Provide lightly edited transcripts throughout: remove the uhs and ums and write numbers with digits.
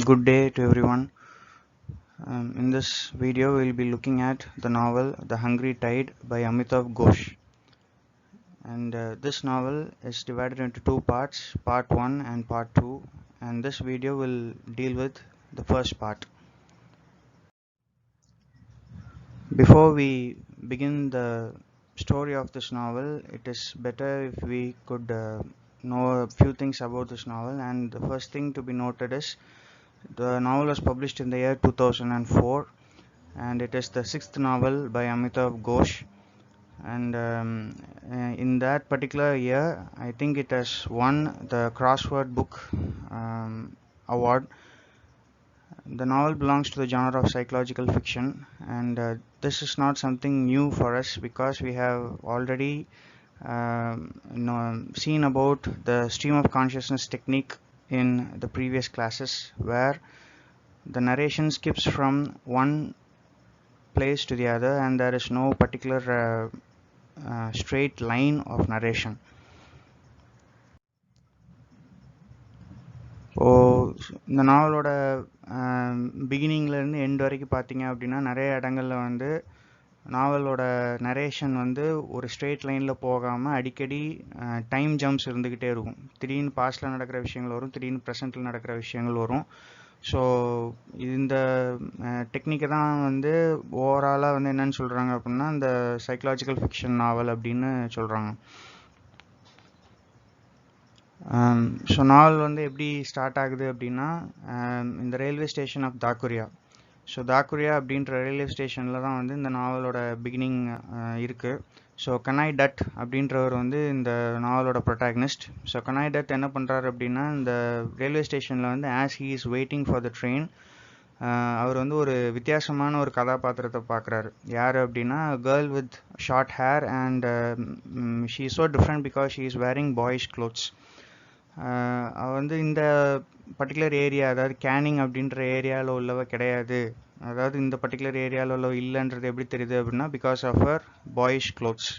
Good day to everyone. In this video, we'll be looking at the novel The Hungry Tide by Amitav Ghosh. And this novel is divided into two parts, part 1 and part 2. And this video will deal with the first part. Before we begin the story of this novel, it is better if we could know a few things about this novel. And the first thing to be noted is the novel was published in the year 2004, and it is the sixth novel by Amitav Ghosh. And in that particular year, I think it has won the Crossword Book Award. The novel belongs to the genre of psychological fiction, and this is not something new for us because we have already seen about the stream of consciousness technique in the previous classes, where the narration skips from one place to the other and there is no particular straight line of narration. இந்த நாவலோட பிகினிங்லேருந்து end வரைக்கும் பார்த்தீங்க அப்படின்னா நிறைய இடங்களில் வந்து நாவலோட narration வந்து ஒரு straight லைனில் போகாமல் அடிக்கடி டைம் ஜம்ப்ஸ் இருந்துக்கிட்டே இருக்கும். திடீர்னு பாஸ்டில் நடக்கிற விஷயங்கள் வரும், திடீர்னு ப்ரெசென்ட்டில் நடக்கிற விஷயங்கள் வரும். ஸோ இந்த டெக்னிக்கை தான் வந்து ஓவராலாக வந்து என்னன்னு சொல்கிறாங்க அப்படின்னா இந்த சைக்கலாஜிக்கல் ஃபிக்ஷன் நாவல் அப்படின்னு சொல்கிறாங்க. ஸோ நாவல் வந்து எப்படி ஸ்டார்ட் ஆகுது அப்படின்னா இந்த ரயில்வே ஸ்டேஷன் ஆஃப் தாக்குரியா. ஸோ தாக்குரியா அப்படின்ற ரயில்வே ஸ்டேஷனில் தான் வந்து இந்த நாவலோட பிகினிங் இருக்குது. ஸோ கனாய் டட் அப்படின்றவர் வந்து இந்த நாவலோட ப்ரொட்டாகனிஸ்ட். ஸோ கனாய் டட் என்ன பண்ணுறாரு அப்படின்னா இந்த ரயில்வே ஸ்டேஷனில் வந்து as he is waiting for the train, அவர் வந்து ஒரு வித்தியாசமான ஒரு கதாபாத்திரத்தை பார்க்குறாரு. யார் அப்படின்னா girl with short hair and she is so different because she is wearing boys clothes. அவள் வந்து இந்த பர்டிகுலர் ஏரியா, அதாவது கேனிங் அப்படின்ற ஏரியாவில் உள்ளவ கிடையாது. அதாவது இந்த பர்டிகுலர் ஏரியாவில் உள்ளவ இல்லைன்றது எப்படி தெரியுது அப்படின்னா because of her boys clothes.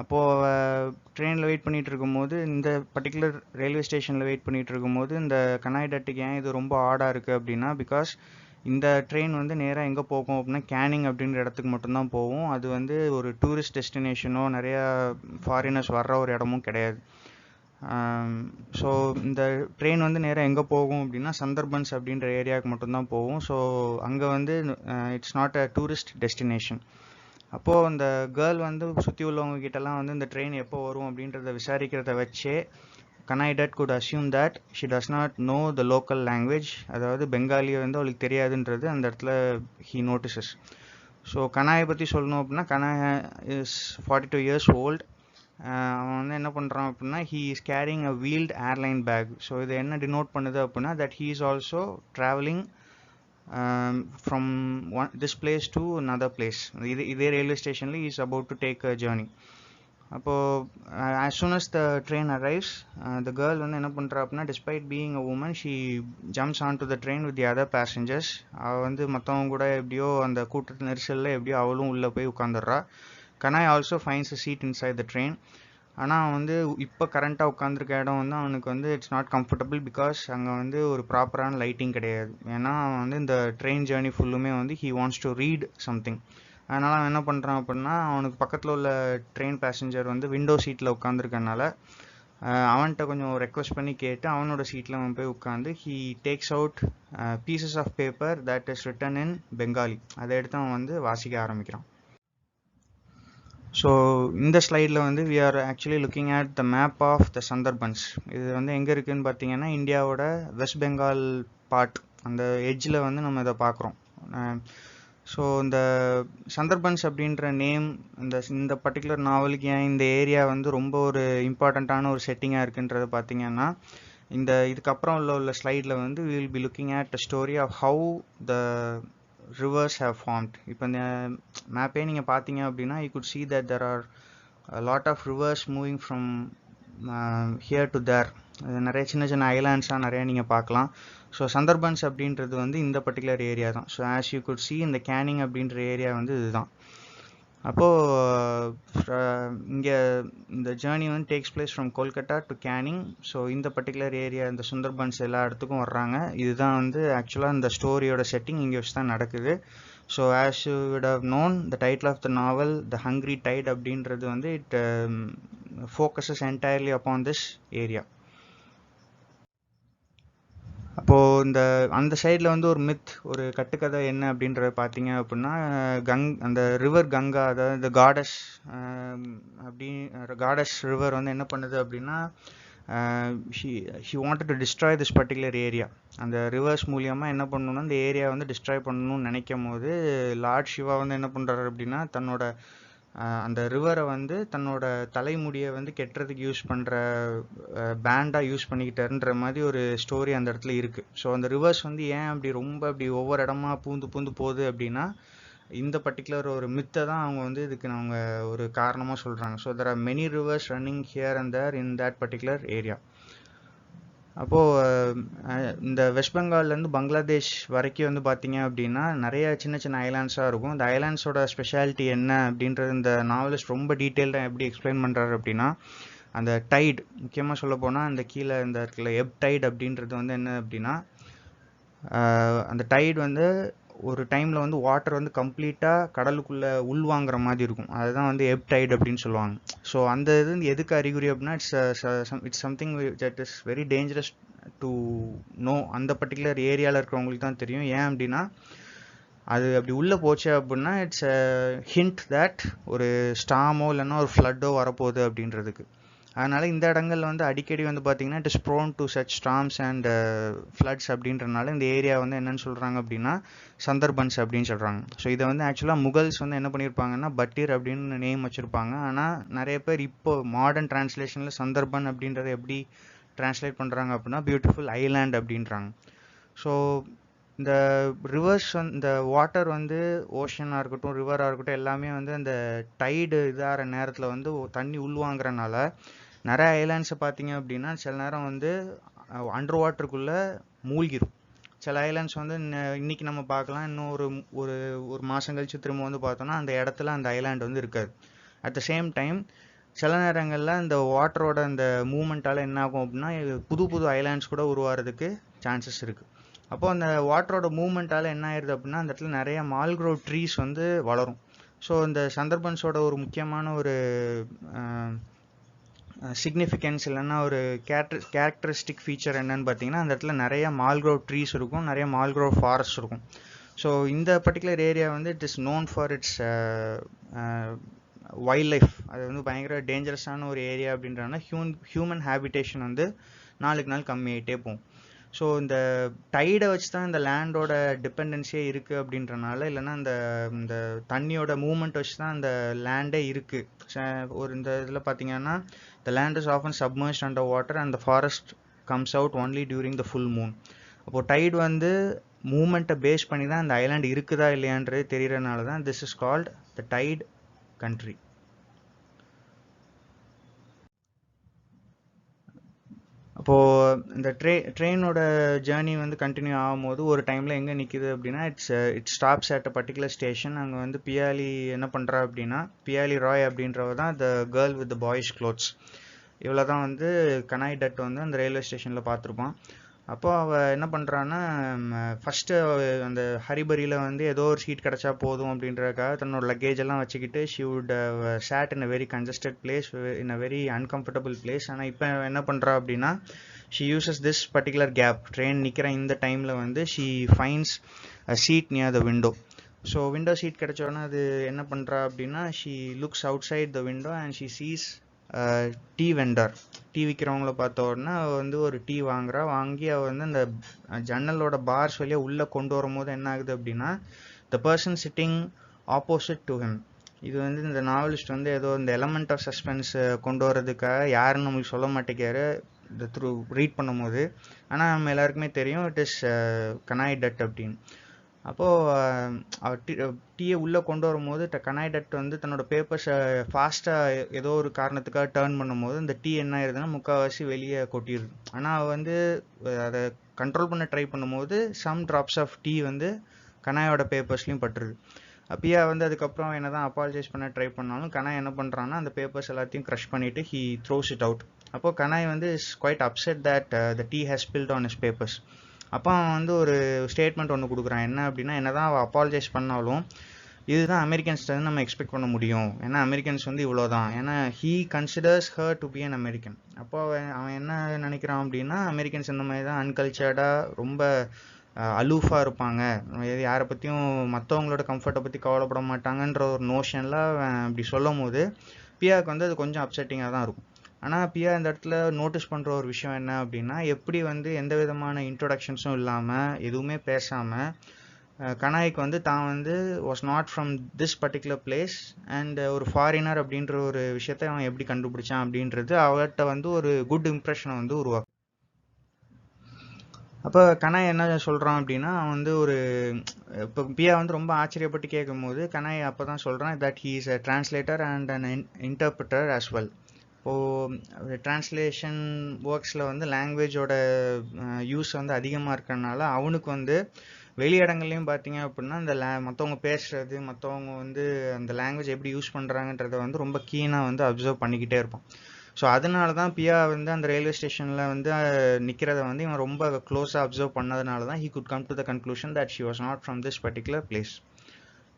அப்போது ட்ரெயினில் வெயிட் பண்ணிகிட்டு இருக்கும்போது, இந்த பர்டிகுலர் ரயில்வே ஸ்டேஷனில் வெயிட் பண்ணிகிட்டு இருக்கும்போது இந்த கனாய் டட்டுக்கு ஏன் இது ரொம்ப ஆடாக இருக்குது அப்படின்னா பிகாஸ் இந்த ட்ரெயின் வந்து நேராக எங்கே போகும் அப்படின்னா கேனிங் அப்படின்ற இடத்துக்கு மட்டும்தான் போகும். அது வந்து ஒரு டூரிஸ்ட் டெஸ்டினேஷனோ நிறையா ஃபாரினர்ஸ் வர்ற ஒரு இடமும் கிடையாது. ஸோ இந்த ட்ரெயின் வந்து நேராக எங்கே போகும் அப்படின்னா சந்தர்பன்ஸ் அப்படின்ற ஏரியாவுக்கு மட்டும்தான் போகும். ஸோ அங்கே வந்து it's not a tourist destination. அப்போது அந்த கேர்ள் வந்து சுற்றி உள்ளவங்க கிட்டலாம் வந்து இந்த ட்ரெயின் எப்போ வரும் அப்படின்றத விசாரிக்கிறத வச்சே Kanai did could assume that she does not know the local language, அதாவது பெங்காலியை வந்து அவளுக்கு தெரியாதுன்றது அந்த இடத்துல ஹீ நோட்டிசஸ். ஸோ கனாயை பற்றி சொல்லணும் அப்படின்னா கனாய் இஸ் 42 years old. அவன் வந்து என்ன பண்ணுறான் அப்படின்னா he is carrying a wheeled airline bag. So இது என்ன டினோட் பண்ணுது அப்படின்னா that he is also travelling from this place to another place. இதே ரயில்வே ஸ்டேஷனில் is about to take a journey. அப்போது as soon as the train arrives, the girl வந்து என்ன பண்ணுறா அப்படின்னா despite being a woman she jumps onto the train with the other passengers. அவள் வந்து மற்றவங்க கூட எப்படியோ அந்த கூட்டத்து நெரிசலில் எப்படியோ அவளும் உள்ளே போய் உட்காந்துடுறா. Kanai also finds a seat inside the train. ஆனால் அவன் வந்து இப்போ கரண்ட்டாக உட்காந்துருக்க இடம் வந்து அவனுக்கு வந்து இட்ஸ் நாட் கம்ஃபர்டபுள் பிகாஸ் அங்கே வந்து ஒரு ப்ராப்பரான லைட்டிங் கிடையாது. ஏன்னா அவன் வந்து இந்த ட்ரெயின் ஜேர்னி ஃபுல்லுமே வந்து he wants to read something. அதனால் அவன் என்ன பண்ணுறான் அப்படின்னா அவனுக்கு பக்கத்தில் உள்ள ட்ரெயின் பேசஞ்சர் வந்து விண்டோ சீட்டில் உட்காந்துருக்கனால அவன்கிட்ட கொஞ்சம் ரெக்வஸ்ட் பண்ணி கேட்டு அவனோட சீட்டில் அவன் போய் உட்காந்து he takes out pieces of paper that is written in Bengali. அதை எடுத்து அவன் வந்து வாசிக்க ஆரம்பிக்கிறான். ஸோ இந்த ஸ்லைடில் வந்து we are actually looking at the map of the Sundarbans. இது வந்து எங்கே இருக்குதுன்னு பார்த்தீங்கன்னா இந்தியாவோட வெஸ்ட் பெங்கால் பார்ட், அந்த எட்ஜில் வந்து நம்ம இதை பார்க்குறோம். ஸோ இந்த சந்தர்பன்ஸ் அப்படின்ற நேம் இந்த பர்டிகுலர் நாவலுக்கு ஏன் இந்த ஏரியா வந்து ரொம்ப ஒரு இம்பார்ட்டண்ட்டான ஒரு செட்டிங்காக இருக்குன்றத பார்த்தீங்கன்னா இதுக்கப்புறம் உள்ள ஸ்லைடில் வந்து we will be looking at the story of how the rivers have formed. இப்போ இந்த மேப்பே நீங்கள் பார்த்தீங்க அப்படின்னா you could see that there are a lot of rivers moving from here to there. நிறைய சின்ன சின்ன ஐலாண்ட்ஸாக நிறைய நீங்கள் பார்க்கலாம். ஸோ சந்தர்பன்ஸ் அப்படின்றது வந்து இந்த பர்டிகுலர் ஏரியா தான். So as you could C இந்த கேனிங் அப்படின்ற ஏரியா வந்து இதுதான். அப்போது இங்கே இந்த ஜேர்னி வந்து takes place from Kolkata to Canning. So இந்த பர்டிகுலர் ஏரியா இந்த சுந்தர்பன்ஸ் எல்லா இடத்துக்கும் வர்றாங்க. இதுதான் வந்து ஆக்சுவலாக இந்த ஸ்டோரியோட செட்டிங் இங்கே வச்சு தான் நடக்குது. So as you would have known the title of the novel the hungry tide அப்படின்றது வந்து it focuses entirely upon this area. அப்போது இந்த அந்த சைடில் வந்து ஒரு மித், ஒரு கட்டுக்கதை என்ன அப்படின்றத பார்த்தீங்க அப்படின்னா, அந்த ரிவர் கங்கா, அதாவது இந்த காடஸ் அப்படி காடஸ் ரிவர் வந்து என்ன பண்ணுது அப்படின்னா, she wanted to destroy this particular area. அந்த ரிவர்ஸ் மூலியமாக என்ன பண்ணணும்னா இந்த ஏரியா வந்து டிஸ்ட்ராய் பண்ணணும்னு நினைக்கும் போது லார்ட் சிவா வந்து என்ன பண்ணுறாரு அப்படின்னா, தன்னோட அந்த ரிவரை வந்து தன்னோட தலைமுடியை வந்து கெட்டுறதுக்கு யூஸ் பண்ணுற பேண்டாக யூஸ் பண்ணிக்கிட்டாருன்ற மாதிரி ஒரு ஸ்டோரி அந்த இடத்துல இருக்குது. ஸோ அந்த ரிவர்ஸ் வந்து ஏன் அப்படி ரொம்ப அப்படி ஒவ்வொரு இடமா பூந்து போகுது அப்படின்னா, இந்த பர்டிகுலர் ஒரு மித்தை தான் அவங்க வந்து இதுக்கு அவங்க ஒரு காரணமாக சொல்கிறாங்க. So there are many rivers running here and there in that particular area. அப்போது இந்த வெஸ்ட் பெங்கால்லேருந்து பங்களாதேஷ் வரைக்கும் வந்து பார்த்தீங்க அப்படின்னா நிறைய சின்ன சின்ன ஐலாண்ட்ஸாக இருக்கும். இந்த ஐலாண்ட்ஸோட ஸ்பெஷாலிட்டி என்ன அப்படின்றது இந்த நாவலிஸ்ட் ரொம்ப டீட்டெயில்டாக எப்படி எக்ஸ்பிளைன் பண்ணுறாரு அப்படின்னா, அந்த டைட், முக்கியமாக சொல்ல போனால் அந்த கீழே இந்த இடத்துல எப் டைட் அப்படின்றது வந்து என்ன அப்படின்னா, அந்த டைட் வந்து ஒரு டைமில் வந்து வாட்டர் வந்து கம்ப்ளீட்டாக கடலுக்குள்ளே உள்வாங்கிற மாதிரி இருக்கும். அதுதான் வந்து எப் டைட் அப்படின்னு சொல்லுவாங்க. ஸோ அந்த இது எதுக்கு அறிகுறி அப்படின்னா, it's something that is very dangerous to know. அந்த பர்டிகுலர் ஏரியாவில் இருக்கிறவங்களுக்கு தான் தெரியும். ஏன் அப்படின்னா, அது அப்படி உள்ளே போச்சு அப்படின்னா இட்ஸ் ஹிண்ட் தட் ஒரு ஸ்டாமோ இல்லைன்னா ஒரு ஃப்ளட்டோ வரப்போகுது அப்படின்றதுக்கு. அதனால் இந்த இடங்கள்ல வந்து அடிக்கடி வந்து பார்த்தீங்கன்னா it is prone to such storms and floods அப்படின்றனால இந்த ஏரியா வந்து என்னென்னு சொல்கிறாங்க அப்படின்னா சந்தர்பன்ஸ் அப்படின்னு சொல்கிறாங்க. ஸோ இதை வந்து ஆக்சுவலாக முகல்ஸ் வந்து என்ன பண்ணியிருப்பாங்கன்னா பட்டீர் அப்படின்னு நேம் வச்சுருப்பாங்க. ஆனால் நிறைய பேர் இப்போ மாடர்ன் டிரான்ஸ்லேஷனில் சந்தர்பன் அப்படின்றத எப்படி டிரான்ஸ்லேட் பண்ணுறாங்க அப்படின்னா பியூட்டிஃபுல் ஐலாண்ட் அப்படின்றாங்க. ஸோ இந்த ரிவர்ஸ் இந்த வாட்டர் வந்து ஓஷனாக இருக்கட்டும் ரிவராக இருக்கட்டும் எல்லாமே வந்து அந்த டைடு இதாகிற நேரத்தில் வந்து தண்ணி உள்வாங்கிறனால நிறைய ஐலாண்ட்ஸை பார்த்தீங்க அப்படின்னா சில நேரம் வந்து அண்டர் வாட்டருக்குள்ளே மூழ்கிடும். சில ஐலாண்ட்ஸ் வந்து இன்னைக்கு நம்ம பார்க்கலாம், இன்னும் ஒரு ஒரு ஒரு மாதம் கழிச்சு திரும்ப வந்து பார்த்தோன்னா அந்த இடத்துல அந்த ஐலாண்ட் வந்து இருக்காது. அட் த சேம் டைம் சில நேரங்களில் இந்த வாட்டரோட அந்த மூமெண்ட்டால் என்ன ஆகும் அப்படின்னா புது ஐலாண்ட்ஸ் கூட உருவாகிறதுக்கு சான்சஸ் இருக்குது. அப்போது அந்த வாட்டரோட மூமெண்ட்டால் என்ன ஆயிடுது அப்படின்னா அந்த இடத்துல நிறைய மால்க்ரோவ் ட்ரீஸ் வந்து வளரும். ஸோ இந்த சந்தர்பன்ஸோட ஒரு முக்கியமான ஒரு சிக்னிஃபிகன்ஸ் இல்லைன்னா ஒரு கேரக்டரிஸ்டிக் ஃபீச்சர் என்னன்னு பார்த்தீங்கன்னா அந்த இடத்துல நிறைய மால்க்ரோவ் ட்ரீஸ் இருக்கும், நிறைய மால்க்ரோவ் ஃபாரஸ்ட் இருக்கும். ஸோ இந்த பர்டிகுலர் ஏரியா வந்து it is known for it's wild life. அது வந்து பயங்கர டேஞ்சரஸான ஒரு ஏரியா அப்படின்றனால ஹியூமன் ஹேபிடேஷன் வந்து நாளுக்கு நாள் கம்மியாகிட்டே போகும். ஸோ இந்த டைடை வச்சு தான் இந்த லேண்டோட டிபெண்டன்சியே இருக்குது அப்படின்றனால, இல்லைன்னா இந்த தண்ணியோட மூமெண்ட் வச்சு தான் அந்த லேண்டே இருக்குது. ஒரு இந்த இதில் பார்த்தீங்கன்னா the land is often submerged under water and the forest comes out only during the full moon. அப்போ டைட் வந்து மூமெண்ட்டை பேஸ் பண்ணி தான் அந்த ஐலாண்ட் இருக்குதா இல்லையான்றது தெரியறதுனால தான் this is called the tide country. அப்போது இந்த ட்ரெயினோட ஜேர்னி வந்து கண்டினியூ ஆகும்போது ஒரு டைமில் எங்கே நிற்கிது அப்படின்னா it stops at a particular station. அங்கே வந்து பியாலி என்ன பண்ணுறா அப்படின்னா, பியாலி ராய் அப்படின்றவ தான் the girl with the boys clothes. இவ்வளோ தான் வந்து கனாய் டட் வந்து அந்த ரயில்வே ஸ்டேஷனில் பார்த்துருப்பான். அப்போது அவள் என்ன பண்ணுறான்னா ஃபஸ்ட்டு அந்த ஹரிபரியில் வந்து ஏதோ ஒரு சீட் கிடச்சா போதும் அப்படின்றதுக்காக தன்னோட லக்கேஜ் எல்லாம் வச்சுக்கிட்டு she would sat in a very congested place, in a very uncomfortable place. ஆனால் இப்போ என்ன பண்ணுறா அப்படின்னா she uses this particular gap, train நிற்கிற இந்த டைமில் வந்து she finds a seat near the window. So window seat கிடச்சோன்னா அது என்ன பண்ணுறா அப்படின்னா she looks outside the window and she sees tea vendor. Tea விற்கிறவங்கள பார்த்த உடனே அவள் வந்து ஒரு டீ வாங்கி அவள் வந்து அந்த ஜன்னலோட பார்ஸ் வழியாக உள்ளே கொண்டு வரும்போது என்ன ஆகுது அப்படின்னா the person sitting opposite to him. இது வந்து இந்த நாவலிஸ்ட் வந்து ஏதோ இந்த எலமெண்ட் ஆஃப் சஸ்பென்ஸ் கொண்டு வரதுக்காக யாருன்னு நம்மளுக்கு சொல்ல மாட்டேங்காரு இந்த த்ரூ ரீட் பண்ணும்போது. ஆனால் நம்ம எல்லாருக்குமே தெரியும் இட் இஸ் கனாய் டட் அப்படின்னு. அப்போது டீயை உள்ளே கொண்டு வரும்போது கனாய் டட் வந்து தன்னோட பேப்பர்ஸை ஃபாஸ்ட்டாக ஏதோ ஒரு காரணத்துக்காக டேர்ன் பண்ணும்போது இந்த டீ என்ன ஆயிருதுன்னா முக்கால்வாசி வெளியே கொட்டிடுது. ஆனால் அவள் வந்து அதை கண்ட்ரோல் பண்ண ட்ரை பண்ணும்போது சம் ட்ராப்ஸ் ஆஃப் டீ வந்து கனாயோட பேப்பர்ஸ்லையும் பட்டுருது. பியா வந்து அதுக்கப்புறம் என்ன தான் அப்பாலஜைஸ் பண்ண ட்ரை பண்ணாலும் கனாய் என்ன பண்ணுறான்னா அந்த பேப்பர்ஸ் எல்லாத்தையும் க்ரஷ் பண்ணிவிட்டு ஹீ த்ரோஸ் இட் அவுட். அப்போது கனாய் வந்து is quite upset that the tea has spilt on his papers. அப்போ அவன் வந்து ஒரு ஸ்டேட்மெண்ட் ஒன்று கொடுக்குறான். என்ன அப்படின்னா, என்ன தான் அவள் அப்பாலஜைஸ் பண்ணாலும் இதுதான் அமெரிக்கன்ஸ்ட்டு வந்து நம்ம எக்ஸ்பெக்ட் பண்ண முடியும், ஏன்னா அமெரிக்கன்ஸ் வந்து இவ்வளோ தான், ஏன்னா he considers her to be an American. அப்போ அவன் என்ன நினைக்கிறான் அப்படின்னா, அமெரிக்கன்ஸ் இந்த மாதிரி தான் அன்கல்ச்சர்டாக ரொம்ப அலூஃபாக இருப்பாங்க, யாரை பற்றியும் மற்றவங்களோட கம்ஃபர்ட்டை பற்றி கவலைப்பட மாட்டாங்கன்ற ஒரு நோஷனில் இப்படி சொல்லும் போது பியாவுக்கு வந்து அது கொஞ்சம் அப்செட்டிங்காக தான் இருக்கும். ஆனால் பியா இந்த இடத்துல நோட்டீஸ் பண்ணுற ஒரு விஷயம் என்ன அப்படின்னா, எப்படி வந்து எந்த விதமான இன்ட்ரொடக்ஷன்ஸும் இல்லாமல் எதுவுமே பேசாமல் கனாய்க்கு வந்து தான் வந்து was not from this particular place and ஒரு ஃபாரினர் அப்படின்ற ஒரு விஷயத்தை அவன் எப்படி கண்டுபிடிச்சான் அப்படின்றது அவர்கிட்ட வந்து ஒரு குட் இம்ப்ரெஷனை வந்து உருவாக்கும். அப்போ கனாய் என்ன சொல்கிறான் அப்படின்னா, அவன் வந்து ஒரு இப்போ பியா வந்து ரொம்ப ஆச்சரியப்பட்டு கேட்கும் போது கனாய் அப்போ தான் சொல்கிறான் that he is a translator and an interpreter as well. இப்போது டிரான்ஸ்லேஷன் ஒர்க்ஸில் வந்து லாங்குவேஜோட யூஸ் வந்து அதிகமாக இருக்கிறதுனால அவனுக்கு வந்து வெளி இடங்கள்லையும் பார்த்தீங்க அப்படின்னா இந்த மற்றவங்க பேசுகிறது, மற்றவங்க வந்து அந்த லாங்குவேஜ் எப்படி யூஸ் பண்ணுறாங்கன்றத வந்து ரொம்ப கீனாக வந்து அப்சர்வ் பண்ணிக்கிட்டே இருப்பான். ஸோ அதனால தான் பியா வந்து அந்த ரயில்வே ஸ்டேஷனில் வந்து நிற்கிறத வந்து இவன் ரொம்ப க்ளோஸாக அப்சர்வ் பண்ணதுனால தான் he could come to the conclusion that she was not from this particular place.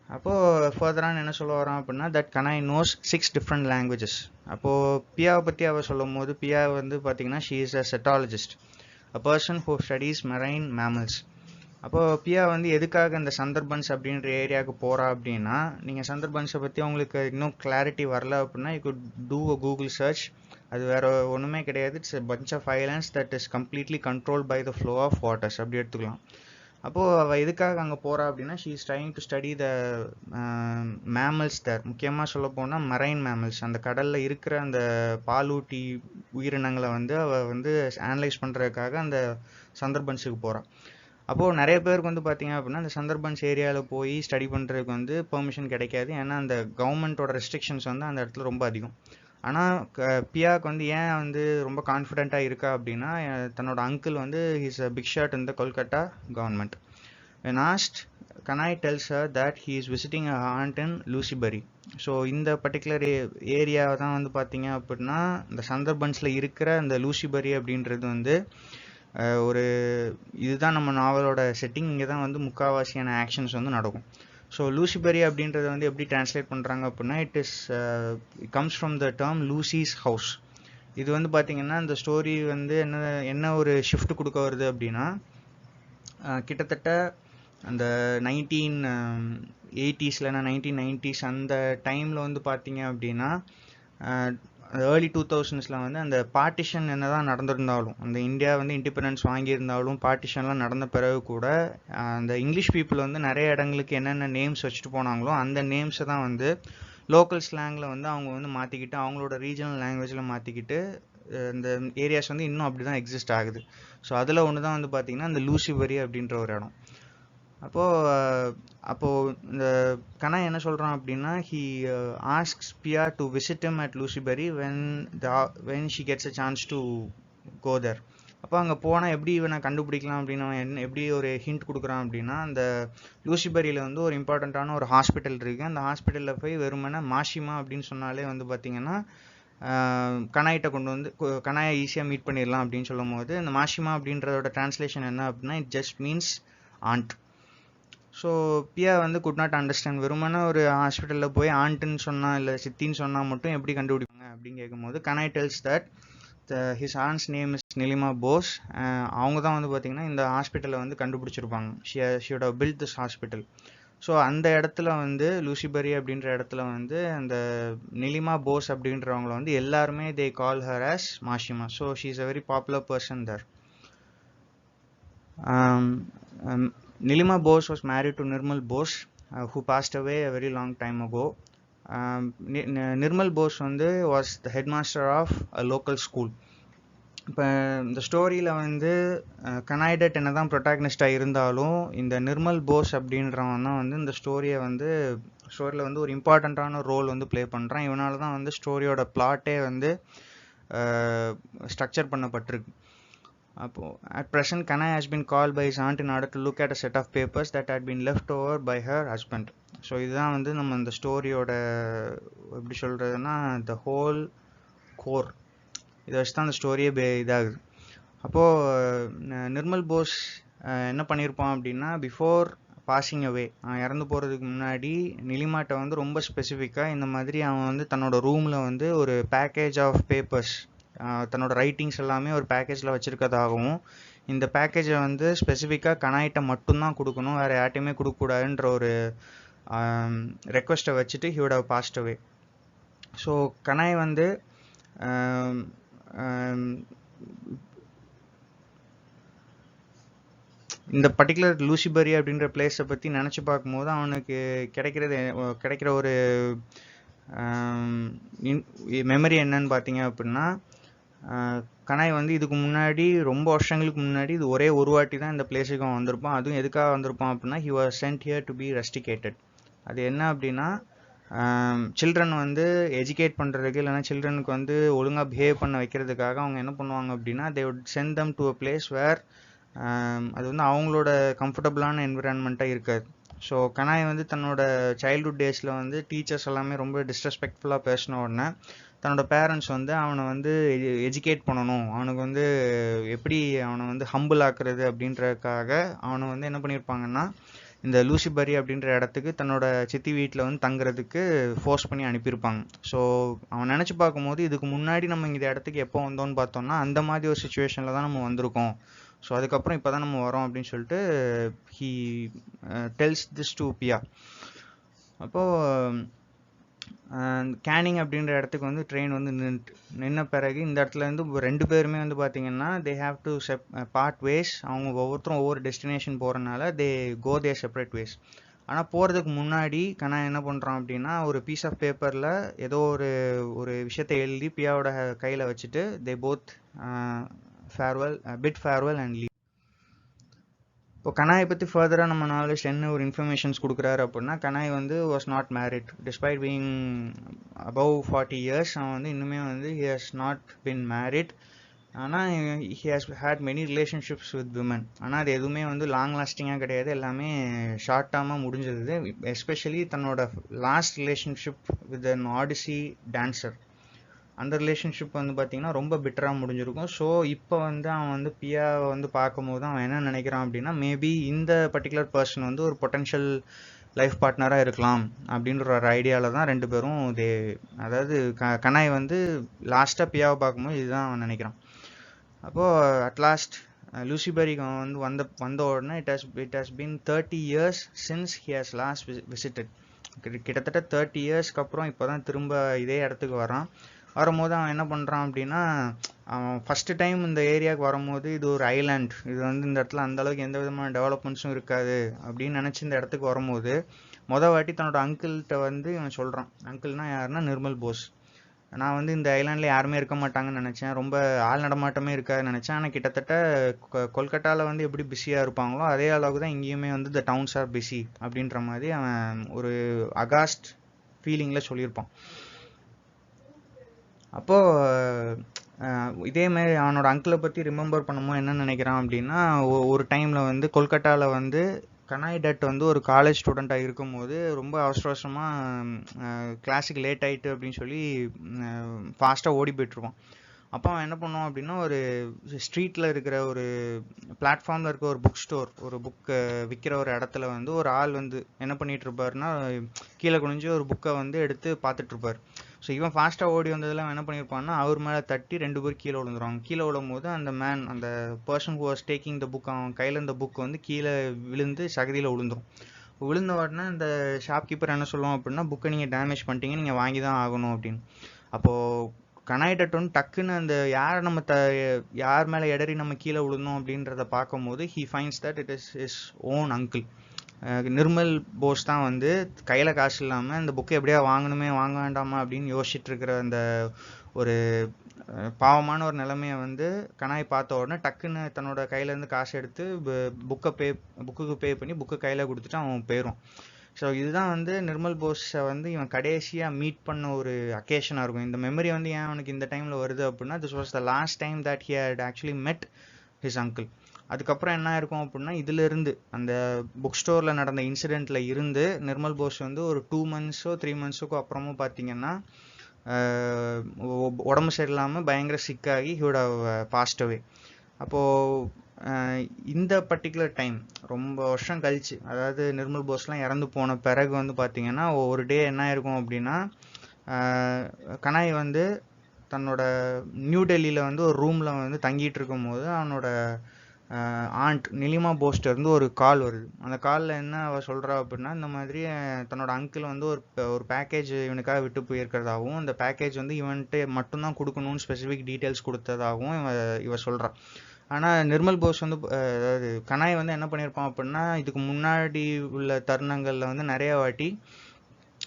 அப்போது ஃபர்தரான என்ன சொல்ல வரான் அப்படின்னா, that Kanai knows 6 different languages. அப்போது பியாவை பற்றி அவள் சொல்லும் போது பியா வந்து பார்த்தீங்கன்னா she is a cetologist, a person who studies marine mammals. அப்போது பியா வந்து எதுக்காக இந்த சந்தர்பன்ஸ் அப்படின்ற ஏரியாவுக்கு போகிறா அப்படின்னா, நீங்கள் சந்தர்பன்ஸை பற்றி உங்களுக்கு இன்னும் கிளாரிட்டி வரல அப்படின்னா you could do a Google search. அது வேறு ஒன்றுமே கிடையாது, it's a bunch of islands that is completely controlled by the flow of waters அப்படி எடுத்துக்கலாம். அப்போது அவள் எதுக்காக அங்கே போகிறா அப்படின்னா, she is trying to study the mammals there, முக்கியமாக சொல்ல போனால் மரைன் மேமல்ஸ், அந்த கடலில் இருக்கிற அந்த பாலூட்டி உயிரினங்களை வந்து அவள் வந்து அனலைஸ் பண்ணுறதுக்காக அந்த சந்தர்பன்ஸுக்கு போகிறாள். அப்போது நிறைய பேருக்கு வந்து பார்த்தீங்க அப்படின்னா அந்த சந்தர்பன்ஸ் ஏரியாவில் போய் ஸ்டடி பண்ணுறதுக்கு வந்து பெர்மிஷன் கிடைக்காது, ஏன்னா அந்த கவர்மெண்ட்டோட ரெஸ்ட்ரிக்ஷன்ஸ் வந்து அந்த இடத்துல ரொம்ப அதிகம். ஆனால் பியாவுக்கு வந்து ஏன் வந்து ரொம்ப கான்ஃபிடென்ட்டாக இருக்கா அப்படின்னா, தன்னோட அங்கிள் வந்து he's a big shot in the Kolkata government. when asked, Kanai tells her that he is visiting a aunt in Lusibari. So இந்த பர்டிகுலர் ஏரியா தான் வந்து பார்த்தீங்க அப்படின்னா இந்த சந்தர்பன்ஸில் இருக்கிற அந்த லூசிபரி அப்படின்றது வந்து ஒரு இதுதான் நம்ம நாவலோட செட்டிங். இங்கே தான் வந்து முக்கால்வாசியான ஆக்ஷன்ஸ் வந்து நடக்கும். ஸோ லூசிபரி அப்படின்றத வந்து எப்படி டிரான்ஸ்லேட் பண்ணுறாங்க அப்படின்னா, it comes from the term Lucy's house. இது வந்து பார்த்திங்கன்னா இந்த ஸ்டோரி வந்து என்ன ஒரு ஷிஃப்ட் கொடுக்க வருது அப்படின்னா, கிட்டத்தட்ட அந்த 1980s 1990s அந்த டைமில் வந்து பார்த்திங்க அப்படின்னா ஏர்லி 2000s வந்து அந்த பார்ட்டிஷன் என்ன தான் நடந்திருந்தாலும், அந்த இந்தியா வந்து இண்டிபெண்டன்ஸ் வாங்கியிருந்தாலும் பார்ட்டிஷன்லாம் நடந்த பிறகு கூட அந்த இங்கிலீஷ் பீப்புள் வந்து நிறைய இடங்களுக்கு என்னென்ன நேம்ஸ் வச்சுட்டு போனாங்களோ அந்த நேம்ஸை தான் வந்து லோக்கல் ஸ்லாங்கில் வந்து அவங்க வந்து மாற்றிக்கிட்டு அவங்களோட ரீஜனல் லாங்குவேஜில் மாற்றிக்கிட்டு இந்த ஏரியாஸ் வந்து இன்னும் அப்படி தான் எக்ஸிஸ்ட் ஆகுது. ஸோ அதில் ஒன்று தான் வந்து பார்த்திங்கன்னா இந்த லூசிபரி அப்படின்ற ஒரு இடம். அப்போது இந்த கனாய் என்ன சொல்கிறான் அப்படின்னா, he asks Piya to visit him at Lusibari when she gets a chance to go there. அப்போ அங்கே போனால் எப்படி இவனை கண்டுபிடிக்கலாம் அப்படின்னு அவன் எப்படி ஒரு ஹிண்ட் கொடுக்குறான் அப்படின்னா, அந்த லூசிபரியில் வந்து ஒரு இம்பார்ட்டண்ட்டான ஒரு ஹாஸ்பிட்டல் இருக்குது. அந்த ஹாஸ்பிட்டலில் போய் வெறுமனே மாஷிமா அப்படின்னு சொன்னாலே வந்து பார்த்திங்கன்னா கனாயிட்ட கொண்டு வந்து கனாயை ஈஸியாக மீட் பண்ணிடலாம் அப்படின்னு சொல்லும் போது, இந்த மாஷிமா அப்படின்றதோட டிரான்ஸ்லேஷன் என்ன அப்படின்னா, it just means aunt. So Piya வந்து குட் நாட் அண்டர்ஸ்டாண்ட், வெறுமனே ஒரு ஹாஸ்பிட்டலில் போய் ஆண்ட்டுன்னு சொன்னால் இல்லை சித்தின்னு சொன்னால் மட்டும் எப்படி கண்டுபிடிப்பாங்க அப்படின்னு கேட்கும்போது, Kanai tells that his aunt's name is Nilima Bose. அவங்க தான் வந்து பார்த்திங்கன்னா இந்த ஹாஸ்பிட்டலை வந்து கண்டுபிடிச்சிருப்பாங்க. She would have built this hospital. So அந்த இடத்துல வந்து லூசிபரி அப்படின்ற இடத்துல வந்து அந்த நிலிமா போஸ் அப்படின்றவங்கள வந்து எல்லாருமே they call her as Mashima. So she is a very popular person there. Nilima Bose was married to Nirmal Bose, who passed away a very long time ago. Nirmal Bose வந்து was the headmaster of a local school. இப்போ இந்த ஸ்டோரியில் வந்து கனாய்டட் என்ன தான் ப்ரொட்டாகனிஸ்டாக இருந்தாலும் இந்த நிர்மல் போஸ் அப்படின்றவன் தான் வந்து இந்த ஸ்டோரியில் வந்து ஒரு இம்பார்ட்டண்ட்டான ரோல் வந்து ப்ளே பண்ணுறான். இவனால தான் வந்து ஸ்டோரியோட பிளாட்டே வந்து ஸ்ட்ரக்சர் பண்ணப்பட்டிருக்கு. அப்போ at present Kanai has been called by his aunt in order to look at a set of papers that had been left over by her husband. So இதுதான் வந்து நம்ம இந்த ஸ்டோரியோட எப்படி சொல்கிறதுனா the whole core. இதை வச்சு தான் அந்த ஸ்டோரியே இதாகுது. அப்போது நிர்மல் போஸ் என்ன பண்ணியிருப்பான் அப்படின்னா பிஃபோர் பாசிங் அவே, இறந்து போகிறதுக்கு முன்னாடி நிலிமாட்ட வந்து ரொம்ப ஸ்பெசிஃபிக்காக இந்த மாதிரி அவன் வந்து தன்னோட ரூமில் வந்து ஒரு பேக்கேஜ் ஆஃப் பேப்பர்ஸ், தன்னோட ரைட்டிங்ஸ் எல்லாமே ஒரு பேக்கேஜில் வச்சுருக்கதாகவும், இந்த பேக்கேஜை வந்து ஸ்பெசிஃபிக்காக கனாய்கிட்ட மட்டும்தான் கொடுக்கணும், வேறு யார்ட்டையுமே கொடுக்கக்கூடாதுன்ற ஒரு ரெக்வஸ்ட்டை வச்சுட்டு he would have passed away. So Kanai வந்து இந்த பர்டிகுலர் லூசிபரி அப்படின்ற பிளேஸை பற்றி நினச்சி பார்க்கும்போது அவனுக்கு கிடைக்கிற ஒரு மெமரி என்னன்னு பார்த்தீங்க அப்படின்னா, கனாய் வந்து இதுக்கு முன்னாடி ரொம்ப வருஷங்களுக்கு முன்னாடி இது ஒரே ஒரு வாட்டி தான் இந்த பிளேஸுக்கு அவன் வந்திருப்பான். அதுவும் எதுக்காக வந்திருப்பான் அப்படின்னா he was sent here to be rusticated. அது என்ன அப்படின்னா சில்ட்ரன் வந்து எஜுகேட் பண்ணுறதுக்கு இல்லைனா சில்ட்ரனுக்கு வந்து ஒழுங்காக பிஹேவ் பண்ண வைக்கிறதுக்காக அவங்க என்ன பண்ணுவாங்க அப்படின்னா they would send them to a place where அது வந்து அவங்களோட கம்ஃபர்டபுளான என்விரான்மெண்ட்டாக இருக்காது. ஸோ கனாய் வந்து தன்னோட சைல்ட்ஹுட் டேஸில் வந்து டீச்சர்ஸ் எல்லாமே ரொம்ப டிஸ்ரெஸ்பெக்ட்ஃபுல்லாக பேசின உடனே தன்னோட பேரண்ட்ஸ் வந்து அவனை வந்து எஜுகேட் பண்ணணும், அவனுக்கு வந்து எப்படி அவனை வந்து ஹம்பிள் ஆக்குறது அப்படின்றதுக்காக அவனை வந்து என்ன பண்ணியிருப்பாங்கன்னா இந்த லூசிபரி அப்படின்ற இடத்துக்கு தன்னோட சித்தி வீட்டில் வந்து தங்குறதுக்கு ஃபோர்ஸ் பண்ணி அனுப்பியிருப்பாங்க. ஸோ அவன் நினச்சி பார்க்கும்போது இதுக்கு முன்னாடி நம்ம இந்த இடத்துக்கு எப்போ வந்தோன்னு பார்த்தோம்னா அந்த மாதிரி ஒரு சுச்சுவேஷனில் தான் நம்ம வந்திருக்கோம். ஸோ அதுக்கப்புறம் இப்போ தான் நம்ம வரோம் அப்படின்னு சொல்லிட்டு ஹீ டெல்ஸ் திஸ் டு பியா. அப்போது கேனிங் அப்படின்ற இடத்துக்கு வந்து ட்ரெயின் வந்து நின்ன பிறகு இந்த இடத்துல இருந்து ரெண்டு பேருமே வந்து பார்த்தீங்கன்னா they have to part ways. அவங்க ஒவ்வொருத்தரும் ஒவ்வொரு டெஸ்டினேஷன் போகிறனால தே கோ தே செப்பரேட் வேஸ். ஆனால் போகிறதுக்கு முன்னாடி கனாய் என்ன பண்ணுறான் அப்படின்னா ஒரு பீஸ் ஆஃப் பேப்பரில் ஏதோ ஒரு விஷயத்தை எழுதி பியாவோட கையில் வச்சுட்டு they both bit farewell and leave. இப்போ கனாயை பற்றி ஃபர்தராக நம்ம நாலேஜ் என்ன ஒரு இன்ஃபர்மேஷன்ஸ் கொடுக்குறாரு அப்படின்னா கனாய் வந்து was not married despite being above 40 years. அவன் வந்து இன்னுமே வந்து he has not been married. ஆனால் he has had many relationships with women. ஆனால் அது எதுவுமே வந்து லாங் லாஸ்டிங்காக கிடையாது, எல்லாமே ஷார்ட் டேர்மாக முடிஞ்சது. எஸ்பெஷலி தன்னோட last relationship with an odyssey dancer, அந்த ரிலேஷன்ஷிப் வந்து பார்த்திங்கன்னா ரொம்ப பிட்டராக முடிஞ்சிருக்கும். ஸோ இப்போ வந்து அவன் வந்து பியாவை வந்து பார்க்கும்போது அவன் என்ன நினைக்கிறான் அப்படின்னா மேபி இந்த பர்டிகுலர் பர்சன் வந்து ஒரு பொட்டென்ஷியல் லைஃப் பார்ட்னராக இருக்கலாம் அப்படின்ற ஒரு ஐடியாவில் தான் ரெண்டு பேரும் அதாவது கனாய் வந்து லாஸ்ட்டாக பியாவை பார்க்கும்போது இதுதான் அவன் நினைக்கிறான். அப்போது அட்லாஸ்ட் லூசிபரிக்கு வந்து வந்த உடனே it has been 30 years since he has last visited. கிட்டத்தட்ட 30 yearsக்கு அப்புறம் இப்போ தான் திரும்ப இதே இடத்துக்கு வரான். வரும்போது அவன் என்ன பண்ணுறான் அப்படின்னா அவன் ஃபஸ்ட்டு டைம் இந்த ஏரியாவுக்கு வரும்போது இது ஒரு ஐலாண்ட், இது வந்து இந்த இடத்துல அந்தளவுக்கு எந்த விதமான டெவலப்மெண்ட்ஸும் இருக்காது அப்படின்னு நினச்சி இந்த இடத்துக்கு வரும்போது வாட்டி தன்னோட அங்கிள்கிட்ட வந்து இவன் சொல்கிறான். அங்கிள்னா யாருன்னா நிர்மல் போஸ். நான் வந்து இந்த ஐலாண்டில் யாருமே இருக்க மாட்டாங்கன்னு நினச்சேன், ரொம்ப ஆள் நடமாட்டமே இருக்காதுன்னு நினச்சேன். ஆனால் கிட்டத்தட்ட கொல்கட்டாவில் வந்து எப்படி பிஸியாக இருப்பாங்களோ அதே அளவுக்கு தான் இங்கேயுமே வந்து த டவுன்ஸ் ஆர் பிஸி அப்படின்ற மாதிரி அவன் ஒரு அகாஸ்ட் ஃபீலிங்கில் சொல்லியிருப்பான். அப்போது இதேமாரி அவனோட அங்கிளை பற்றி ரிமெம்பர் பண்ணும்போது என்ன நினைக்கிறான் அப்படின்னா ஒரு டைமில் வந்து கொல்கட்டாவில் வந்து கனாய் டட் வந்து ஒரு காலேஜ் ஸ்டூடெண்ட்டாக இருக்கும்போது ரொம்ப அவசரமாக கிளாஸுக்கு லேட் ஆகிட்டு அப்படின்னு சொல்லி ஃபாஸ்ட்டாக ஓடி போய்ட்டுருவான். அப்போ அவன் என்ன பண்ணுவான் அப்படின்னா ஒரு ஸ்ட்ரீட்டில் இருக்கிற ஒரு பிளாட்ஃபார்மில் இருக்க ஒரு புக் ஸ்டோர், ஒரு புக்கை விற்கிற ஒரு இடத்துல வந்து ஒரு ஆள் வந்து என்ன பண்ணிகிட்டு இருப்பாருன்னா கீழே குனிஞ்சு ஒரு புக்கை வந்து எடுத்து பார்த்துட்ருப்பார். ஸோ இவன் ஃபாஸ்ட்டாக ஓடி வந்ததில் அவன் என்ன பண்ணியிருப்பான்னா அவர் மேலே தட்டி ரெண்டு பேர் கீழே விழுந்துருவாங்க. கீழே விழும்போது அந்த person who was taking the book அவன் கையில் இந்த புக் வந்து கீழே விழுந்து சகதியில் விழுந்துரும். விழுந்த உடனே அந்த ஷாப்கீப்பர் என்ன சொல்லுவோம் அப்படின்னா புக்கை நீங்கள் டேமேஜ் பண்ணிட்டீங்க, நீங்கள் வாங்கி தான் ஆகணும் அப்படின்னு. அப்போது கனாய் டட் வந்து டக்குன்னு அந்த யார் மேலே இடறி நம்ம கீழே விழுந்தோம் அப்படின்றத பார்க்கும்போது he finds that it is his own uncle. Nirmal Bose தான் வந்து கையில் காசு இல்லாமல் இந்த புக்கை எப்படியா வாங்கணுமே வாங்க வேண்டாமா அப்படின்னு யோசிச்சுட்டு இருக்கிற அந்த ஒரு பாவமான ஒரு நிலைமையை வந்து கனாய் பார்த்த உடனே டக்குன்னு தன்னோட கையிலேருந்து காசு எடுத்து புக்குக்கு பே பண்ணி புக்கை கையில் கொடுத்துட்டு அவன் போயிடும். ஸோ இதுதான் வந்து நிர்மல் போஸை வந்து இவன் கடைசியாக மீட் பண்ண ஒரு அக்கேஷனாக இருக்கும். இந்த மெமரி வந்து ஏன் அவனுக்கு இந்த டைமில் வருது அப்படின்னா this was the last time that he had actually met his uncle. அதுக்கப்புறம் என்ன இருக்கும் அப்படின்னா, இதிலிருந்து அந்த புக் ஸ்டோரில் நடந்த இன்சிடெண்ட்டில் இருந்து நிர்மல் போஸ் வந்து ஒரு 2 monthsோ 3 monthsக்கோ அப்புறமும் பார்த்தீங்கன்னா உடம்பு சரியில்லாமல் பயங்கர சிக்காகி he would have passed away. அப்போது இந்த பர்டிகுலர் டைம் ரொம்ப வருஷம் கழிச்சு, அதாவது நிர்மல் போஸ்லாம் இறந்து போன பிறகு வந்து பார்த்தீங்கன்னா ஒரு டே என்ன இருக்கும் அப்படின்னா, கனாய் வந்து தன்னோட நியூ டெல்லியில் வந்து ஒரு ரூமில் வந்து தங்கிட்டு இருக்கும் போது அவனோட ஆண்ட் நிலிமா போஸ்டர்ந்து ஒரு கால் வருது. அந்த காலில் என்ன அவள் சொல்கிறா அப்படின்னா, இந்த மாதிரி தன்னோட அங்கிள் வந்து ஒரு பேக்கேஜ் இவனுக்காக விட்டு போயிருக்கிறதாகவும், அந்த பேக்கேஜ் வந்து இவன்ட்டு மட்டும்தான் கொடுக்கணும்னு ஸ்பெசிஃபிக் டீட்டெயில்ஸ் கொடுத்ததாகவும் இவ சொல்கிறான். ஆனால் நிர்மல் போஸ் வந்து அதாவது கனாய் வந்து என்ன பண்ணியிருப்பான் அப்படின்னா, இதுக்கு முன்னாடி உள்ள தருணங்களில் வந்து நிறைய வாட்டி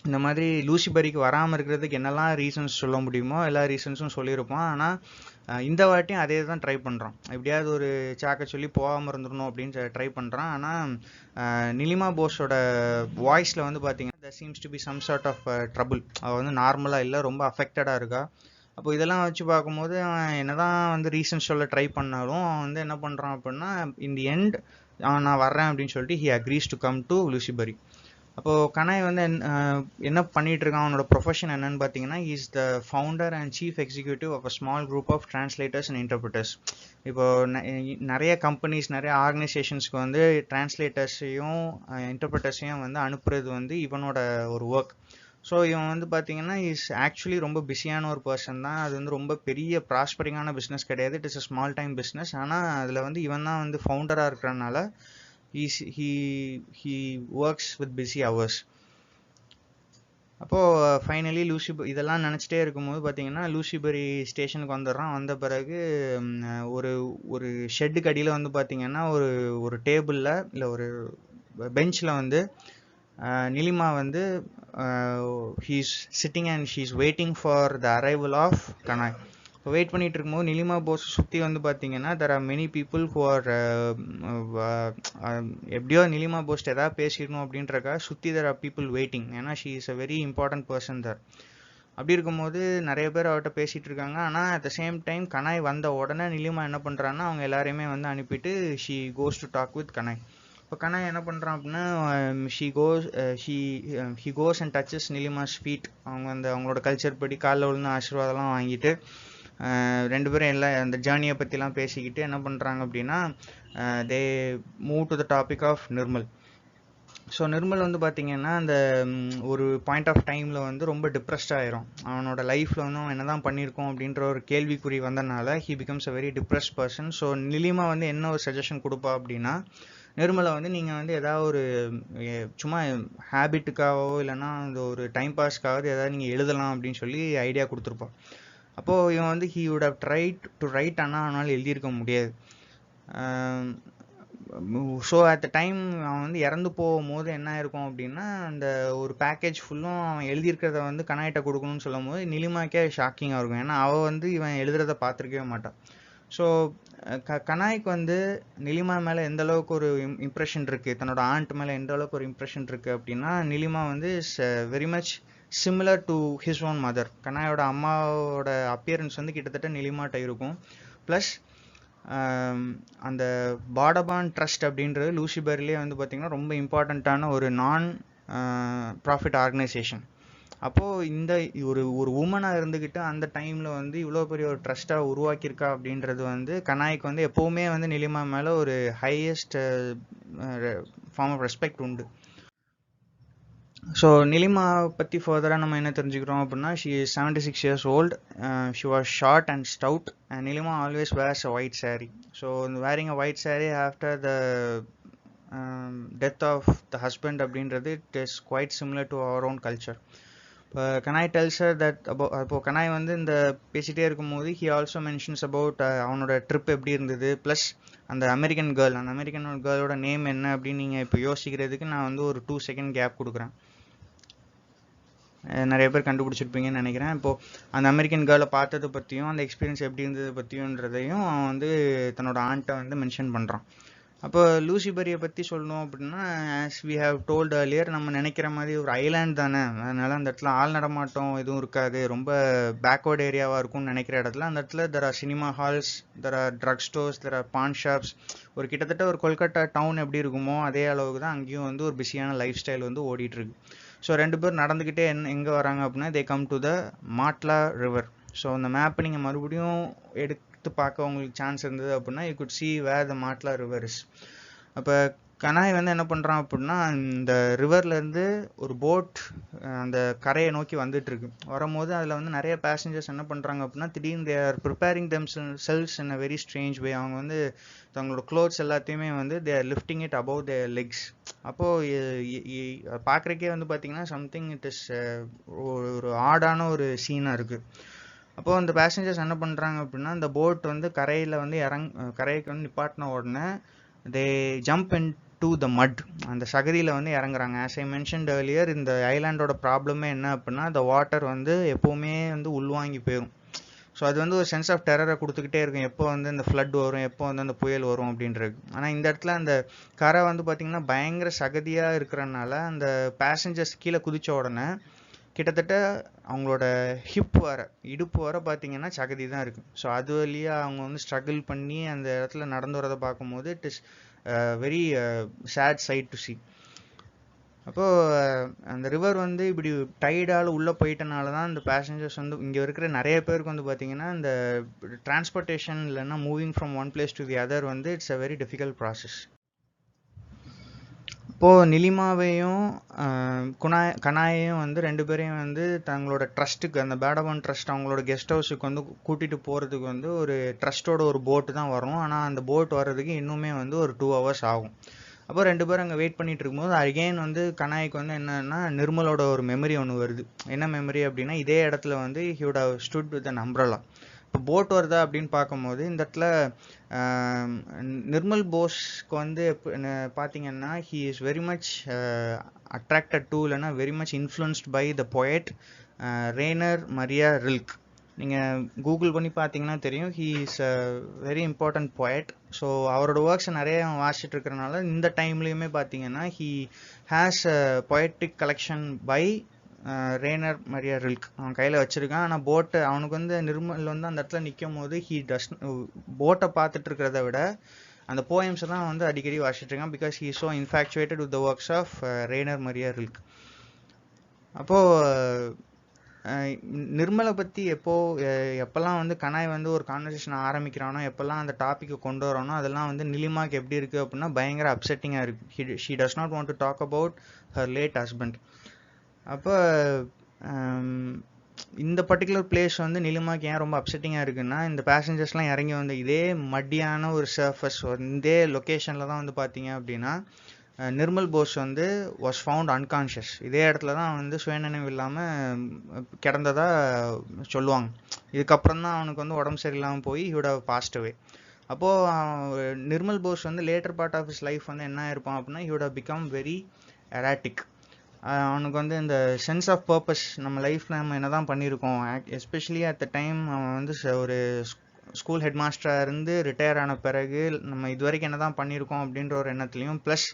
இந்த மாதிரி லூசிபரிக்கு வராமல் இருக்கிறதுக்கு என்னெல்லாம் ரீசன்ஸ் சொல்ல முடியுமோ எல்லா ரீசன்ஸும் சொல்லியிருப்பான். ஆனால் இந்த வாட்டியும் அதே தான் ட்ரை பண்ணுறான். எப்படியாவது ஒரு சாக்க சொல்லி போகாமல் இருந்துடணும் அப்படின்னு ட்ரை பண்ணுறான். ஆனால் நிலிமா போஸோட வாய்ஸில் வந்து பார்த்தீங்கன்னா there seems to be some sort of trouble. அவள் வந்து நார்மலாக இல்லை, ரொம்ப அஃபெக்டடாக இருக்கா. அப்போ இதெல்லாம் வச்சு பார்க்கும்போது அவன் என்னதான் வந்து ரீசன்ஸ் சொல்ல ட்ரை பண்ணாலும் அவன் வந்து என்ன பண்ணுறான் அப்படின்னா, இன் தி எண்ட் அவன் நான் வர்றேன் அப்படின்னு சொல்லிட்டு he agrees to come to லூசிபரி. அப்போது கனாய் வந்து என்ன பண்ணிட்டு இருக்கான், அவனோட ப்ரொஃபஷன் என்னன்னு பார்த்தீங்கன்னா, is the founder and chief executive of a small group of translators and interpreters. இப்போது நிறைய கம்பெனிஸ் நிறைய ஆர்கனைசேஷன்ஸ்க்கு வந்து டிரான்ஸ்லேட்டர்ஸையும் இன்டர்பிரிட்டர்ஸையும் வந்து அனுப்புறது வந்து இவனோட ஒரு ஒர்க். ஸோ இவன் வந்து பார்த்தீங்கன்னா இஸ் ஆக்சுவலி ரொம்ப பிஸியான ஒரு பர்சன் தான். அது வந்து ரொம்ப பெரிய ப்ராஸ்பரிங்கான பிஸ்னஸ் கிடையாது, it is a small time business. ஆனால் அதில் வந்து இவன் தான் வந்து ஃபவுண்டராக இருக்கிறனால he works with busy hours. அப்போது ஃபைனலி இதெல்லாம் நினச்சிட்டே இருக்கும்போது பார்த்தீங்கன்னா லூசிபரி ஸ்டேஷனுக்கு வந்துடுறான். வந்த பிறகு ஒரு ஷெட்டுக்கு அடியில் வந்து பார்த்தீங்கன்னா ஒரு டேபிளில் இல்லை ஒரு பெஞ்சில் வந்து நிலிமா வந்து he's sitting and she's waiting for the arrival of Kanai. இப்போ வெயிட் பண்ணிட்டு இருக்கும்போது நிலிமா போஸ் சுற்றி வந்து பார்த்தீங்கன்னா there are many people who are எப்படியோ நிலிமா போஸ்ட் எதாவது பேசிடணும் அப்படின்றக்காக சுற்றி தெர் ஆர் பீப்புள் வெயிட்டிங். ஏன்னா she is a very important person there. அப்படி இருக்கும்போது நிறைய பேர் அவர்கிட்ட பேசிகிட்டு இருக்காங்க. ஆனால் at the same time Kanai வந்த உடனே நிலிமா என்ன பண்ணுறான்னா அவங்க எல்லாரையுமே வந்து அனுப்பிட்டு she goes to talk with Kanai. இப்போ கனாய் என்ன பண்ணுறான் அப்படின்னா, he goes and touches Nilima's feet. அவங்க வந்து அவங்களோட கல்ச்சர் படி காலில் விழுந்து ஆசீர்வாதம்லாம் வாங்கிட்டு ரெண்டு பேரும் எல்லாம் அந்த ஜேர்னியை பற்றிலாம் பேசிக்கிட்டு என்ன பண்ணுறாங்க அப்படின்னா, they move to the topic of Nirmal. So Nirmal வந்து பார்த்தீங்கன்னா அந்த ஒரு பாயிண்ட் ஆஃப் டைமில் வந்து ரொம்ப டிப்ரெஸ்ட் ஆயிரும். அவனோட லைஃப்பில் வந்து அவன் என்ன தான் பண்ணியிருக்கோம் அப்படின்ற ஒரு கேள்விக்குறி வந்தனால he becomes a very depressed person. So Nilima வந்து என்ன ஒரு சஜஷன் கொடுப்பா அப்படின்னா, நிர்மலை வந்து நீங்கள் வந்து ஏதாவது ஒரு சும்மா ஹேபிட்டுக்காகவோ இல்லைன்னா அந்த ஒரு டைம் பாஸ்க்காவது ஏதாவது நீங்கள் எழுதலாம் அப்படின்னு சொல்லி ஐடியா கொடுத்துருப்பான். அப்போது இவன் வந்து he would have tried to write, ஆனால் அவனால் எழுதியிருக்க முடியாது. ஸோ அட் த டைம் அவன் வந்து இறந்து போகும்போது என்ன இருக்கும் அப்படின்னா, அந்த ஒரு பேக்கேஜ் ஃபுல்லும் அவன் எழுதியிருக்கிறத வந்து கனாய்கிட்ட கொடுக்கணும்னு சொல்லும் போது நிலிமாக்கே ஷாக்கிங்காக இருக்கும். ஏன்னா அவள் வந்து இவன் எழுதுறதை பார்த்துருக்கவே மாட்டான். ஸோ கனாய்க்கு வந்து நிலிமா மேலே எந்த அளவுக்கு ஒரு இம்ப்ரெஷன் இருக்குது, தன்னோட ஆண்ட் மேலே எந்த அளவுக்கு ஒரு இம்ப்ரெஷன் இருக்குது அப்படின்னா, நிலிமா வந்து is very much similar to his own mother. கனாயோட அம்மாவோட அப்பியரன்ஸ் வந்து கிட்டத்தட்ட நிலிமாட்ட இருக்கும். ப்ளஸ் அந்த பாடபான் ட்ரஸ்ட் அப்படின்றது லூசிபரிலே வந்து பார்த்திங்கன்னா ரொம்ப இம்பார்ட்டண்ட்டான ஒரு நான் ப்ராஃபிட் ஆர்கனைசேஷன். அப்போது இந்த ஒரு உமனாக இருந்துக்கிட்டு அந்த டைமில் வந்து இவ்வளோ பெரிய ஒரு ட்ரஸ்ட்டாக உருவாக்கியிருக்கா அப்படின்றது வந்து கனாய்க்கு வந்து எப்போவுமே வந்து நிலிமா மேலே ஒரு ஹையஸ்ட் ஃபார்ம் ஆஃப் ரெஸ்பெக்ட் உண்டு. ஸோ நிலிமா பற்றி ஃபர்தராக நம்ம என்ன தெரிஞ்சுக்கிறோம் அப்படின்னா, she is 76 years old. She was short and stout and Nilima always wears a white saree. So wearing a white saree after the death of the husband அப்படின்றது it is quite similar to our own culture. இப்போ Kanai டெல்ஸ் her that அப்போது கனாய் வந்து இந்த பேசிகிட்டே இருக்கும்போது he also mentions about அவனோட trip எப்படி இருந்தது, ப்ளஸ் அந்த அமெரிக்கன் கேர்ளோட நேம் என்ன அப்படின்னு நீங்கள் இப்போ யோசிக்கிறதுக்கு நான் வந்து ஒரு 2 seconds கேப் கொடுக்குறேன். நிறைய பேர் கண்டுபிடிச்சிருப்பீங்கன்னு நினைக்கிறேன். இப்போது அந்த அமெரிக்கன் கேர்ளை பார்த்ததை பற்றியும் அந்த எக்ஸ்பீரியன்ஸ் எப்படி இருந்தது பற்றியுன்றதையும் அவன் வந்து தன்னோட ஆண்ட்டை வந்து மென்ஷன் பண்ணுறான். அப்போ லூசிபரியை பற்றி சொல்லணும் அப்படின்னா, as we have told earlier, நம்ம நினைக்கிற மாதிரி ஒரு ஐலாண்ட் தானே, அதனால அந்த இடத்துல ஆள் நடமாட்டம் எதுவும் இருக்காது, ரொம்ப பேக்வர்ட் ஏரியாவாக இருக்கும்னு நினைக்கிற இடத்துல அந்த இடத்துல there are cinema halls, there are drug stores, there are paan shops. ஒரு கிட்டத்தட்ட ஒரு கொல்கட்டா டவுன் எப்படி இருக்குமோ அதே அளவுக்கு தான் அங்கேயும் வந்து ஒரு பிஸியான லைஃப் ஸ்டைல் வந்து ஓடிட்டு இருக்கு. ஸோ 2 பேர் நடந்துக்கிட்டே எங்கே வராங்க அப்படின்னா, they come to the Matla river. ஸோ அந்த மேப்பை நீங்கள் மறுபடியும் எடுத்து பார்க்க உங்களுக்கு சான்ஸ் இருந்தது அப்படின்னா, you could see where the Matla river is. அப்போ கனாய் வந்து என்ன பண்ணுறான் அப்படின்னா, இந்த ரிவர்லேருந்து ஒரு போட் அந்த கரையை நோக்கி வந்துட்டு இருக்கு. வரும்போது அதில் வந்து நிறைய பேசஞ்சர்ஸ் என்ன பண்ணுறாங்க அப்படின்னா, திடீர்னு they are preparing themselves in a very strange way. அவங்க வந்து தங்களோட க்ளோத்ஸ் எல்லாத்தையுமே வந்து they are lifting it above their legs. அப்போது பார்க்குறக்கே வந்து பார்த்தீங்கன்னா சம்திங் இட் இஸ் ஒரு ஆடான ஒரு சீனாக இருக்குது. அப்போது அந்த பேசஞ்சர்ஸ் என்ன பண்ணுறாங்க அப்படின்னா, அந்த போட் வந்து கரையில் வந்து கரைக்கு வந்து நிப்பாட்டின உடனே தே ஜம்ப் இன் டு த மட், அந்த சகதியில் வந்து இறங்குறாங்க. ஆஸ் ஐ மென்ஷன்ட் earlier, இந்த ஐலாண்டோட ப்ராப்ளமே என்ன அப்படின்னா, the வாட்டர் வந்து எப்போவுமே வந்து உள்வாங்கி போயிடும். ஸோ அது வந்து ஒரு சென்ஸ் ஆஃப் டெரரை கொடுத்துக்கிட்டே இருக்கும், எப்போ வந்து இந்த ஃப்ளட் வரும், எப்போ வந்து அந்த புயல் வரும் அப்படின்றது. ஆனால் இந்த இடத்துல அந்த கரை வந்து பார்த்திங்கன்னா பயங்கர சகதியாக இருக்கிறனால அந்த பேசஞ்சர்ஸ் கீழே குதித்த உடனே கிட்டத்தட்ட அவங்களோட ஹிப் வர இடுப்பு வர பார்த்தீங்கன்னா சகதி தான் இருக்குது. ஸோ அது வழியாக அவங்க வந்து ஸ்ட்ரகிள் பண்ணி அந்த இடத்துல நடந்து வரதை பார்க்கும்போது it is very sad sight to see. அப்போது அந்த ரிவர் வந்து இப்படி டைடால் உள்ளே போயிட்டனால தான் இந்த பேசஞ்சர்ஸ் வந்து இங்கே இருக்கிற நிறைய பேருக்கு வந்து பார்த்திங்கன்னா இந்த டிரான்ஸ்போர்ட்டேஷன் இல்லைன்னா moving from one place to the other வந்து it's a very difficult process. இப்போது நிலிமாவையும் கனாயையும் வந்து 2 பேரையும் வந்து தங்களோட ட்ரஸ்ட்டுக்கு, அந்த பேடபான் ட்ரஸ்ட் அவங்களோட கெஸ்ட் ஹவுஸுக்கு வந்து கூட்டிகிட்டு போகிறதுக்கு வந்து ஒரு ட்ரஸ்ட்டோட ஒரு போட்டு தான் வரும். ஆனால் அந்த போட் வர்றதுக்கு இன்னுமே வந்து ஒரு 2 hours ஆகும். அப்போ 2 பேரும் அங்கே வெயிட் பண்ணிட்டு இருக்கும்போது அகெயின் வந்து கனாய்க்கு வந்து என்னன்னா நிர்மலோட ஒரு மெமரி ஒன்று வருது. என்ன மெமரி அப்படின்னா, இதே இடத்துல வந்து he would have stood with an umbrella. இப்போ போட் வருதா அப்படின்னு பார்க்கும்போது இந்த இடத்துல நிர்மல் போஸ்க்கு வந்து பார்த்தீங்கன்னா he is very much attracted to, இல்லைன்னா very much influenced by the poet Rainer Maria Rilke. நீங்கள் கூகுள் பண்ணி பார்த்தீங்கன்னா தெரியும், he is a very important poet. So அவரோட ஒர்க்ஸை நிறைய வாசிச்சுட்டு இருக்கிறனால இந்த டைம்லேயுமே பார்த்தீங்கன்னா he has a poetic collection by Rainer Maria Rilke அவன் கையில் வச்சுருக்கான். ஆனால் போட்டை அவனுக்கு வந்து நிர்மல் வந்து அந்த இடத்துல நிற்கும் போது ஹீ டஸ் போட்டை பார்த்துட்டு இருக்கிறத விட அந்த போயம்ஸை தான் வந்து அடிக்கடி வாசிச்சுட்ருக்கான். Because he so infatuated with the works of Rainer Maria Rilke. அப்போது நிர்மலை பற்றி எப்போல்லாம் வந்து கனாய் வந்து ஒரு கான்வர்சேஷன் ஆரம்பிக்கிறானோ, எப்போல்லாம் அந்த டாப்பிக்கை கொண்டு வரானோ, அதெல்லாம் வந்து நிலிமாக்கு எப்படி இருக்குது அப்படின்னா பயங்கர அப்செட்டிங்காக இருக்குது. She does not want to talk about her late husband. அப்போ இந்த பர்டிகுலர் பிளேஸ் வந்து நிலிமாக்கு ஏன் ரொம்ப அப்செட்டிங்காக இருக்குன்னா, இந்த பேசஞ்சர்ஸ்லாம் இறங்கி வந்து இதே மட்டியான ஒரு சர்ஃபஸ் இதே லொக்கேஷனில் தான் வந்து பார்த்தீங்க அப்படின்னா நிர்மல் போஸ் வந்து வாஸ் ஃபவுண்ட் அன்கான்ஷியஸ். இதே இடத்துல தான் வந்து சுயநினைவு இல்லாமல் கிடந்ததா சொல்லுவாங்க. இதுக்கப்புறம் தான் அவனுக்கு வந்து உடம்பு சரியில்லாமல் போய் he would have passed away. அப்போது நிர்மல் போஸ் வந்து later part of his life வந்து என்ன இருப்பான் அப்படின்னா, he would have become very erratic. அவனுக்கு வந்து இந்த சென்ஸ் ஆஃப் பர்பஸ், நம்ம லைஃப்பில் நம்ம என்ன தான் பண்ணியிருக்கோம், எஸ்பெஷலி அட் த டைம் அவன் வந்து ஒரு ஸ்கூல் ஹெட் மாஸ்டராக இருந்து ரிட்டையர் ஆன பிறகு நம்ம இது வரைக்கும் என்ன தான் பண்ணியிருக்கோம் அப்படின்ற ஒரு எண்ணத்துலையும், plus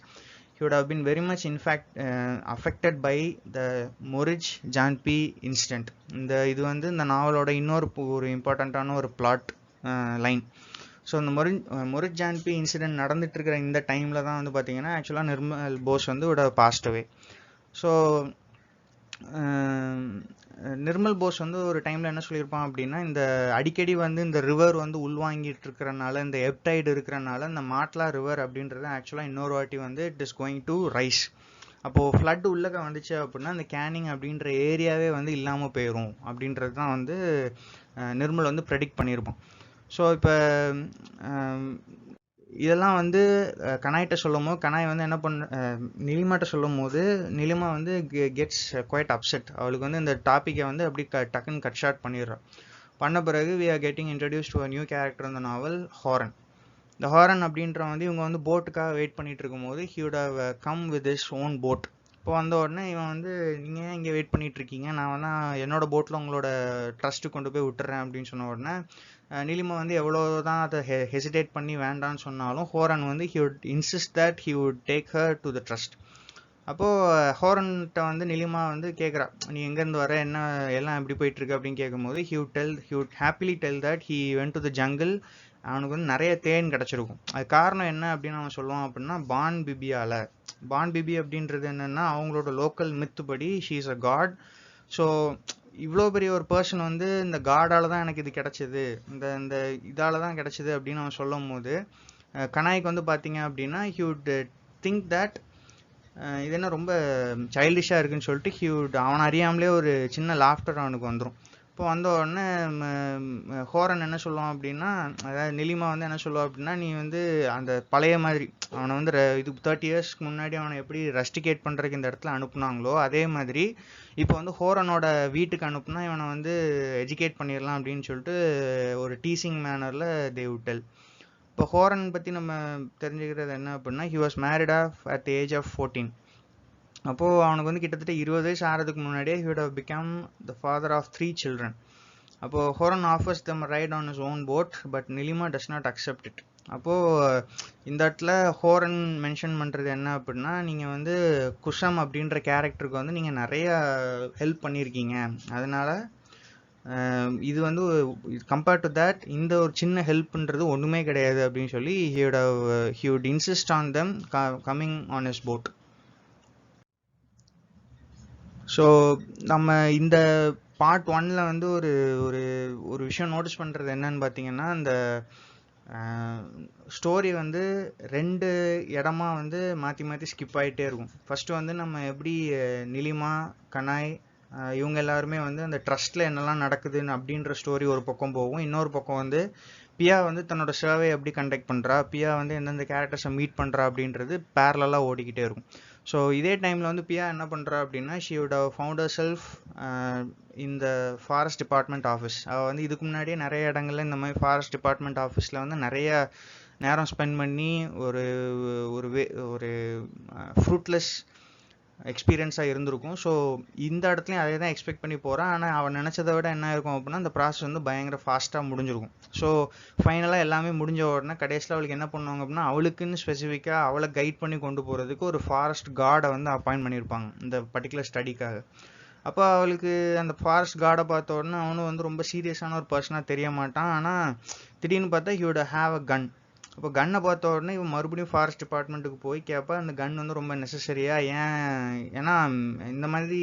he would have been very much in fact affected by the Morij Janpi incident. இது வந்து இந்த நாவலோட இன்னொரு ஒரு இம்பார்ட்டண்ட்டான ஒரு பிளாட் லைன். ஸோ இந்த மொரிஜ் ஜான்பி இன்சிடென்ட் நடந்துட்டு இருக்கிற இந்த டைமில் தான் வந்து பார்த்தீங்கன்னா ஆக்சுவலாக நிர்மல் போஸ் வந்து would have passed away. So Nirmal Bose வந்து ஒரு டைமில் என்ன சொல்லியிருப்பான் அப்படின்னா, இந்த அடிக்கடி வந்து இந்த ரிவர் வந்து உள்வாங்கிட்டு இருக்கிறனால, இந்த எப்டைடு இருக்கிறனால இந்த மாட்லா ரிவர் அப்படின்றது ஆக்சுவலாக இன்னொரு வாட்டி வந்து it is going to rice. அப்போது ஃப்ளட் உள்ளக்க வந்துச்சு அப்படின்னா அந்த கேனிங் அப்படின்ற ஏரியாவே வந்து இல்லாமல் போயிடும் அப்படின்றது தான் வந்து நிர்மல் வந்து ப்ரெடிக்ட் பண்ணியிருப்பான். ஸோ இப்போ இதெல்லாம் வந்து கனாய்கிட்ட சொல்லும் போது கனாய் வந்து என்ன நிலிமாட்ட சொல்லும் போது நிலிமா வந்து கெட்ஸ் குவைட் அப்செட். அவளுக்கு வந்து இந்த டாப்பிக்கை வந்து அப்படி டக்குன்னு கட் ஷார்ட் பண்ணிடுறான். பண்ண பிறகு we are getting introduce to a new character இந்த நாவல், ஹாரன். இந்த ஹாரன் அப்படின்ற வந்து இவங்க வந்து போட்டுக்காக வெயிட் பண்ணிட்டு இருக்கும்போது he would have come with his own boat. இப்போ வந்த உடனே இவன் வந்து நீங்கள் ஏன் இங்கே வெயிட் பண்ணிட்டு இருக்கீங்க, நான் வந்து என்னோட போட்டில் உங்களோட ட்ரஸ்ட்டு கொண்டு போய் விட்டுறேன் அப்படின்னு சொன்ன உடனே நிலிமா வந்து எவ்வளோ தான் அதை ஹெசிடேட் பண்ணி வேண்டான்னு சொன்னாலும் ஹோரன் வந்து he would insist that he would take her to the trust. அப்போது ஹோரன்கிட்ட வந்து நிலிமா வந்து கேட்குறா, நீ எங்கேருந்து வர, என்ன எல்லாம் எப்படி போயிட்டுருக்கு அப்படின்னு கேட்கும்போது he would happily tell that he went to the jungle. அவனுக்கு வந்து நிறைய தேன் கிடச்சிருக்கும். அது காரணம் என்ன அப்படின்னு அவன் சொல்லுவான் அப்படின்னா பான் பிபியால். பான் பிபி அப்படின்றது என்னென்னா அவங்களோட லோக்கல் மித்து படி she is a god. So இவ்வளோ பெரிய ஒரு பர்சன் வந்து இந்த காடால் தான் எனக்கு இது கிடச்சிது, இந்த இந்த இதால் தான் கிடச்சிது அப்படின்னு அவன் சொல்லும் போது கனாய்க்கு வந்து பார்த்தீங்க அப்படின்னா ஹி வுட் திங்க் தட் இது என்ன ரொம்ப சைல்டிஷாக இருக்குன்னு சொல்லிட்டு அவன் அறியாமலே ஒரு சின்ன லாஃப்டர் அவனுக்கு வந்துடும். இப்போ வந்த உடனே ஹோரன் என்ன சொல்லுவான் அப்படின்னா, அதாவது நிலிமா வந்து என்ன சொல்லுவான் அப்படின்னா, நீ வந்து அந்த பழைய மாதிரி அவனை வந்து இது 30 இயர்ஸ்க்கு முன்னாடி அவனை எப்படி ரஸ்டிகேட் பண்ணுறதுக்கு இந்த இடத்துல அனுப்புனாங்களோ அதே மாதிரி இப்போ வந்து ஹோரனோட வீட்டுக்கு அனுப்புனா இவனை வந்து எஜுகேட் பண்ணிடலாம் அப்படின்னு சொல்லிட்டு ஒரு டீசிங் மேனரில் தே வுட் டெல். இப்போ ஹோரன் பற்றி நம்ம தெரிஞ்சுக்கிறது என்ன அப்படின்னா, he was married off at the age of 14. அப்போது அவனுக்கு வந்து கிட்டத்தட்ட 20 வயசு ஆகிறதுக்கு முன்னாடியே he would have become the father of 3 children. அப்போது Horen offers them ride on his own boat but Nilima does not accept it. அப்போது இந்த இடத்துல ஹோரன் மென்ஷன் பண்ணுறது என்ன அப்படின்னா, நீங்கள் வந்து குஷம் அப்படின்ற கேரக்டருக்கு வந்து நீங்கள் நிறைய ஹெல்ப் பண்ணியிருக்கீங்க, அதனால் இது வந்து கம்பேர்ட் டு தேட் இந்த ஒரு சின்ன ஹெல்ப்ன்றது ஒன்றுமே கிடையாது அப்படின்னு சொல்லி he would insist on them coming on his boat. So நம்ம இந்த பார்ட் 1ல் வந்து ஒரு ஒரு ஒரு விஷயம் நோட்டீஸ் பண்ணுறது என்னன்னு பார்த்தீங்கன்னா, இந்த ஸ்டோரி வந்து 2 இடமா வந்து மாற்றி மாற்றி ஸ்கிப் ஆகிட்டே இருக்கும். ஃபஸ்ட்டு வந்து நம்ம எப்படி நிலிமா, கனாய் இவங்க எல்லாருமே வந்து அந்த ட்ரஸ்ட்டில் என்னெல்லாம் நடக்குதுன்னு அப்படின்ற ஸ்டோரி ஒரு பக்கம் போகும். இன்னொரு பக்கம் வந்து பியா வந்து தன்னோட சர்வே எப்படி கண்டக்ட் பண்ணுறா, பியா வந்து எந்தெந்த கேரக்டர்ஸை மீட் பண்ணுறா அப்படின்றது பேரலாக ஓடிக்கிட்டே இருக்கும். ஸோ இதே டைமில் வந்து பியா என்ன பண்ணுறா அப்படின்னா, she would have found herself இந்த ஃபாரஸ்ட் டிபார்ட்மெண்ட் ஆஃபீஸ். அவள் வந்து இதுக்கு முன்னாடியே நிறைய இடங்கள்ல இந்த மாதிரி ஃபாரஸ்ட் டிபார்ட்மெண்ட் ஆஃபீஸில் வந்து நிறைய நேரம் ஸ்பெண்ட் பண்ணி ஒரு ஒரு ஃப்ரூட்லெஸ் எக்ஸ்பீரியன்ஸாக இருந்திருக்கும். ஸோ இந்த இடத்துலையும் அதே தான் எக்ஸ்பெக்ட் பண்ணி போகிறான். ஆனால் அவன் நினச்சதை விட என்ன இருக்கும் அப்படின்னா, அந்த ப்ராசஸ் வந்து பயங்கர ஃபாஸ்ட்டாக முடிஞ்சிருக்கும். ஸோ ஃபைனலாக எல்லாமே முடிஞ்ச உடனே கடைசியில் அவளுக்கு என்ன பண்ணுவாங்க அப்படின்னா, அவளுக்குன்னு ஸ்பெசிஃபிக்காக அவளை கைட் பண்ணி கொண்டு போகிறதுக்கு ஒரு ஃபாரஸ்ட் கார்டை வந்து அப்பாயிண்ட் பண்ணியிருப்பாங்க இந்த பர்டிகுலர் ஸ்டடிக்காக. அப்போ அவளுக்கு அந்த ஃபாரஸ்ட் கார்டை பார்த்த உடனே அவனும் வந்து ரொம்ப சீரியஸான ஒரு பர்சனாக தெரிய மாட்டான். ஆனால் திடீர்னு பார்த்தா ஹி வுட் ஹேவ் அ கன். அப்போ கன்னை பார்த்த உடனே இவன் மறுபடியும் ஃபாரஸ்ட் டிபார்ட்மெண்ட்டுக்கு போய் கேட்பா, அந்த கன் வந்து ரொம்ப நெசசரியா, ஏன்னா இந்த மாதிரி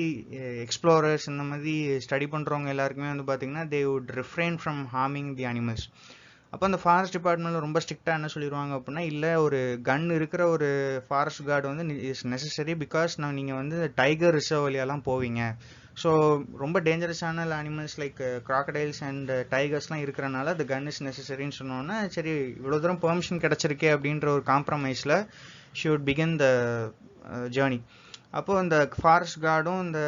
எக்ஸ்ப்ளோரர்ஸ் இந்த மாதிரி ஸ்டடி பண்ணுறவங்க எல்லாருக்குமே வந்து பார்த்தீங்கன்னா they would refrain from harming the animals. அப்போ அந்த ஃபாரஸ்ட் டிபார்ட்மெண்ட்டில் ரொம்ப ஸ்ட்ரிக்டாக என்ன சொல்லிடுவாங்க அப்படின்னா, இல்லை ஒரு கன் இருக்கிற ஒரு ஃபாரஸ்ட் கார்டு வந்து இஸ் நெசசரி பிகாஸ் நீங்கள் வந்து டைகர் ரிசர்வ் வழியாலாம் போவீங்க. ஸோ ரொம்ப டேஞ்சரஸான அனிமல்ஸ் லைக் க்ராக்கடைல்ஸ் அண்ட் டைகர்ஸ்லாம் இருக்கிறனால the gun is necessaryன்னு சொன்னோன்னா, சரி இவ்வளோ தூரம் பெர்மிஷன் கிடச்சிருக்கே அப்படின்ற ஒரு காம்ப்ரமைஸில் she would begin the journey. அப்போது இந்த ஃபாரஸ்ட் கார்டும் இந்த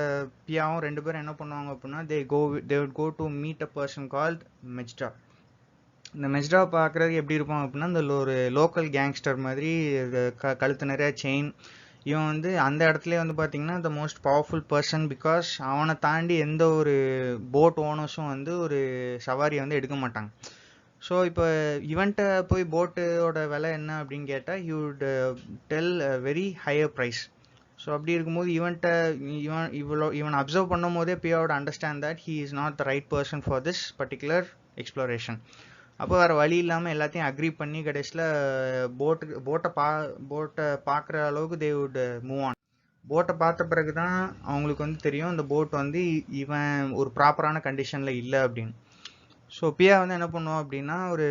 பியாவும் 2 பேரும் என்ன பண்ணுவாங்க அப்படின்னா, they would go to meet a person called மெஜ்டா. இந்த மெஜ்டாவை பார்க்குறதுக்கு எப்படி இருப்பான் அப்படின்னா, இந்த ஒரு லோக்கல் கேங்ஸ்டர் மாதிரி கழுத்து நிறையா செயின். இவன் வந்து அந்த இடத்துல வந்து பார்த்தீங்கன்னா the most powerful person because அவனை தாண்டி எந்த ஒரு போட் ஓனர்ஸும் வந்து ஒரு சவாரியை வந்து எடுக்க மாட்டாங்க. ஸோ இப்போ இவன்கிட்ட போய் போட்டோட விலை என்ன அப்படின்னு கேட்டால் he would tell very higher price. So அப்படி இருக்கும்போது இவன் அப்சர்வ் பண்ணும் போதே பியோட understand that he is not the right person for this particular exploration. அப்போ வேறு வழி இல்லாமல் எல்லாத்தையும் அக்ரி பண்ணி கடைசியில் போட்டை பார்க்குற அளவுக்கு தே வுட் மூவ் ஆன். போட்டை பார்த்த பிறகு தான் அவங்களுக்கு வந்து தெரியும் இந்த போட் வந்து இவன் ஒரு ப்ராப்பரான கண்டிஷனில் இல்லை அப்படின்னு. ஸோ பியா வந்து என்ன பண்ணுவோம் அப்படின்னா, ஒரு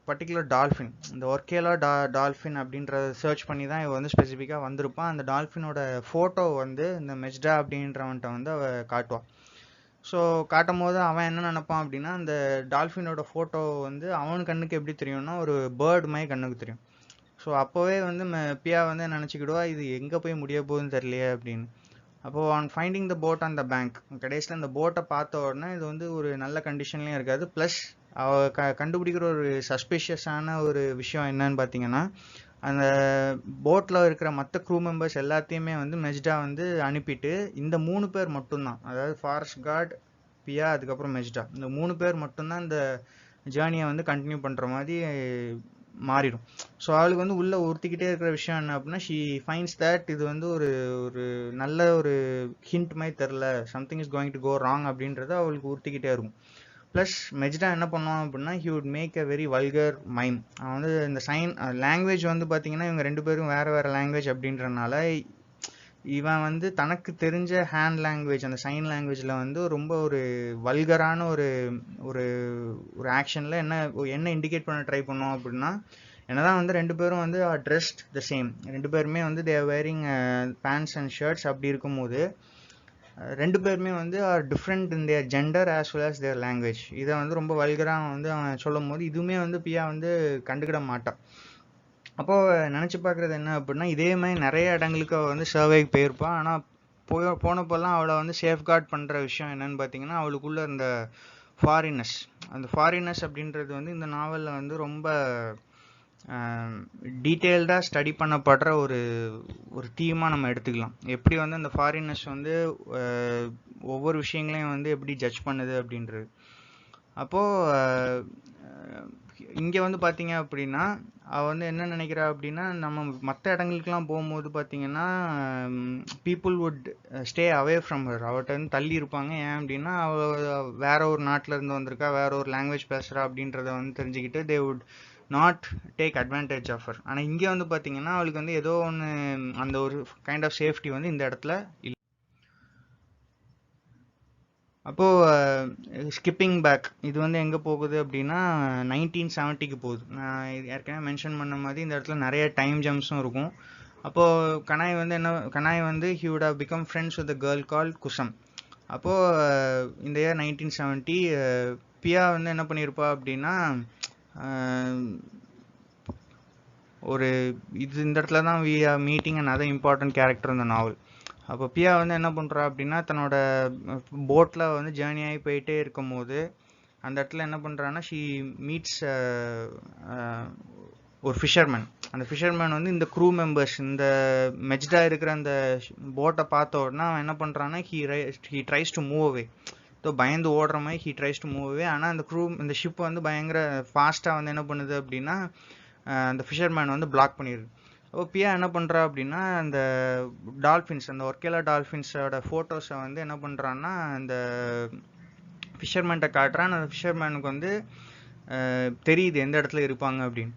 பர்டிகுலர் டால்ஃபின், இந்த ஒர்க்கேலா டால்ஃபின் அப்படின்றத சர்ச் பண்ணி தான் இவன் வந்து ஸ்பெசிஃபிக்காக வந்திருப்பான். அந்த டால்ஃபினோட ஃபோட்டோ வந்து இந்த மெஜ்டா அப்படின்றவன்ட்ட வந்து அவள் காட்டுவான். ஸோ காட்டும் போது அவன் என்ன நினைப்பான் அப்படின்னா, அந்த டால்ஃபினோட ஃபோட்டோ வந்து அவன் கண்ணுக்கு எப்படி தெரியும்னா ஒரு பேர்டு மாதிரி கண்ணுக்கு தெரியும். ஸோ அப்போவே வந்து பியா வந்து நினச்சிக்கிடுவா இது எங்கே போய் முடிய போகுதுன்னு தெரியலையே அப்படின்னு. அப்போது on finding the boat on the bank, கடைசியில் இந்த போட்டை பார்த்த உடனே இது வந்து ஒரு நல்ல கண்டிஷன்லேயும் இருக்காது. ப்ளஸ் அவள் கண்டுபிடிக்கிற ஒரு சஸ்பிஷியஸான ஒரு விஷயம் என்னன்னு பார்த்தீங்கன்னா, அந்த போட்டில் இருக்கிற மற்ற க்ரூ மெம்பர்ஸ் எல்லாத்தையுமே வந்து மெஜ்டா வந்து அனுப்பிட்டு இந்த 3 பேர் மட்டும்தான், அதாவது ஃபாரஸ்ட் கார்ட், பியா, அதுக்கப்புறம் மெஜ்டா, இந்த 3 பேர் மட்டும்தான் இந்த ஜேர்னியை வந்து கண்டினியூ பண்ணுற மாதிரி மாறிடும். ஸோ அவளுக்கு வந்து உள்ளே உறுத்திக்கிட்டே இருக்கிற விஷயம் என்ன அப்படின்னா, ஷீ ஃபைன்ஸ் தட் இது வந்து ஒரு ஒரு நல்ல ஒரு ஹிண்ட் மாதிரி தெரில, something is going to go wrong அப்படின்றது அவளுக்கு உறுத்திக்கிட்டே இருக்கும். ப்ளஸ் மெஜ்டா என்ன பண்ணுவான் அப்படின்னா, he would make a very vulgar mime. அவன் வந்து இந்த சைன் லாங்குவேஜ் வந்து பார்த்தீங்கன்னா இவங்க 2 பேரும் வேறு வேறு லாங்குவேஜ் அப்படின்றனால இவன் வந்து தனக்கு தெரிஞ்ச ஹேண்ட் லாங்குவேஜ், அந்த சைன் லாங்குவேஜில் வந்து ரொம்ப ஒரு வல்கரான ஒரு ஒரு ஒரு ஆக்ஷனில் என்ன இண்டிகேட் பண்ண ட்ரை பண்ணோம் அப்படின்னா, என்னதான் வந்து 2 பேரும் வந்து ட்ரெஸ்ட் த சேம், 2 பேருமே வந்து they are wearing pants and shirts. அப்படி இருக்கும்போது 2 பேருமே வந்து are different in their gender as well as their language. இதை வந்து ரொம்ப வல்கராக வந்து அவன் சொல்லும் போது இதுவுமே வந்து பியா வந்து கண்டுக்கிட மாட்டான். அப்போது நினச்சி பார்க்குறது என்ன அப்படின்னா, இதே மாதிரி நிறைய இடங்களுக்கு அவள் வந்து சர்வேக்கு போயிருப்பாள். ஆனால் போனப்போல்லாம் அவளை வந்து சேஃப்கார்ட் பண்ணுற விஷயம் என்னன்னு பார்த்தீங்கன்னா, அவளுக்குள்ள இந்த ஃபாரினஸ். அந்த ஃபாரினஸ் அப்படின்றது வந்து இந்த நாவலில் வந்து ரொம்ப டீட்டெயில்டாக ஸ்டடி பண்ணப்படுற ஒரு தீமாக நம்ம எடுத்துக்கலாம். எப்படி வந்து அந்த ஃபாரினஸ் வந்து ஒவ்வொரு விஷயங்களையும் வந்து எப்படி ஜட்ஜ் பண்ணுது அப்படின்றது. அப்போது இங்கே வந்து பார்த்தீங்க அப்படின்னா, அவள் வந்து என்ன நினைக்கிறா அப்படின்னா, நம்ம மற்ற இடங்களுக்கெல்லாம் போகும்போது பார்த்தீங்கன்னா people would stay away from her. அவள்கிட்ட வந்து தள்ளி இருப்பாங்க. ஏன் அப்படின்னா அவள் வேற ஒரு நாட்டில் இருந்து வந்திருக்கா, வேற ஒரு லாங்குவேஜ் பேசுகிறா அப்படின்றத வந்து தெரிஞ்சுக்கிட்டு they would not take advantage of her. ஆனால் இங்கே வந்து பார்த்தீங்கன்னா அவளுக்கு வந்து ஏதோ ஒன்று அந்த ஒரு கைண்ட் ஆஃப் சேஃப்டி வந்து இந்த இடத்துல இல்லை. அப்போது ஸ்கிப்பிங் பேக் இது வந்து எங்கே போகுது அப்படின்னா 1970க்கு போகுது. நான் ஏற்கனவே மென்ஷன் பண்ண மாதிரி இந்த இடத்துல நிறைய டைம் ஜம்ப்ஸும் இருக்கும். அப்போது கனாய் வந்து he would have become friends with the girl call Kusum. அப்போது இந்த இயர் 1970 பியா வந்து என்ன பண்ணியிருப்பா அப்படின்னா, ஒரு இந்த இடத்துல தான் we are meeting another important character இந்த நாவல். அப்போ பியா வந்து என்ன பண்ணுறா அப்படின்னா, தன்னோட போட்டில் வந்து ஜேர்னி ஆகி போயிட்டே இருக்கும் போது அந்த இடத்துல என்ன பண்ணுறான்னா, ஷீ மீட்ஸ் ஒரு ஃபிஷர்மேன். அந்த ஃபிஷர்மேன் வந்து இந்த க்ரூ மெம்பர்ஸ், இந்த மெஜ்டா இருக்கிற அந்த போட்டை பார்த்த உடனே அவன் என்ன பண்ணுறான்னா, he tries to move away. பயந்து ஓடுற மாதிரி he tries to move away. ஆனால் இந்த ஷிப் வந்து பயங்கர ஃபாஸ்ட்டாக வந்து என்ன பண்ணுது அப்படின்னா, அந்த ஃபிஷர்மேன் வந்து பிளாக் பண்ணிடுது. அப்போ பியா என்ன பண்ணுறா அப்படின்னா, அந்த டால்ஃபின்ஸ், அந்த ஒர்க்கேலா டால்ஃபின்ஸோட ஃபோட்டோஸை வந்து என்ன பண்ணுறான்னா அந்த ஃபிஷர்மேன்கிட்ட காட்டுறான். அந்த ஃபிஷர்மேனுக்கு வந்து தெரியுது எந்த இடத்துல இருப்பாங்க அப்படின்னு.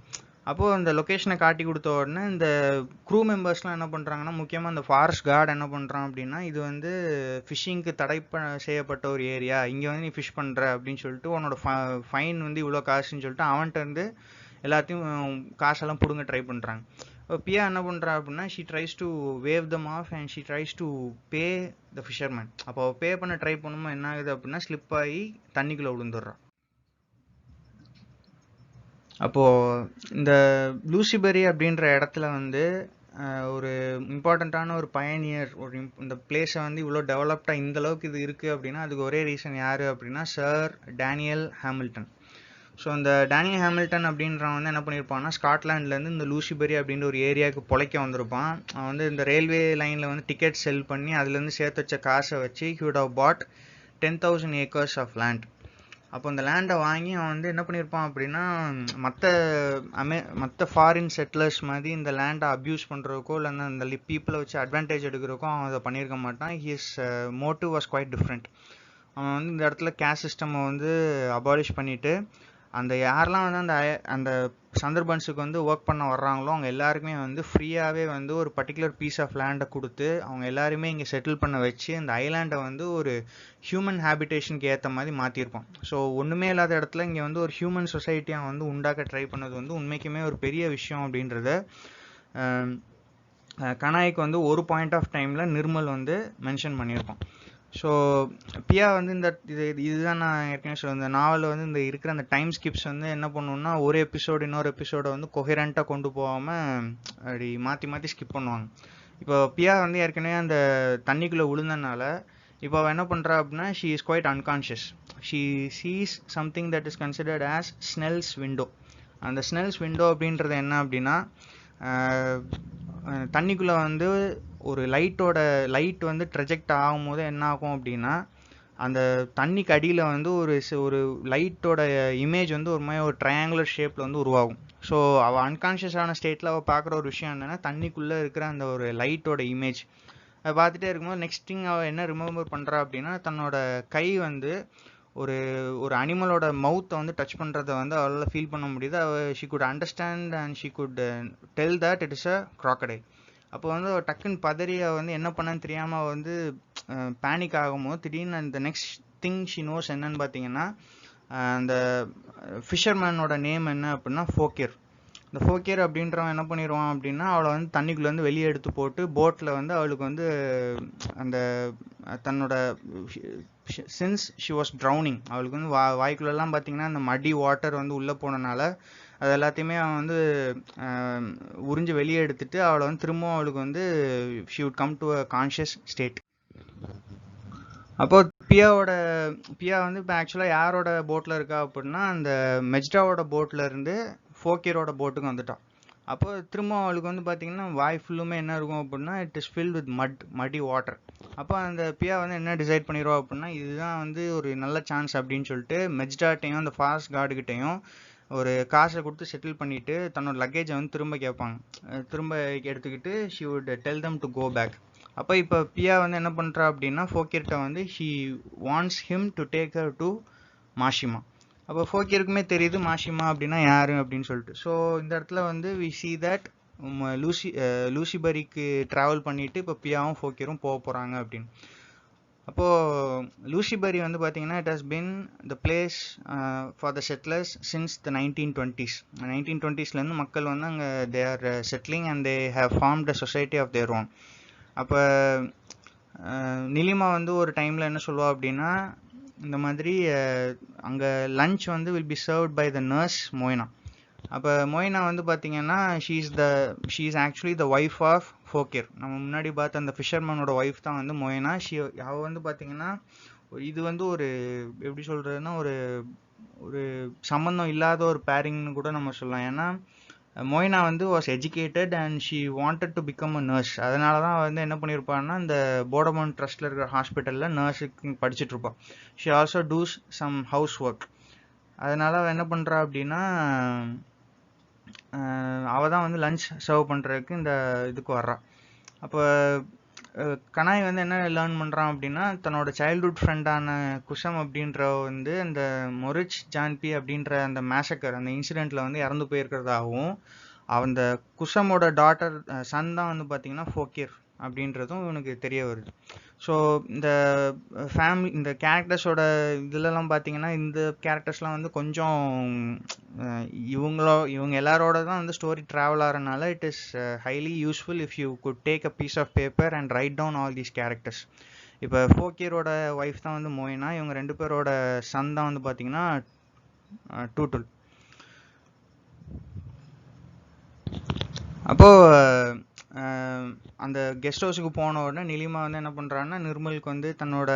அப்போது அந்த லொக்கேஷனை காட்டி கொடுத்த உடனே இந்த க்ரூ மெம்பர்ஸ்லாம் என்ன பண்ணுறாங்கன்னா, முக்கியமாக அந்த ஃபாரஸ்ட் கார்டு என்ன பண்ணுறான் அப்படின்னா, இது வந்து ஃபிஷ்ஷிங்க்கு தடை செய்யப்பட்ட ஒரு ஏரியா, இங்கே வந்து நீ ஃபிஷ் பண்ணுற அப்படின்னு சொல்லிட்டு உன்னோட ஃபைன் வந்து இவ்வளோ காசுன்னு சொல்லிட்டு அவன்கிட்ட இருந்து எல்லாத்தையும் காசெல்லாம் பிடுங்க ட்ரை பண்ணுறாங்க. இப்போ பியா என்ன பண்ணுறா அப்படின்னா, she tries to wave them off and she tries to pay the fisherman. அப்போ பே பண்ண ட்ரை பண்ணும்போது என்ன ஆகுது அப்படின்னா, ஸ்லிப் ஆகி தண்ணிக்குள்ளே விழுந்துடுறான். அப்போது இந்த லூசிபெரி அப்படின்ற இடத்துல வந்து ஒரு இம்பார்ட்டண்ட்டான ஒரு பயனியர், இந்த பிளேஸை வந்து இவ்வளோ டெவலப்டாக இந்த அளவுக்கு இது இருக்குது அப்படின்னா அதுக்கு ஒரே ரீசன் யார் அப்படின்னா சர் டேனியல் ஹாமில்டன். ஸோ இந்த டேனியல் ஹாமில்டன் அப்படின்றவன் வந்து என்ன பண்ணியிருப்பான்னா, ஸ்காட்லாண்ட்லேருந்து இந்த லூசிபெரி அப்படின்ற ஒரு ஏரியாவுக்கு பொழைக்க வந்திருப்பான். அவன் வந்து இந்த ரயில்வே லைனில் வந்து டிக்கெட் செல் பண்ணி அதுலேருந்து சேர்த்து வச்ச காசை வச்சு he would have bought 10,000 acres of land. அப்போ இந்த லேண்டை வாங்கி அவன் வந்து என்ன பண்ணியிருப்பான் அப்படின்னா, மற்ற ஃபாரின் செட்டிலர்ஸ் மாதிரி இந்த லேண்டை அப்யூஸ் பண்ணுறதுக்கோ இல்லை அந்த பீப்புளை வச்சு அட்வான்டேஜ் எடுக்கிறதுக்கோ அவன் அதை பண்ணியிருக்க மாட்டான். His motive was quite different. அவன் வந்து இந்த இடத்துல கேஸ்ட் சிஸ்டமை வந்து அபாலிஷ் பண்ணிவிட்டு அந்த யாரெல்லாம் வந்து அந்த சந்தர்பன்ஸுக்கு வந்து ஒர்க் பண்ண வர்றாங்களோ அவங்க எல்லாருக்குமே வந்து ஃப்ரீயாகவே வந்து ஒரு பர்டிகுலர் பீஸ் ஆஃப் லேண்டை கொடுத்து அவங்க எல்லாருமே இங்கே செட்டில் பண்ண வச்சு அந்த ஐலாண்டை வந்து ஒரு ஹியூமன் ஹேபிடேஷனுக்கு ஏற்ற மாதிரி மாற்றிருப்பான். ஸோ ஒன்றுமே இல்லாத இடத்துல இங்கே வந்து ஒரு ஹியூமன் சொசைட்டியாக வந்து உண்டாக்க ட்ரை பண்ணது வந்து உண்மைக்குமே ஒரு பெரிய விஷயம் அப்படின்றத கனாய்க்கு வந்து ஒரு பாயிண்ட் ஆஃப் டைமில் நிர்மல் வந்து மென்ஷன் பண்ணியிருப்பான். ஸோ பியா வந்து இதுதான் நான் ஏற்கனவே சொல்ல, இந்த நாவலில் வந்து இந்த இருக்கிற அந்த டைம் ஸ்கிப்ஸ் வந்து என்ன பண்ணுவோம்னா, ஒரு எபிசோடு இன்னொரு எபிசோடை வந்து கொஹெரண்ட்டாக கொண்டு போகாமல் அப்படி மாற்றி மாற்றி ஸ்கிப் பண்ணுவாங்க. இப்போ பியா வந்து ஏற்கனவே அந்த தண்ணிக்குள்ளே விழுந்தனால இப்போ அவள் என்ன பண்ணுறா அப்படின்னா, she is quite unconscious. She sees something that is considered as Snell's window. அந்த ஸ்னெல்ஸ் விண்டோ அப்படின்றது என்ன அப்படின்னா, தண்ணிக்குள்ளே வந்து ஒரு லைட் வந்து ட்ரெஜெக்ட் ஆகும்போது என்ன ஆகும் அப்படின்னா அந்த தண்ணிக்கு அடியில் வந்து ஒரு லைட்டோட இமேஜ் வந்து ஒரு மாதிரி ஒரு ட்ரையாங்குலர் ஷேப்பில் வந்து உருவாகும். ஸோ அவள் அன்கான்ஷியஸான ஸ்டேட்டில் அவள் பார்க்குற ஒரு விஷயம் என்னென்னா தண்ணிக்குள்ளே இருக்கிற அந்த ஒரு லைட்டோட இமேஜ். அதை பார்த்துட்டே இருக்கும்போது நெக்ஸ்ட் திங் அவள் என்ன ரிமெம்பர் பண்ணுறா அப்படின்னா தன்னோட கை வந்து ஒரு ஒரு அனிமலோட மவுத்தை வந்து டச் பண்ணுறதை வந்து அவளால் ஃபீல் பண்ண முடியுது. She could understand and she could tell that it is a crocodile. அப்போ வந்து டக்குன்னு பதறி வந்து என்ன பண்ணன்னு தெரியாமல் அவள் வந்து பேனிக் ஆகும்போது திடீர்னு அந்த நெக்ஸ்ட் திங் ஷி நோஸ் என்னன்னு பார்த்தீங்கன்னா அந்த ஃபிஷர்மேனோட நேம் என்ன அப்படின்னா ஃபோக்கிர். இந்த ஃபோக்கியர் அப்படின்றவன் என்ன பண்ணிடுவான் அப்படின்னா அவளை வந்து தண்ணிக்குள்ளேருந்து வெளியே எடுத்து போட்டு போட்டில் வந்து அவளுக்கு வந்து அந்த தன்னோட சின்ஸ் ஷி வாஸ் ட்ரௌனிங் அவளுக்கு வந்து வாய்க்குள்ளெல்லாம் பார்த்தீங்கன்னா அந்த மடி வாட்டர் வந்து உள்ளே போனனால அது எல்லாத்தையுமே அவன் வந்து உறிஞ்சு வெளியே எடுத்துட்டு அவளை வந்து திரும்பவும் அவளுக்கு வந்து she would come to a conscious state. அப்போ பியா வந்து இப்போ ஆக்சுவலாக யாரோட போட்டில் இருக்கா அப்படின்னா அந்த மெஜ்டாவோட போட்டில் இருந்து ஃபோக்கியரோட போட்டுக்கு வந்துட்டான். அப்போ திரும்ப அவளுக்கு வந்து பார்த்தீங்கன்னா வாய் ஃபுல்லுமே என்ன இருக்கும் அப்படின்னா இட் இஸ் ஃபில்ட் வித் மடி வாட்டர். அப்போ அந்த பியா வந்து என்ன டிசைட் பண்ணிடுவோம் அப்படின்னா இதுதான் வந்து ஒரு நல்ல சான்ஸ் அப்படின்னு சொல்லிட்டு மெஜ்டாட்டையும் அந்த ஃபாரஸ்ட் கார்டுகிட்டையும் ஒரு காசை கொடுத்து செட்டில் பண்ணிவிட்டு தன்னோட லக்கேஜை வந்து திரும்ப கேட்பாங்க. திரும்ப எடுத்துக்கிட்டு she would tell them to go back. அப்போ இப்போ பியா வந்து என்ன பண்ணுறா அப்படின்னா ஃபோக்கியர்கிட்ட வந்து she wants him to take her to Mashima. அப்போ ஃபோக்கியருக்குமே தெரியுது மாஷிமா அப்படின்னா யாரு அப்படின்னு சொல்லிட்டு. ஸோ இந்த இடத்துல வந்து வி சி தட் லூசிபரிக்கு ட்ராவல் பண்ணிட்டு இப்போ பியாவும் ஃபோக்கியரும் போக போகிறாங்க அப்படின்னு. அப்போது லூசிபரி வந்து பார்த்தீங்கன்னா it has been the place for the settlers since the 1920s. 1920ஸ்லேருந்து மக்கள் வந்து அங்கே they are settling and they have formed a society of their own. அப்போ நிலிமா வந்து ஒரு டைமில் என்ன சொல்லுவா அப்படின்னா இந்த மாதிரி அங்கே லஞ்ச் வந்து will be served by the nurse Moyna. அப்போ மொய்னா வந்து பார்த்தீங்கன்னா she is actually the wife of Fokir. நம்ம முன்னாடி பார்த்த அந்த ஃபிஷர்மேனோட ஒய்ஃப் தான் வந்து மொய்னா. அவள் வந்து பார்த்தீங்கன்னா இது வந்து ஒரு எப்படி சொல்கிறதுன்னா ஒரு சம்மந்தம் இல்லாத ஒரு பேரிங்னு கூட நம்ம சொல்லலாம். ஏன்னா மொய்னா வந்து was educated and she wanted to become a nurse. அதனால தான் வந்து என்ன பண்ணியிருப்பான்னா இந்த போடமோன் ட்ரஸ்ட்டில் இருக்கிற ஹாஸ்பிட்டலில் நர்ஸுக்கு படிச்சுட்டு இருப்பாள். She also does some house work. அதனால அவள் என்ன பண்ணுறா அப்படின்னா அவள் தான் வந்து லஞ்ச் சர்வ் பண்ணுறதுக்கு இந்த இதுக்கு வர்றா. அப்போ கனாய் வந்து என்ன லேர்ன் பண்ணுறான் அப்படின்னா தன்னோட சைல்ட்ஹுட் ஃப்ரெண்டான குஷம் அப்படின்ற வந்து அந்த மொரிச் ஜான்பி அப்படின்ற அந்த மேசக்கர் அந்த இன்சிடெண்ட்டில் வந்து இறந்து போயிருக்கிறதாகவும் அந்த குஷமோட டாட்டர் சன் தான் வந்து பார்த்தீங்கன்னா ஃபோக்கியர் அப்படின்றதும் இவனுக்கு தெரிய வருது. ஸோ இந்த ஃபேமிலி இந்த கேரக்டர்ஸோட இதுலலாம் பார்த்தீங்கன்னா இந்த கேரக்டர்ஸ்லாம் வந்து கொஞ்சம் இவங்க எல்லாரோட தான் வந்து ஸ்டோரி ட்ராவல் ஆகிறனால it is highly useful if you could take a piece of paper and write down all these characters. இப்போ ஃபோக்கியரோட ஒய்ஃப் தான் வந்து மொய்னா, இவங்க ரெண்டு பேரோட சன் தான் வந்து பார்த்தீங்கன்னா டூட்டுல். அப்போது அந்த கெஸ்ட் ஹவுஸுக்கு போன உடனே நிலிமா வந்து என்ன பண்ணுறான்னா நிர்மலுக்கு வந்து தன்னோட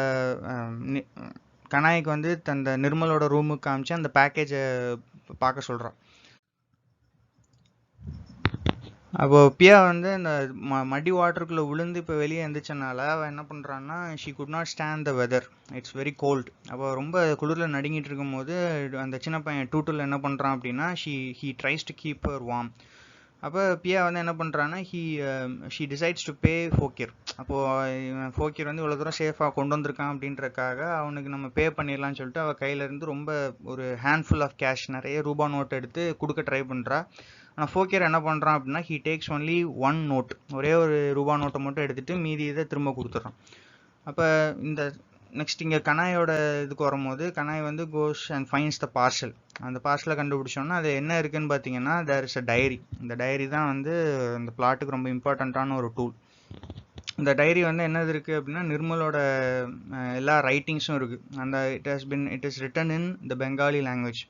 கனாய்க்கு வந்து அந்த நிர்மலோட ரூமுக்கு காமிச்சு அந்த பேக்கேஜை பார்க்க சொல்கிறான். அப்போது பியா வந்து அந்த மடி வாட்டருக்குள்ளே விழுந்து இப்போ வெளியே எழுந்திரிச்சனால அவள் என்ன பண்ணுறான்னா she could not stand the weather, it's very cold. அப்போ ரொம்ப குளிரில் நடுங்கிட்டு இருக்கும்போது அந்த சின்ன பையன் டூட்டில் என்ன பண்ணுறான் அப்படின்னா he tries to keep her warm. அப்போ பியா வந்து என்ன பண்ணுறான்னா ஷீ டிசைட்ஸ் டு பே ஃபோக்கியர். அப்போது ஃபோக்கியர் வந்து இவ்வளோ தூரம் சேஃபாக கொண்டு வந்திருக்கான் அப்படின்றக்காக அவனுக்கு நம்ம பே பண்ணிடலான்னு சொல்லிட்டு அவள் கையிலேருந்து ரொம்ப ஒரு ஹேண்ட்ஃபுல் ஆஃப் கேஷ் நிறைய ரூபா நோட் எடுத்து கொடுக்க ட்ரை பண்ணுறா. ஆனால் ஃபோக்கியர் என்ன பண்ணுறான் அப்படின்னா he takes only one note, ஒரே ஒரு ரூபா நோட்டை மட்டும் எடுத்துகிட்டு மீதி இதை திரும்ப கொடுத்துட்றான். அப்போ இந்த நெக்ஸ்ட் இங்கே கனாயோட இதுக்கு வரும்போது கனாய் வந்து goes and fines the parcel. அந்த பார்சலை கண்டுபிடிச்சோன்னா அது என்ன இருக்குதுன்னு பார்த்தீங்கன்னா தேர் இஸ் அ டைரி. இந்த டைரி தான் வந்து இந்த பிளாட்டுக்கு ரொம்ப இம்பார்ட்டண்ட்டான ஒரு டூல். இந்த டைரி வந்து என்னது இருக்குது அப்படின்னா நிர்மலோட எல்லா ரைட்டிங்ஸும் இருக்குது. அந்த it is written in the Bengali language.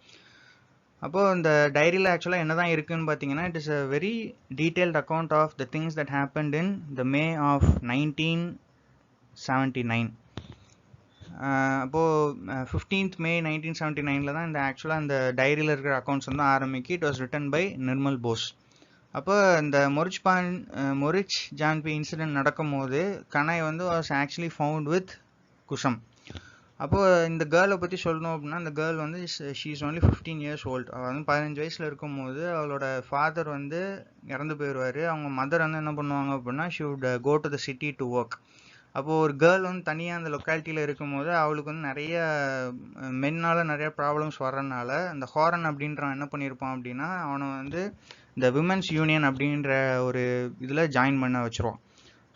அப்போது இந்த டைரியில் ஆக்சுவலாக என்ன தான் இருக்குதுன்னு பார்த்தீங்கன்னா it is a very detailed account of the things that happened in the May of 1979. அப்போது 15th May 1979 தான் இந்த ஆக்சுவலாக இந்த டைரியில் இருக்கிற அக்கௌண்ட்ஸ் வந்து ஆரம்பிக்கு. It was written by Nirmal Bose. அப்போ இந்த மொரிச் ஜான்பி இன்சிடென்ட் நடக்கும்போது கனாய் வந்து was actually found with Kusum. அப்போ இந்த கேர்ளை பற்றி சொல்லணும் அப்படின்னா, இந்த கேர்ள் வந்து she is only 15 years old. அவள் வந்து 15 வயசில் இருக்கும்போது அவளோட ஃபாதர் வந்து இறந்து போயிடுவார். அவங்க மதர் வந்து என்ன பண்ணுவாங்க அப்படின்னா, she would go to the city to work. அப்போது ஒரு கேர்ள் வந்து தனியாக அந்த லொக்காலிட்டியில் இருக்கும்போது அவளுக்கு வந்து நிறைய மென்னால் நிறைய ப்ராப்ளம்ஸ் வர்றதுனால இந்த ஹாரன் அப்படின்றவன் என்ன பண்ணியிருப்பான் அப்படின்னா, அவனை வந்து இந்த விமென்ஸ் யூனியன் அப்படின்ற ஒரு இதில் ஜாயின் பண்ண வச்சுருவான்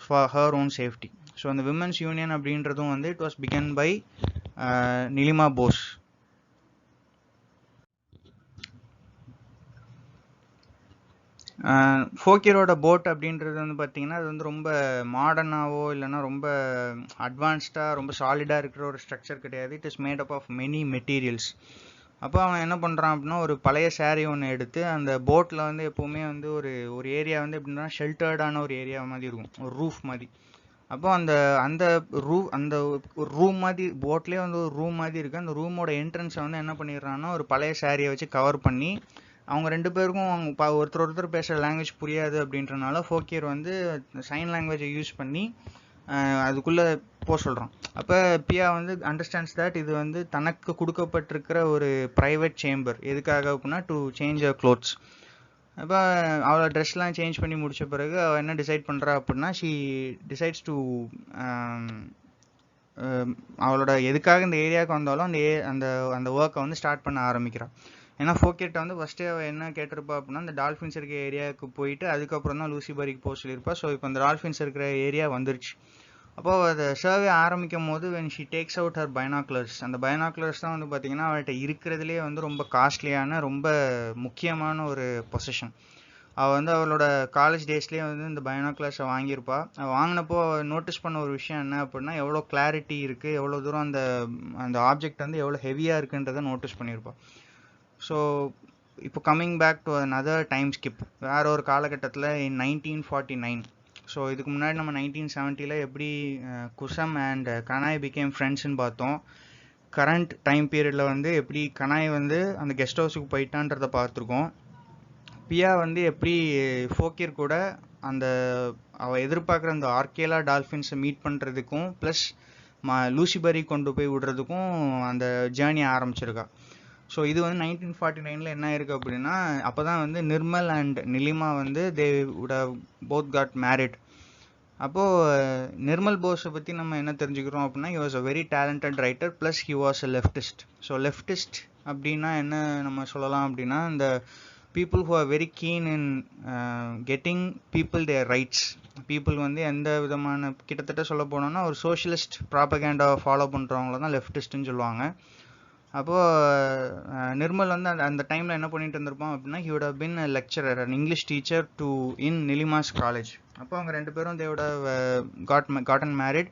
for her own safety. So அந்த விமென்ஸ் யூனியன் அப்படின்றதும் வந்து it was begun by Nilima Bose. ஃபோக்கியரோட போட் அப்படின்றது வந்து பார்த்தீங்கன்னா, அது வந்து ரொம்ப மாடர்னாவோ இல்லைன்னா ரொம்ப அட்வான்ஸ்டாக ரொம்ப சாலிடாக இருக்கிற ஒரு ஸ்ட்ரக்சர் கிடையாது. It is made up of many materials. அப்போ அவன் என்ன பண்ணுறான் அப்படின்னா, ஒரு பழைய சாரீ ஒன்று எடுத்து அந்த போட்டில் வந்து எப்போவுமே வந்து ஒரு ஏரியா வந்து எப்படின்னா ஷெல்டர்டான ஒரு ஏரியா மாதிரி இருக்கும், ஒரு ரூஃப் மாதிரி. அப்போ அந்த அந்த ஒரு ரூம் மாதிரி போட்லேயே வந்து ஒரு ரூம் மாதிரி இருக்குது. அந்த ரூமோட என்ட்ரன்ஸை வந்து என்ன பண்ணிடுறான்னா ஒரு பழைய சாரியை வச்சு கவர் பண்ணி, அவங்க 2 பேருக்கும் அவங்க ஒருத்தர் பேசுகிற லாங்குவேஜ் புரியாது அப்படின்றனால ஃபோக்கியர் வந்து சைன் லாங்குவேஜை யூஸ் பண்ணி அதுக்குள்ளே போக சொல்கிறான். அப்போ பியா வந்து அண்டர்ஸ்டாண்ட்ஸ் தட் இது வந்து தனக்கு கொடுக்கப்பட்டிருக்கிற ஒரு ப்ரைவேட் சேம்பர். எதுக்காக அப்படின்னா டு சேஞ்ச் அவர் க்ளோத்ஸ். அப்போ அவளோட ட்ரெஸ்லாம் சேஞ்ச் பண்ணி முடித்த பிறகு அவள் என்ன டிசைட் பண்ணுறா அப்படின்னா, ஷீ டிசைட்ஸ் டு அவளோட எதுக்காக இந்த ஏரியாவுக்கு வந்தாலும் அந்த அந்த ஒர்க்கை வந்து ஸ்டார்ட் பண்ண ஆரம்பிக்கிறாள். ஏன்னா ஃபோக்கியர்ட்ட வந்து ஃபஸ்ட்டு அவள் என்ன கேட்டிருப்பா அப்படின்னா, இந்த டால்ஃபின்ஸ் இருக்கிற ஏரியாவுக்கு போயிட்டு அதுக்கப்புறம் தான் லூசிபரிக்கு போக சொல்லியிருப்பா. ஸோ இப்போ இந்த டால்ஃபின்ஸ் இருக்கிற ஏரியா வந்துருச்சு. அப்போது அதை சர்வே ஆரம்பிக்கும் போது when she takes out her binoculars, அந்த பைனாக்குலர்ஸ் தான் வந்து பார்த்திங்கன்னா அவள்கிட்ட இருக்கிறதுலே வந்து ரொம்ப காஸ்ட்லியான ரொம்ப முக்கியமான ஒரு பொசிஷன். அவள் வந்து அவளோட காலேஜ் டேஸ்லேயே வந்து இந்த பைனாக்குலர்ஸை வாங்கியிருப்பா. அவள் வாங்கினப்போ நோட்டீஸ் பண்ண ஒரு விஷயம் என்ன அப்படின்னா, எவ்வளோ கிளாரிட்டி இருக்குது, எவ்வளோ தூரம் அந்த ஆப்ஜெக்ட் வந்து எவ்வளோ ஹெவியாக இருக்குன்றதை நோட்டீஸ் பண்ணியிருப்பாள். ஸோ இப்போ coming back to another time skip, வேற ஒரு காலகட்டத்தில் in 1949. ஸோ இதுக்கு முன்னாடி நம்ம 1970 எப்படி குசம் அண்ட் கனாய் பிகேம் ஃப்ரெண்ட்ஸ்ன்னு பார்த்தோம். கரண்ட் டைம் பீரியடில் வந்து எப்படி கனாய் வந்து அந்த கெஸ்ட் ஹவுஸுக்கு போயிட்டான்றதை பார்த்துருக்கோம். பியா வந்து எப்படி ஃபோக்கியர் கூட அவள் எதிர்பார்க்குற அந்த ஆர்கேலா டால்ஃபின்ஸை மீட் பண்ணுறதுக்கும் ப்ளஸ் லூசிபரி கொண்டு போய் விடுறதுக்கும் அந்த ஜேர்னி ஆரம்பிச்சிருக்கா. ஸோ இது வந்து 1949 என்ன இருக்குது அப்படின்னா, அப்போ தான் வந்து நிர்மல் அண்ட் நிலிமா வந்து they would have both got married. அப்போது நிர்மல் போஸை பற்றி நம்ம என்ன தெரிஞ்சுக்கிறோம் அப்படின்னா, he was a very talented writer plus he was a leftist. So leftist அப்படின்னா என்ன நம்ம சொல்லலாம் அப்படின்னா, இந்த people who are very keen in getting people their rights. People வந்து எந்த விதமான கிட்டத்தட்ட சொல்ல போனோம்னா ஒரு சோஷியலிஸ்ட் ப்ராபகேண்டாவை ஃபாலோ பண்ணுறவங்கள தான் லெஃப்டிஸ்ட்டுன்னு சொல்லுவாங்க. அப்போது நிர்மல் வந்து அந்த டைமில் என்ன பண்ணிட்டு இருந்திருப்பான் அப்படின்னா, he would have been a lecturer and English teacher in Nilima's college. அப்போ அவங்க 2 பேரும் they would have gotten married.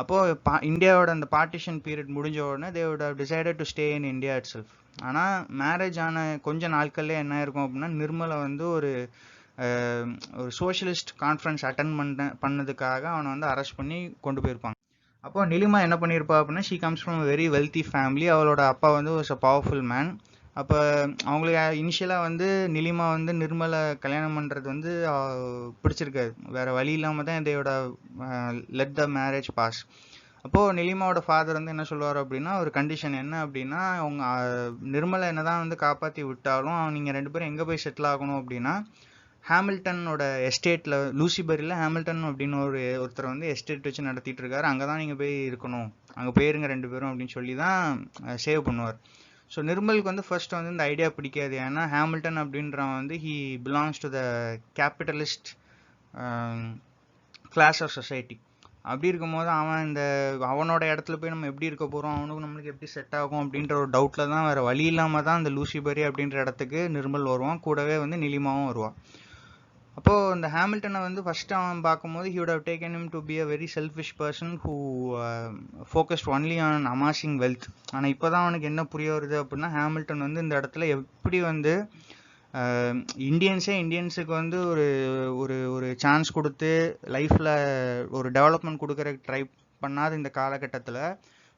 அப்போது இந்தியாவோட அந்த பார்ட்டிஷன் பீரியட் முடிஞ்ச உடனே they would have decided to stay in India itself. ஆனால் மேரேஜ் ஆன கொஞ்சம் நாட்கள்லேயே என்ன இருக்கும் அப்படின்னா, நிர்மலை வந்து ஒரு சோஷியலிஸ்ட் கான்ஃபரன்ஸ் அட்டன் பண்ணதுக்காக அவனை வந்து அரெஸ்ட் பண்ணி கொண்டு போயிருப்பாங்க. அப்போ நிலிமா என்ன பண்ணியிருப்பா அப்படின்னா, she comes from very wealthy family. அவளோட அப்பா வந்து வாஸ் அ பவர்ஃபுல் மேன். அப்போ அவங்களுக்கு இனிஷியலாக வந்து நிலிமா வந்து நிர்மலை கல்யாணம் பண்ணுறது வந்து பிடிச்சிருக்காது. வேறு வழி இல்லாமல் தான் இதோட லெட் த மேரேஜ் பாஸ். அப்போது நிலிமாவோட ஃபாதர் வந்து என்ன சொல்லுவார் அப்படின்னா, ஒரு கண்டிஷன் என்ன அப்படின்னா, அவங்க நிர்மலை என்ன தான் வந்து காப்பாற்றி விட்டாலும் நீங்கள் 2 பேரும் எங்கே போய் செட்டில் ஆகணும் அப்படின்னா, ஹாமில்டனோட எஸ்டேட்டில் லூசிபரியில் ஹாமில்டன் அப்படின்னு ஒருத்தர் வந்து எஸ்டேட் வச்சு நடத்திட்டு இருக்காரு. அங்கே தான் நீங்கள் போய் இருக்கணும், அங்கே போயிருங்க 2 பேரும் அப்படின்னு சொல்லி தான் சேவ் பண்ணுவார். ஸோ நிர்மலுக்கு வந்து ஃபர்ஸ்ட் வந்து இந்த ஐடியா பிடிக்காது. ஏன்னா ஹாமில்டன் அப்படின்றவன் வந்து he belongs to the capitalist class of society. அப்படி இருக்கும்போது அவனோட இடத்துல போய் நம்ம எப்படி இருக்க போகிறோம், நம்மளுக்கு எப்படி செட் ஆகும் அப்படின்ற ஒரு டவுட்டில் தான் வேறு வழி இல்லாமல் தான் அந்த லூசிபரி அப்படின்ற இடத்துக்கு நிர்மல் வருவான். கூடவே வந்து நிலிமாவும் வருவான். அப்போது இந்த ஹாமில்டனை வந்து ஃபஸ்ட்டு அவன் பார்க்கும்போது he would have taken him to be a very selfish person who focused only on amassing wealth. ஆனால் இப்போ தான் அவனுக்கு என்ன புரிய வருது அப்படின்னா, ஹாமில்டன் வந்து இந்த இடத்துல எப்படி வந்து இந்தியன்ஸுக்கு வந்து ஒரு சான்ஸ் கொடுத்து லைஃப்பில் ஒரு டெவலப்மெண்ட் கொடுக்குற ட்ரை பண்ணாத இந்த காலகட்டத்தில்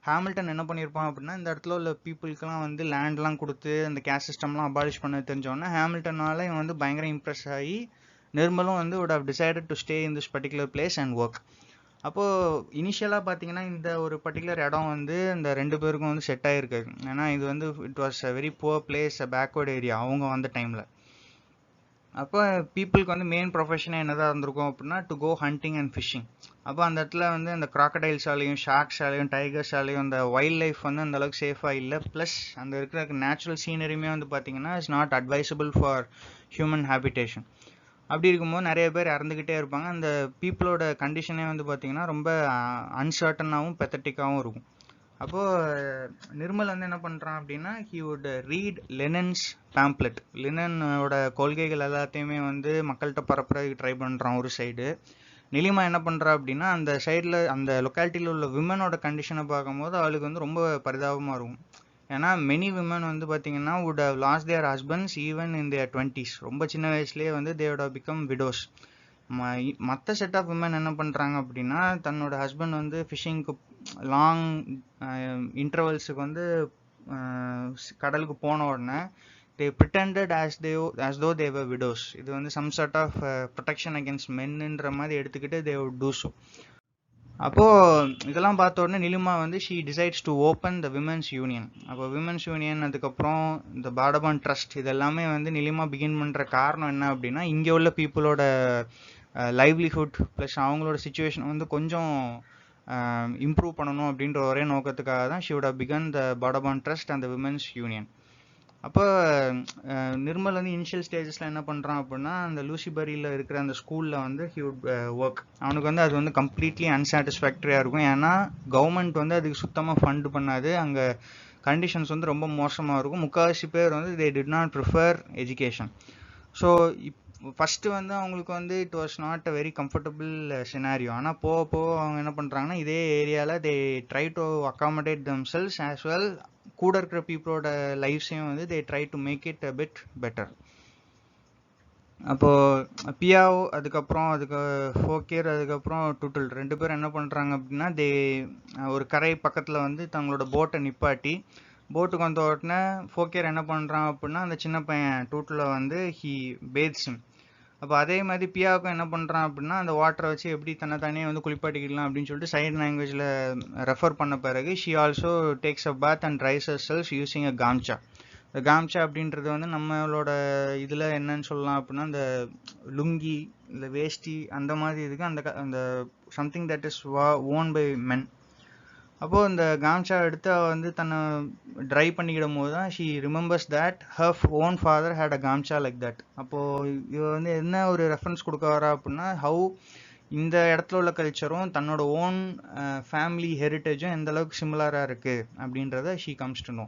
ஹாமில்டன் என்ன பண்ணியிருப்பான் அப்படின்னா, இந்த இடத்துல உள்ள பீப்புளுக்கெல்லாம் வந்து லேண்ட்லாம் கொடுத்து அந்த கேஸ்ட் சிஸ்டம்லாம் அபாலிஷ் பண்ண தெரிஞ்சோன்னா ஹாமில்டனால இவன் வந்து பயங்கர இம்ப்ரெஸ் ஆகி நிர்மலும் வந்து would have decided to stay in this particular place and work. அப்போது இனிஷியலாக பார்த்தீங்கன்னா இந்த ஒரு பர்டிகுலர் இடம் வந்து இந்த 2 பேருக்கும் வந்து செட் ஆகிருக்காது. ஏன்னா இது வந்து it was a very poor place, a backward area அவங்க வந்த டைமில். அப்போ பீப்புளுக்கு வந்து மெயின் ப்ரொஃபஷனே என்னதான் இருந்திருக்கும் அப்படின்னா to go hunting and fishing. அப்போ அந்த இடத்துல வந்து அந்த க்ராக்கடைல்ஸாலையும் ஷார்க்ஸாலையும் டைகர்ஸாலையும் அந்த வைல்ட் லைஃப் வந்து அந்த அளவுக்கு சேஃபாக இல்லை. ப்ளஸ் அந்த இருக்கிற நேச்சுரல் சீனரியுமே வந்து பார்த்தீங்கன்னா it's not advisable for human habitation. அப்படி இருக்கும்போது நிறைய பேர் இறந்துக்கிட்டே இருப்பாங்க. அந்த பீப்புளோட கண்டிஷனே வந்து பார்த்தீங்கன்னா ரொம்ப அன்சர்டனாகவும் பெத்தட்டிக்காகவும் இருக்கும். அப்போது நிர்மல் வந்து என்ன பண்ணுறான் அப்படின்னா he would read linens pamphlet. லெனினோட கொள்கைகள் எல்லாத்தையுமே வந்து மக்கள்கிட்ட பரப்புறதுக்கு ட்ரை பண்ணுறான் ஒரு சைடு. நிலிமா என்ன பண்ணுறா அப்படின்னா அந்த சைடில் அந்த லொக்காலிட்டியில் உள்ள விமனோட கண்டிஷனை பார்க்கும்போது அவளுக்கு வந்து ரொம்ப பரிதாபமாக இருக்கும். ஏன்னா மெனி விமன் வந்து பார்த்தீங்கன்னா would have lost their husbands even in their 20s. ரொம்ப சின்ன வயசுலேயே வந்து they would have become widows. மற்ற செட் ஆஃப் விமன் என்ன பண்ணுறாங்க அப்படின்னா தன்னோட ஹஸ்பண்ட் வந்து ஃபிஷிங்க்கு லாங் இன்டர்வல்ஸுக்கு வந்து கடலுக்கு போன உடனே they pretended as though they were widows. இது வந்து some sort of protection against menன்ற மாதிரி எடுத்துக்கிட்டு they would do so. அப்போது இதெல்லாம் பார்த்த உடனே நிலிமா வந்து she decides to open the women's union. அப்போ விமென்ஸ் யூனியன் அதுக்கப்புறம் இந்த பாடபான் ட்ரஸ்ட் இதெல்லாமே வந்து நிலிமா பிகின் பண்ணுற காரணம் என்ன அப்படின்னா இங்கே உள்ள பீப்புளோட லைவ்லிஹுட் ப்ளஸ் அவங்களோட சுச்சுவேஷன் வந்து கொஞ்சம் இம்ப்ரூவ் பண்ணணும் அப்படின்ற ஒரே நோக்கத்துக்காக தான் she would have begun the Badabon trust and the women's union. அப்போ நிர்மல் வந்து இனிஷியல் ஸ்டேஜஸில் என்ன பண்ணுறான் அப்படின்னா அந்த லூசிபரியில் இருக்கிற அந்த ஸ்கூலில் வந்து ஹி வுட் ஒர்க். அவனுக்கு வந்து அது வந்து கம்ப்ளீட்லி அன்சாட்டிஸ்ஃபேக்டரியாக இருக்கும். ஏன்னா கவர்மெண்ட் வந்து அதுக்கு சுத்தமாக ஃபண்டு பண்ணாது. அங்கே கண்டிஷன்ஸ் வந்து ரொம்ப மோசமாக இருக்கும். முக்கால்வாசி பேர் வந்து they did not prefer education. So first வந்து அவங்களுக்கு வந்து it was not a very comfortable scenario. ஆனால் போக போக அவங்க என்ன பண்ணுறாங்கன்னா இதே ஏரியாவில் they try to accommodate themselves as well கூட இருக்கிற பீப்புளோட லைஃப்ஸையும் வந்து they try to make it a bit better. அப்போது பியாவோ அதுக்கு ஃபோக்கேர் அதுக்கப்புறம் டுட்டில் 2 பேரும் என்ன பண்ணுறாங்க அப்படின்னா தே ஒரு கரை பக்கத்தில் வந்து தங்களோட போட்டை நிப்பாட்டி போட்டுக்கு வந்த உடனே ஃபோக்கேர் என்ன பண்ணுறான் அப்படின்னா அந்த சின்ன பையன் டூட்டில் வந்து ஹி பேத்ஸிம். அப்போ அதே மாதிரி பியாவுக்கும் என்ன பண்ணுறான் அப்படின்னா அந்த வாட்டரை வச்சு எப்படி தன்னைத்தானே வந்து குளிப்பாட்டிக்கலாம் அப்படின்னு சொல்லிட்டு சைன் லாங்குவேஜில் ரெஃபர் பண்ண பிறகு she also takes a bath and dries herself using a gamcha. இந்த காம்சா அப்படின்றது வந்து நம்மளோட இதில் என்னன்னு சொல்லலாம் அப்படின்னா இந்த லுங்கி இல்லை வேஷ்டி அந்த மாதிரி இதுக்கு அந்த something that is owned by men. அப்போது இந்த காம்சா எடுத்து வந்து தன்னை ட்ரை பண்ணிக்கிடும் போது தான் she remembers that her own father had a gamcha like that. அப்போது இவ வந்து என்ன ஒரு ரெஃபரன்ஸ் கொடுக்க வரா அப்படின்னா ஹவு இந்த இடத்துல உள்ள கல்ச்சரும் தன்னோட ஓன் ஃபேமிலி ஹெரிட்டேஜும் எந்த அளவுக்கு சிமிலராக இருக்குது அப்படின்றத ஷீ கம்ஸ் டு நோ.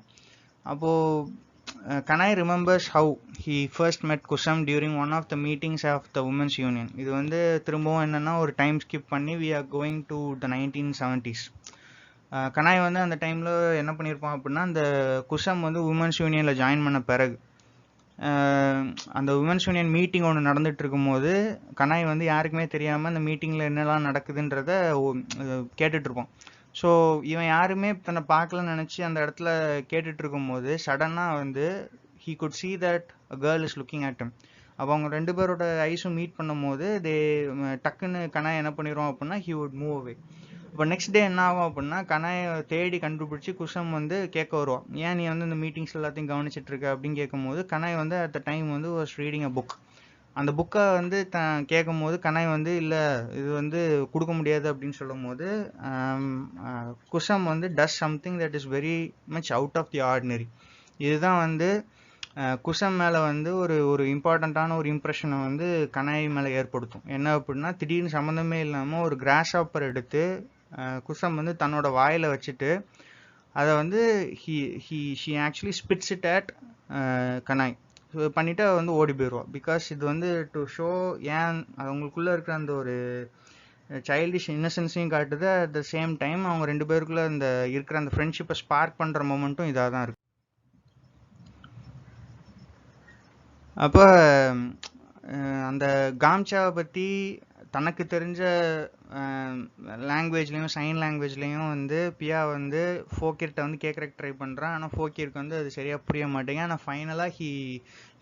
அப்போது Kanai remembers how he first met Kusum during one of the meetings of the women's union. இது வந்து திரும்பவும் என்னென்னா ஒரு டைம் ஸ்கிப் பண்ணி we are going to the 1970s. Kanai வந்து அந்த டைமில் என்ன பண்ணியிருப்பான் அப்படின்னா அந்த குசம் வந்து உமன்ஸ் யூனியனில் ஜாயின் பண்ண பிறகு அந்த உமன்ஸ் யூனியன் மீட்டிங் ஒன்று நடந்துகிட்டு இருக்கும்போது கனாய் வந்து யாருக்குமே தெரியாமல் அந்த மீட்டிங்கில் என்னெல்லாம் நடக்குதுன்றத கேட்டுட்ருப்போம். ஸோ இவன் யாருமே தன்னை பார்க்கலன்னு நினச்சி அந்த இடத்துல கேட்டுட்டு இருக்கும்போது சடனாக வந்து he could see that a girl is looking at him. அப்போ அவங்க 2 பேரோட ஐஸும் மீட் பண்ணும் போது டக்குன்னு கனாய் என்ன பண்ணிடுவோம் அப்படின்னா ஹி வுட் மூவ் அவே. இப்போ நெக்ஸ்ட் டே என்ன ஆகும் அப்படின்னா கனாயை தேடி கண்டுபிடிச்சி குசம் வந்து கேட்க வருவான், ஏன் நீ வந்து இந்த மீட்டிங்ஸ் எல்லாத்தையும் கவனிச்சிட்டு இருக்க அப்படின்னு கேட்கும்போது கனாய் வந்து அட் த டைம் வந்து வாஸ் ரீடிங் அ புக். அந்த புக்கை வந்து கேட்கும் போது கனாய் வந்து இல்லை இது வந்து கொடுக்க முடியாது அப்படின்னு சொல்லும் போது குசம் வந்து does something that is very much out of the ordinary. இதுதான் வந்து குசம் மேலே வந்து ஒரு இம்பார்ட்டண்ட்டான ஒரு இம்ப்ரெஷனை வந்து கனாய் மேலே ஏற்படுத்தும். என்ன அப்படின்னா திடீர்னு சம்மந்தமே இல்லாமல் ஒரு கிராஸ் ஹாப்பர் எடுத்து குசம் வந்து தன்னோட வாயில் வச்சுட்டு அதை வந்து she actually spits it at Kanai பண்ணிவிட்டு வந்து ஓடி போயிடுவான். பிகாஸ் இது வந்து டு ஷோ ஏன் அவங்களுக்குள்ளே இருக்கிற அந்த ஒரு சைல்டிஷ் இன்னசென்ஸையும் காட்டுது. அட் த சேம் டைம் அவங்க 2 பேருக்குள்ளே இந்த இருக்கிற அந்த ஃப்ரெண்ட்ஷிப்பை ஸ்பார்க் பண்ணுற மொமெண்ட்டும் இதாக தான் இருக்குது. அப்போ அந்த காம்சாவை பற்றி தனக்கு தெரிஞ்ச லாங்குவேஜ்லேயும் சைன் லாங்குவேஜ்லேயும் வந்து பியா வந்து ஃபோக்கிர்கிட்ட வந்து கேட்குறக்கு ட்ரை பண்ணுறான். ஆனால் ஃபோக்கிருக்கு வந்து அது சரியாக புரிய மாட்டேங்க. ஆனால் ஃபைனலாக he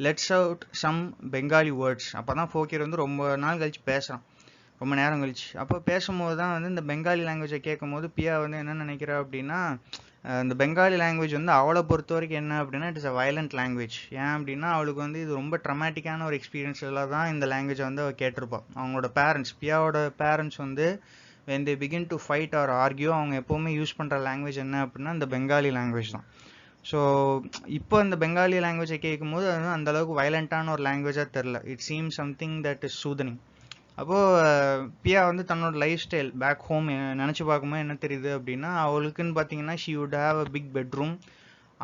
lets out some Bengali words. அப்போ தான் ஃபோக்கிர் வந்து ரொம்ப நாள் கழிச்சு பேசுகிறான், ரொம்ப நேரம் கழிச்சு. அப்போ பேசும்போது தான் வந்து இந்த பெங்காலி லாங்குவேஜை கேட்கும் போது பியா வந்து என்ன நினைக்கிறா அப்படின்னா, இந்த பெங்காலி லாங்குவேஜ் வந்து அவளை பொறுத்த வரைக்கும் என்ன அப்படின்னா it is a violent language. ஏன் அப்படின்னா அவளுக்கு வந்து இது ரொம்ப ட்ரமாட்டிக்கான ஒரு எக்ஸ்பீரியன்ஸில் தான் இந்த லாங்குவேஜை வந்து அவள் கேட்டிருப்பாள். அவங்களோட பேரண்ட்ஸ், பியாவோட பேரண்ட்ஸ் வந்து when they begin to fight or argue அவங்க எப்போவுமே யூஸ் பண்ணுற லாங்குவேஜ் என்ன அப்படின்னா இந்த பெங்காலி லாங்குவேஜ் தான். ஸோ இப்போ இந்த பெங்காலி லாங்குவேஜை கேட்கும் போது அது அந்த அளவுக்கு வயலண்ட்டான ஒரு லாங்குவேஜாக தெரில. It seem something that is soothing. அப்போது பியா வந்து தன்னோட லைஃப் ஸ்டைல் பேக் ஹோம் நினச்சி பார்க்கும்போது என்ன தெரியுது அப்படின்னா அவளுக்குன்னு பார்த்தீங்கன்னா she would have a big bedroom.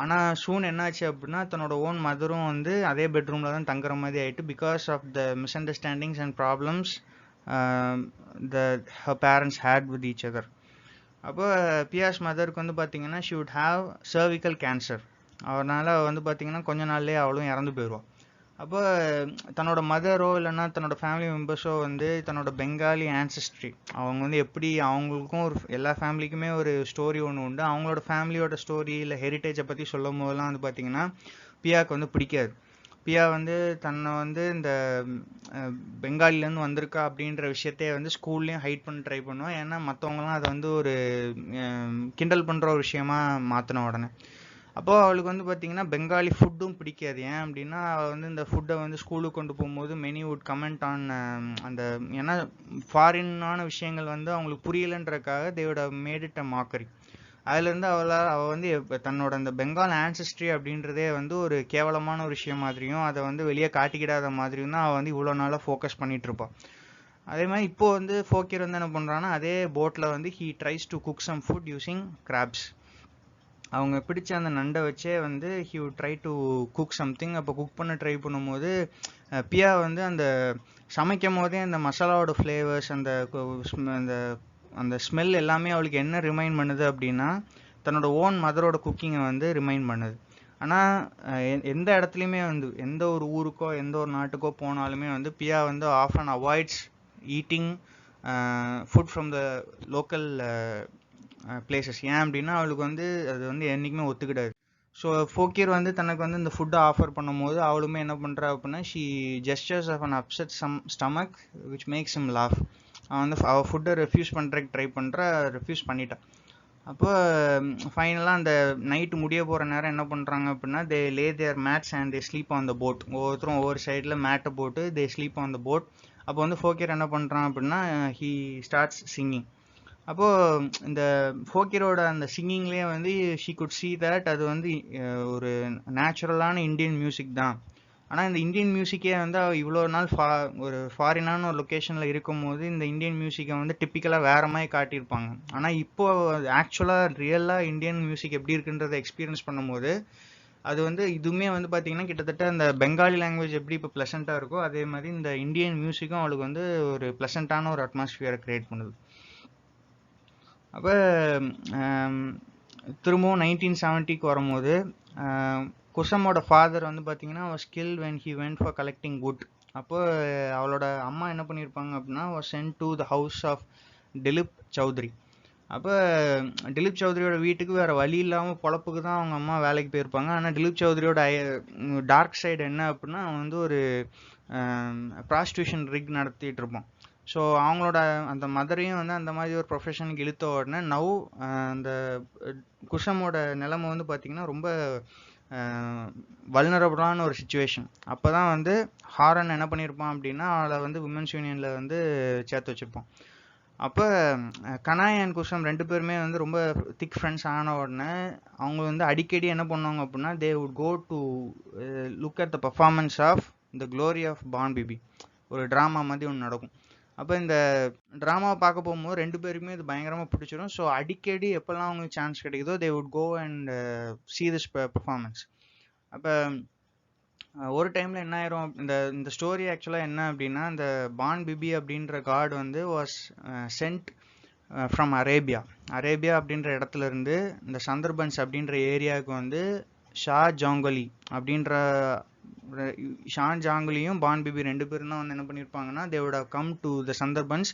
ஆனால் சூன் என்னாச்சு அப்படின்னா தன்னோட ஓன் மதரும் வந்து அதே பெட்ரூமில் தான் தங்குற மாதிரி ஆகிட்டு because of the misunderstandings and problems her parents had with each other. அப்போ பியாஸ் மதருக்கு வந்து பார்த்தீங்கன்னா she would have cervical cancer. அவனால் வந்து பார்த்தீங்கன்னா கொஞ்ச நாள்லேயே அவளும் இறந்து போயிடுவாள். அப்போ தன்னோட மதரோ இல்லைன்னா தன்னோட ஃபேமிலி மெம்பர்ஸோ வந்து தன்னோட பெங்காலி ஆன்செஸ்ட்ரி அவங்க வந்து எப்படி அவங்களுக்கும் ஒரு எல்லா ஃபேமிலிக்குமே ஒரு ஸ்டோரி ஒன்று உண்டு. அவங்களோட ஃபேமிலியோட ஸ்டோரி இல்லை ஹெரிட்டேஜை பற்றி சொல்லும் போதெல்லாம் வந்து பார்த்திங்கன்னா பியாவுக்கு வந்து பிடிக்காது. பியா வந்து தன்னை வந்து இந்த பெங்காலிலேருந்து வந்திருக்கா அப்படின்ற விஷயத்தையே வந்து ஸ்கூல்லேயும் ஹைட் பண்ண ட்ரை பண்ணுவோம். ஏன்னா மற்றவங்களாம் அதை வந்து ஒரு கிண்டல் பண்ணுற ஒரு விஷயமா மாற்றின உடனே. அப்போது அவளுக்கு வந்து பார்த்திங்கன்னா பெங்காலி ஃபுட்டும் பிடிக்காது. ஏன் அப்படின்னா அவள் வந்து இந்த ஃபுட்டை வந்து ஸ்கூலுக்கு கொண்டு போகும்போது மெனி வுட் கமெண்ட் ஆன் அந்த ஏன்னா ஃபாரின்னான விஷயங்கள் வந்து அவங்களுக்கு புரியலன்றக்காக தேவோட மேட் இட் அ மாக்கரி. அதுலேருந்து அவள் வந்து தன்னோட அந்த பெங்கால் ஆன்செஸ்ட்ரி அப்படின்றதே வந்து ஒரு கேவலமான ஒரு விஷயம் மாதிரியும் அதை வந்து வெளியே காட்டிக்கிடாத மாதிரியும் தான் அவள் வந்து இவ்வளோ நாளாக ஃபோக்கஸ் பண்ணிகிட்ருப்பாள். அதே மாதிரி இப்போது வந்து ஃபோக்கிர் வந்து என்ன பண்ணுறான்னா அதே போட்டில் வந்து he tries to cook some food using crabs. அவங்க பிடிச்ச அந்த நண்டை வச்சே வந்து he would try to cook something. அப்போ குக் பண்ண ட்ரை பண்ணும்போது பியா வந்து அந்த சமைக்கும் போதே அந்த மசாலாவோட ஃப்ளேவர்ஸ் அந்த அந்த அந்த ஸ்மெல் எல்லாமே அவளுக்கு என்ன ரிமைண்ட் பண்ணுது அப்படின்னா தன்னோட ஓன் மதரோட குக்கிங்கை வந்து ரிமைண்ட் பண்ணுது. ஆனால் எந்த இடத்துலையுமே வந்து எந்த ஒரு ஊருக்கோ எந்த ஒரு நாட்டுக்கோ போனாலுமே வந்து பியா வந்து often avoids eating food from the local places. ஏன் அப்படின்னா அவளுக்கு வந்து அது வந்து என்றைக்குமே ஒத்துக்கிடாது. ஸோ ஃபோக்கிர் வந்து தனக்கு வந்து இந்த ஃபுட்டை ஆஃபர் பண்ணும்போது அவளுமே என்ன பண்ணுறா அப்படின்னா she gestures of an upset stomach which makes him laugh. அவன் வந்து அவள் ஃபுட்டை ரெஃப்யூஸ் பண்ணுறதுக்கு ட்ரை பண்ணுறா, ரெஃப்யூஸ் பண்ணிட்டான். அப்போ ஃபைனலாக அந்த நைட்டு முடிய போகிற நேரம் என்ன பண்ணுறாங்க அப்படின்னா they lay their mats and they sleep on the boat. ஒவ்வொருத்தரும் ஒவ்வொரு சைடில் மேட்டை போட்டு they sleep on the boat. அப்போ வந்து ஃபோக்கிர் என்ன பண்ணுறான் அப்படின்னா ஹீ ஸ்டார்ட்ஸ் சிங்கிங். அப்போது இந்த ஃபோக்கிரோட அந்த சிங்கிங்லேயே வந்து ஷீ குட் சி தட் அது வந்து ஒரு நேச்சுரலான இந்தியன் மியூசிக் தான். ஆனால் இந்த இந்தியன் மியூசிக்கே வந்து இவ்வளோ நாள் ஒரு ஃபாரினான ஒரு லொக்கேஷனில் இருக்கும் போது இந்த இந்தியன் மியூசிக்கை வந்து டிப்பிக்கலாக வேறு மாதிரி காட்டியிருப்பாங்க. ஆனால் இப்போது ஆக்சுவலாக ரியலாக இந்தியன் மியூசிக் எப்படி இருக்குன்றதை எக்ஸ்பீரியன்ஸ் பண்ணும்போது அது வந்து இதுவுமே வந்து பார்த்திங்கன்னா கிட்டத்தட்ட இந்த பெங்காலி லாங்குவேஜ் எப்படி இப்போ ப்ளசண்ட்டாக இருக்கோ அதே மாதிரி இந்த இந்தியன் மியூசிக்கும் அவளுக்கு வந்து ஒரு ப்ளசண்ட்டான ஒரு அட்மாஸ்ஃபியரை க்ரியேட் பண்ணுது. அப்போ திரும்பவும் 1970க்கு வரும்போது குசமோட ஃபாதர் வந்து பார்த்தீங்கன்னா skill when he went for collecting wood. அப்போ அவளோட அம்மா என்ன பண்ணியிருப்பாங்க அப்படின்னா sent to the house of Dilip Chaudhary. அப்போ திலீப் சௌத்ரியோட வீட்டுக்கு வேறு வழி இல்லாமல் பொழப்புக்கு தான் அவங்க அம்மா வேலைக்கு போயிருப்பாங்க. ஆனால் திலீப் சௌத்ரியோட டார்க் சைடு என்ன அப்படின்னா அவன் வந்து ஒரு ப்ராஸ்டியூஷன் ரிக் நடத்திட்டு இருப்பான். ஸோ அவங்களோட அந்த மதரையும் வந்து அந்த மாதிரி ஒரு ப்ரொஃபஷனுக்கு இழுத்த உடனே நவ் அந்த குஷமோட நிலைமை வந்து பார்த்திங்கன்னா ரொம்ப வல்னரபுளான ஒரு சுச்சுவேஷன். அப்போ தான் வந்து ஹாரன் என்ன பண்ணியிருப்பான் அப்படின்னா அவளை வந்து விமென்ஸ் யூனியனில் வந்து சேர்த்து வச்சுருப்பான். அப்போ கனாய் அண்ட் குஷம் ரெண்டு பேருமே வந்து ரொம்ப திக் ஃப்ரெண்ட்ஸ் ஆன உடனே அவங்க வந்து அடிக்கடி என்ன பண்ணுவாங்க அப்படின்னா they would go to look at the performance of the glory of Bon Bibi. ஒரு ட்ராமா மாதிரி ஒன்று நடக்கும். அப்போ இந்த ட்ராமாவை பார்க்க போகும்போது ரெண்டு பேருக்குமே இது பயங்கரமாக பிடிச்சிடும். ஸோ அடிக்கடி எப்போல்லாம் அவங்களுக்கு சான்ஸ் கிடைக்குதோ they would go and see this performance. அப்போ ஒரு டைமில் என்ன ஆயிரும் இந்த ஸ்டோரி ஆக்சுவலாக என்ன அப்படின்னா இந்த பார்ன் பிபி அப்படின்ற காட் வந்து வாஸ் சென்ட் ஃப்ரம் அரேபியா அப்படின்ற இடத்துல இருந்து இந்த சந்தர்பன்ஸ் அப்படின்ற ஏரியாவுக்கு வந்து ஷா ஜாங்கலி அப்படின்ற ஷான் ஜாங்குலியும் பான் பிபி 2 பேரும் தான் வந்து என்ன பண்ணியிருப்பாங்கன்னா they would have come to the சந்தர்பன்ஸ்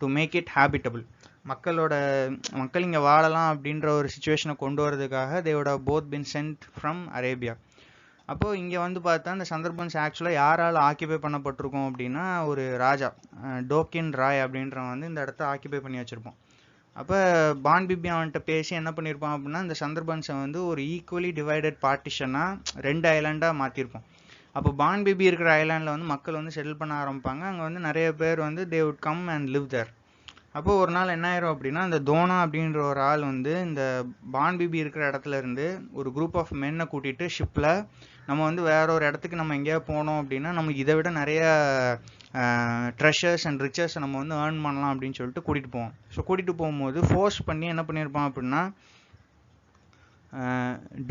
to make it habitable. மக்கள் இங்கே வாழலாம் அப்படின்ற ஒரு சுச்சுவேஷனை கொண்டு வரதுக்காக they would have both been sent from Arabia. அப்போது இங்கே வந்து பார்த்தா இந்த சந்தர்பன்ஸ் ஆக்சுவலாக யாரால் ஆக்கியபை பண்ணப்பட்டிருக்கோம் அப்படின்னா ஒரு ராஜா டோக்கின் ராய் அப்படின்றவன் வந்து இந்த இடத்த ஆக்கியபை பண்ணி வச்சுருப்போம். அப்போ பான் பிபி அவன்கிட்ட பேசி என்ன பண்ணியிருப்பான் அப்படின்னா இந்த சந்தர்பன்ஸை வந்து ஒரு ஈக்குவலி டிவைடட் பார்ட்டிஷனாக 2 ஐலாண்டாக மாற்றிருப்போம். அப்போ பான் பிபி இருக்கிற ஐலாண்டில் வந்து மக்கள் வந்து செட்டில் பண்ண ஆரம்பிப்பாங்க. அங்கே வந்து நிறைய பேர் வந்து they would come and live there. அப்போது ஒரு நாள் என்ன ஆயிரும் அப்படின்னா இந்த தோனா அப்படின்ற ஒரு ஆள் வந்து இந்த பான் பிபி இருக்கிற இடத்துல இருந்து ஒரு குரூப் ஆஃப் மென்னை கூட்டிகிட்டு ஷிப்பில் நம்ம வந்து வேற ஒரு இடத்துக்கு நம்ம எங்கேயாவது போனோம் அப்படின்னா நமக்கு இதை விட நிறைய ட்ரெஷர்ஸ் அண்ட் ரிச்சர்ஸை நம்ம வந்து ஏர்ன் பண்ணலாம் அப்படின்னு சொல்லிட்டு கூட்டிகிட்டு போவோம். ஸோ கூட்டிகிட்டு போகும்போது ஃபோர்ஸ் பண்ணி என்ன பண்ணியிருப்பான் அப்படின்னா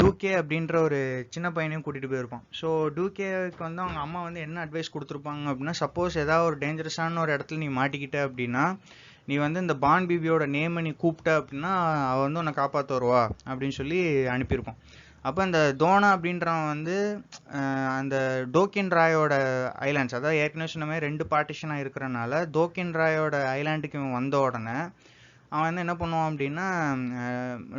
டூகே அப்படின்ற ஒரு சின்ன பையனையும் கூட்டிகிட்டு போயிருப்பான். ஸோ டூகேக்கு வந்து அவங்க அம்மா வந்து என்ன அட்வைஸ் கொடுத்துருப்பாங்க அப்படின்னா சப்போஸ் ஏதாவது ஒரு டேஞ்சரஸான ஒரு இடத்துல நீ மாட்டிக்கிட்ட அப்படின்னா நீ வந்து இந்த பான் பிபியோட நேமை நீ கூப்பிட்ட அப்படின்னா அவள் வந்து உன்னை காப்பாற்ற வருவா அப்படின்னு சொல்லி அனுப்பியிருப்பான். அப்போ அந்த தோனா அப்படின்றவன் வந்து அந்த டோக்கின் ராயோட ஐலாண்ட்ஸ், அதாவது ஏற்கனவே சொன்ன மாதிரி 2 பார்ட்டிஷனாக இருக்கிறனால டோக்கின் ராயோட ஐலாண்டுக்கு இவன் வந்த உடனே அவன் வந்து என்ன பண்ணுவான் அப்படின்னா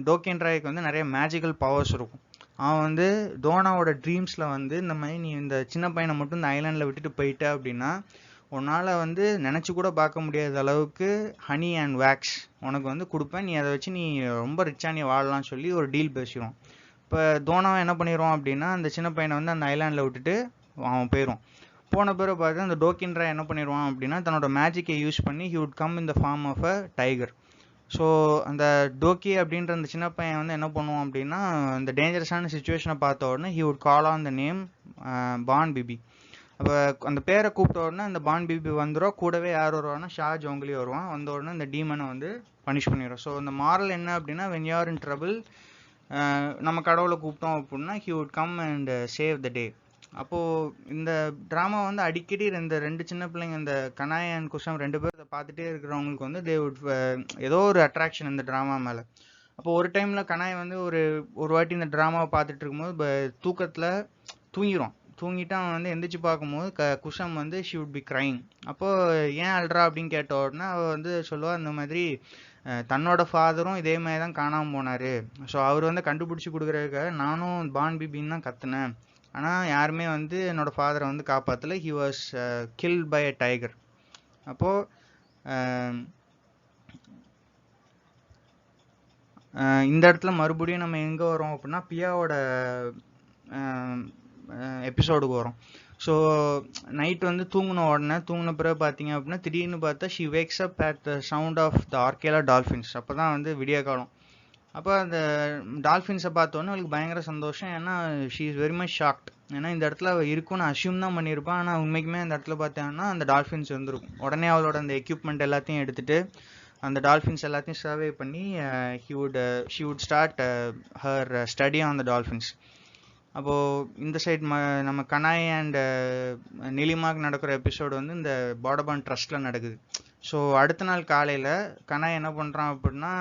டோக்கின் ராய்க்கு வந்து நிறைய மேஜிக்கல் பவர்ஸ் இருக்கும். அவன் வந்து தோனாவோட ட்ரீம்ஸில் வந்து இந்த மாதிரி நீ இந்த சின்ன பையனை மட்டும் இந்த ஐலாண்டில் விட்டுட்டு போயிட்ட அப்படின்னா உன்னால் வந்து நினச்சி கூட பார்க்க முடியாத அளவுக்கு ஹனி அண்ட் வேக்ஸ் உனக்கு வந்து கொடுப்பேன், நீ அதை வச்சு நீ ரொம்ப ரிச்சாக நீ வாழலாம்னு சொல்லி ஒரு டீல் பேசிடுவான். இப்போ தோனாவை என்ன பண்ணிடுவான் அப்படின்னா அந்த சின்ன பையனை வந்து அந்த ஐலாண்டில் விட்டுட்டு அவன் போயிடுவான். போன பிறகு பார்த்து அந்த டோக்கின் ராய் என்ன பண்ணிடுவான் அப்படின்னா தன்னோட மேஜிக்கை யூஸ் பண்ணி he would come in the form of a tiger. So அந்த டோக்கி அப்படின்ற அந்த சின்ன பையன் வந்து என்ன பண்ணுவான் அப்படின்னா இந்த டேஞ்சரஸான சுச்சுவேஷனை பார்த்த உடனே he would call on the name Bon Bibi. அப்போ அந்த பேரை கூப்பிட்ட உடனே அந்த பான் பிபி வந்துடும். கூடவே யார் வருவான்னா ஷா ஜோங்லி வருவான். வந்த உடனே இந்த டீமனை வந்து பனிஷ் பண்ணிடுறோம். ஸோ இந்த மாரல் என்ன அப்படின்னா when you are in trouble நம்ம கடவுளை கூப்பிட்டோம் அப்படின்னா he would come and save the day. அப்போது இந்த ட்ராமா வந்து அடிக்கடி இந்த 2 சின்ன பிள்ளைங்க இந்த கனாய் அண்ட் குஷம் 2 பேர் இதை பார்த்துட்டே இருக்கிறவங்களுக்கு வந்து தே வுட் ஏதோ ஒரு அட்ராக்ஷன் இந்த ட்ராமா மேலே. அப்போ ஒரு டைமில் கனாய் வந்து ஒரு வாட்டி இந்த ட்ராமாவை பார்த்துட்டு இருக்கும்போது தூக்கத்தில் தூங்கிட்டு அவன் வந்து எந்திரிச்சு பார்க்கும்போது குஷம் வந்து ஷி வுட் பி க்ரைங். அப்போது ஏன் அல்றா அப்படின்னு கேட்ட உடனே அவள் வந்து சொல்லுவாள் இந்த மாதிரி தன்னோட ஃபாதரும் இதே மாதிரி தான் காணாமல் போனார். ஸோ அவர் வந்து கண்டுபிடிச்சி கொடுக்குறதுக்காக நானும் பான் பிபின்னு தான் கத்துனேன், ஆனால் யாருமே வந்து என்னோட ஃபாதரை வந்து காப்பாற்றலை. He was killed by a tiger. அப்போது இந்த இடத்துல மறுபடியும் நம்ம எங்கே வரோம் அப்படின்னா பியாவோட எபிசோடுக்கு வரும். ஸோ நைட் வந்து தூங்கின பிறகு பார்த்தீங்க அப்படின்னா திடீர்னு பார்த்தா she wakes up at the sound of the Orcaella dolphins. அப்போ தான் வந்து விடிய காலம். அப்போ அந்த டால்ஃபின்ஸை பார்த்தோன்னே அவளுக்கு பயங்கர சந்தோஷம். ஏன்னா she is very much shocked. ஏன்னா இந்த இடத்துல இருக்கும்னு அசியூம் தான் பண்ணியிருப்பான், ஆனால் உண்மைக்குமே அந்த இடத்துல பார்த்தீங்கன்னா அந்த டால்ஃபின்ஸ் வந்துருக்கும். உடனே அவளோட அந்த எக்யூப்மெண்ட் எல்லாத்தையும் எடுத்துகிட்டு அந்த டால்ஃபின்ஸ் எல்லாத்தையும் சர்வே பண்ணி she would start her study on the dolphins. அப்போது இந்த சைட் நம்ம கனாய் அண்ட் நிலிமாக்கு நடக்கிற எபிசோடு வந்து இந்த பாடபான் ட்ரஸ்ட்டில் நடக்குது. ஸோ அடுத்த நாள் காலையில் கனாய் என்ன பண்ணுறான் அப்படின்னா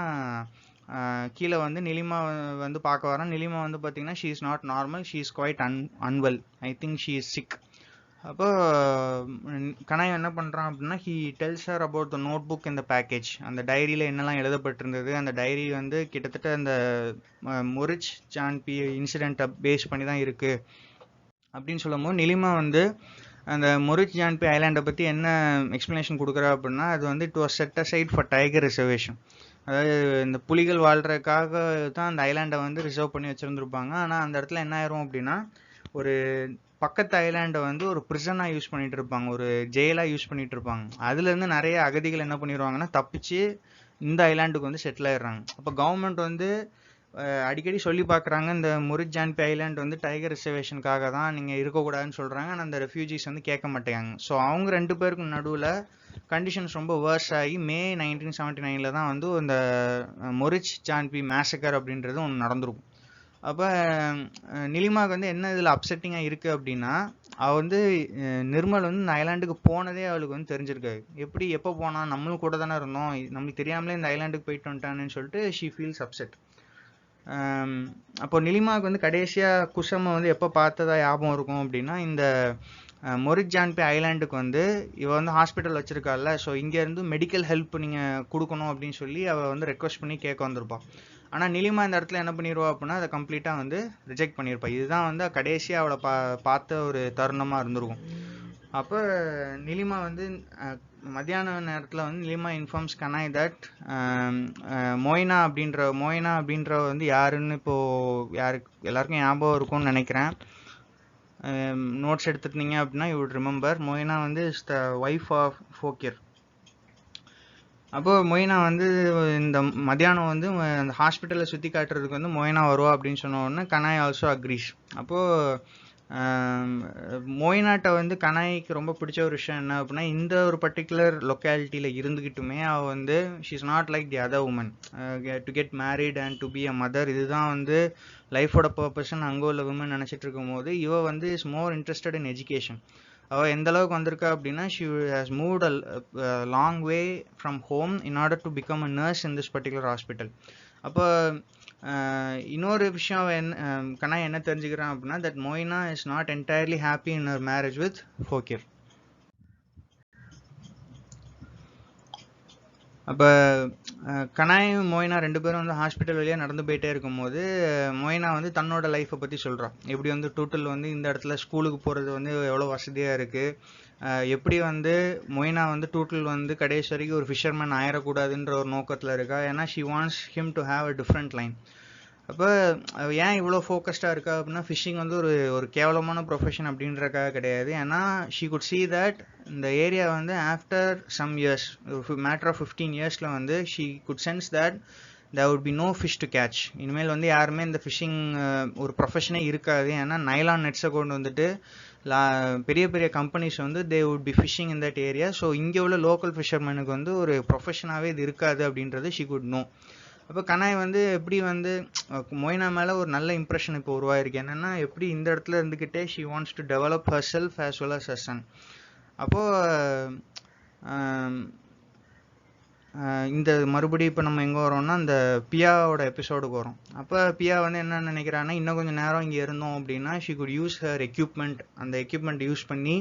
கீழே வந்து நிலிமா வந்து பார்க்க வரான். நிலிமா வந்து பார்த்திங்கன்னா she is not normal, she is quite unwell, I think she is sick. அப்போ கனாய் என்ன பண்ணுறான் அப்படின்னா he tells her about the notebook இந்த பேக்கேஜ். அந்த டைரியில் என்னெல்லாம் எழுதப்பட்டிருந்தது, அந்த டைரி வந்து கிட்டத்தட்ட அந்த மொரிச் ஜான்பி இன்சிடெண்ட்டை பேஸ் பண்ணி தான் இருக்குது அப்படின்னு சொல்லும்போது நிலிமா வந்து அந்த மொரிச் ஜான்பி ஐலாண்டை பற்றி என்ன எக்ஸ்ப்ளனேஷன் கொடுக்குறா அப்படின்னா அது வந்து it was set aside for tiger reservation. அதாவது இந்த புலிகள் வாழ்கிறதுக்காக தான் அந்த ஐலாண்டை வந்து ரிசர்வ் பண்ணி வச்சுருந்துருப்பாங்க. ஆனால் அந்த இடத்துல என்ன ஆயிரும் அப்படின்னா ஒரு பக்கத்து ஐலாண்டை வந்து ஒரு ப்ரிசனாக யூஸ் பண்ணிகிட்டு இருப்பாங்க, ஒரு ஜெயிலாக யூஸ் பண்ணிகிட்டு இருப்பாங்க. அதுலேருந்து நிறைய அகதிகள் என்ன பண்ணிடுவாங்கன்னா தப்பிச்சு இந்த ஐலாண்டுக்கு வந்து செட்டில் ஆயிடுறாங்க. அப்போ கவர்மெண்ட் வந்து அடிக்கடி சொல்லி பார்க்குறாங்க இந்த மொரிச் ஜான்பி ஐலாண்ட் வந்து டைகர் ரிசர்வேஷனுக்காக தான் நீங்கள் இருக்கக்கூடாதுன்னு சொல்கிறாங்க. ஆனால் அந்த ரெஃப்யூஜிஸ் வந்து கேட்க மாட்டேங்க. ஸோ அவங்க 2 பேருக்கும் நடுவில் கண்டிஷன்ஸ் ரொம்ப வேர்ஸ் ஆகி மே 1979 தான் வந்து இந்த மொரிச் ஜான்பி மேசக்கர் அப்படின்றது ஒன்று நடந்திருக்கும். அப்போ நிலிமாவுக்கு வந்து என்ன இதில் அப்செட்டிங்காக இருக்குது அப்படின்னா அவள் வந்து நிர்மல் வந்து இந்த ஐலாண்டுக்கு போனதே அவளுக்கு வந்து தெரிஞ்சிருக்காது. எப்போ போனால் நம்மளும் கூட தானே இருந்தோம், நம்மளுக்கு தெரியாமலே இந்த ஐலாண்டுக்கு போயிட்டு வந்துட்டானேன்னு சொல்லிட்டு ஷீ ஃபீல்ஸ் அப்செட். அப்போ நிலிமாவுக்கு வந்து கடைசியாக குசமை வந்து எப்போ பார்த்ததா ஞாபகம் இருக்கும் அப்படின்னா இந்த மொரிச் ஜான்பே ஐலாண்டுக்கு வந்து இவ வந்து ஹாஸ்பிட்டல் வச்சிருக்காள்ல, ஸோ இங்கேருந்து மெடிக்கல் ஹெல்ப் நீங்கள் கொடுக்கணும் அப்படின்னு சொல்லி அவள் வந்து ரெக்வஸ்ட் பண்ணி கேட்க வந்திருப்பாள். ஆனால் நிலிமா இந்த இடத்துல என்ன பண்ணிடுவா அப்படின்னா அதை கம்ப்ளீட்டாக வந்து ரிஜெக்ட் பண்ணியிருப்பா. இதுதான் வந்து கடைசியாக அவளை பார்த்த ஒரு தருணமாக இருந்திருக்கும். அப்போ நிலிமா வந்து மத்தியான நேரத்தில் வந்து நிலிமா இன்ஃபார்ம்ஸ் கனாய் தட் மொய்னா அப்படின்ற வந்து யாருன்னு இப்போது எல்லாருக்கும் ஞாபகம் இருக்கும்னு நினைக்கிறேன். நோட்ஸ் எடுத்துட்டீங்க அப்படின்னா யூ வுட் ரிமெம்பர். மொய்னா வந்து is the wife of Fokir. அப்போது மொய்னா வந்து இந்த மத்தியானம் வந்து அந்த ஹாஸ்பிட்டலில் சுற்றி காட்டுறதுக்கு வந்து மொய்னா வருவா அப்படின்னு சொன்ன உடனே கனாய் ஆல்சோ அக்ரீஸ். அப்போது மொய்னாட்டை வந்து கனாய்க்கு ரொம்ப பிடிச்ச ஒரு விஷயம் என்ன அப்படின்னா, இந்த ஒரு பர்டிகுலர் லொக்காலிட்டியில் இருந்துக்கிட்டுமே அவள் வந்து she is not like the other woman to get married and to be a mother. இதுதான் வந்து லைஃபோட பர்பஸ்ன்னு அங்கே உள்ள விமன் நினச்சிட்டு இருக்கும் போது இவ வந்து is more interested in education. அவள் எந்த அளவுக்கு வந்திருக்கா அப்படின்னா she has moved a long way from home in order to become a nurse in this particular hospital. அப்போ இன்னொரு விஷயம் கனாய் என்ன தெரிஞ்சுக்கிறான் அப்படின்னா that Moyna is not entirely happy in her marriage with Fokir. அப்போ கனாய் மொய்னா ரெண்டு பேரும் வந்து ஹாஸ்பிட்டல் வழியாக நடந்து போயிட்டே இருக்கும்போது மொய்னா வந்து தன்னோட லைஃப்பை பற்றி சொல்கிறான். எப்படி வந்து டூட்டில் வந்து இந்த இடத்துல ஸ்கூலுக்கு போகிறது வந்து எவ்வளோ வசதியாக இருக்குது, எப்படி வந்து மொய்னா வந்து டூட்டில் வந்து கடைசி வரைக்கும் ஒரு ஃபிஷர்மேன் ஆயிடக்கூடாதுன்ற ஒரு நோக்கத்தில் இருக்கா. ஏன்னா she wants him to have a different line. அப்போ ஏன் இவ்வளோ ஃபோக்கஸ்டாக இருக்கா அப்படின்னா ஃபிஷிங் வந்து ஒரு கேவலமான ப்ரொஃபஷன் அப்படின்றக்காக கிடையாது. ஏன்னா ஷீ குட் சி தட் இந்த ஏரியா வந்து after some years, matter of 15 yearsல வந்து she could sense that there would be no fish to catch. இனிமேல் வந்து யாருமே இந்த ஃபிஷிங் ஒரு ப்ரொஃபஷனே இருக்காது. ஏன்னா நைலான் நெட்ஸை கொண்டு வந்துட்டு பெரிய பெரிய கம்பெனிஸ் வந்து they would be fishing in that area. So இங்கே உள்ள லோக்கல் ஃபிஷர்மேனுக்கு வந்து ஒரு ப்ரொஃபஷனாகவே இது இருக்காது அப்படின்றது ஷீ குட் நோ. அப்போ கனாய் வந்து எப்படி வந்து மொய்னா மேலே ஒரு நல்ல இம்ப்ரெஷன் இப்போ உருவாயிருக்கு. என்னென்னா எப்படி இந்த இடத்துல இருந்துக்கிட்டே she wants to develop herself as well as her son. அப்போது இந்த மறுபடியும் இப்போ நம்ம எங்கே வரோம்னா இந்த பியாவோட எபிசோடுக்கு வரோம். அப்போ பியா வந்து என்ன நினைக்கிறான்னா இன்னும் கொஞ்சம் நேரம் இங்கே இருந்தோம் அப்படின்னா she could use her equipment. அந்த எக்யூப்மெண்ட் யூஸ் பண்ணி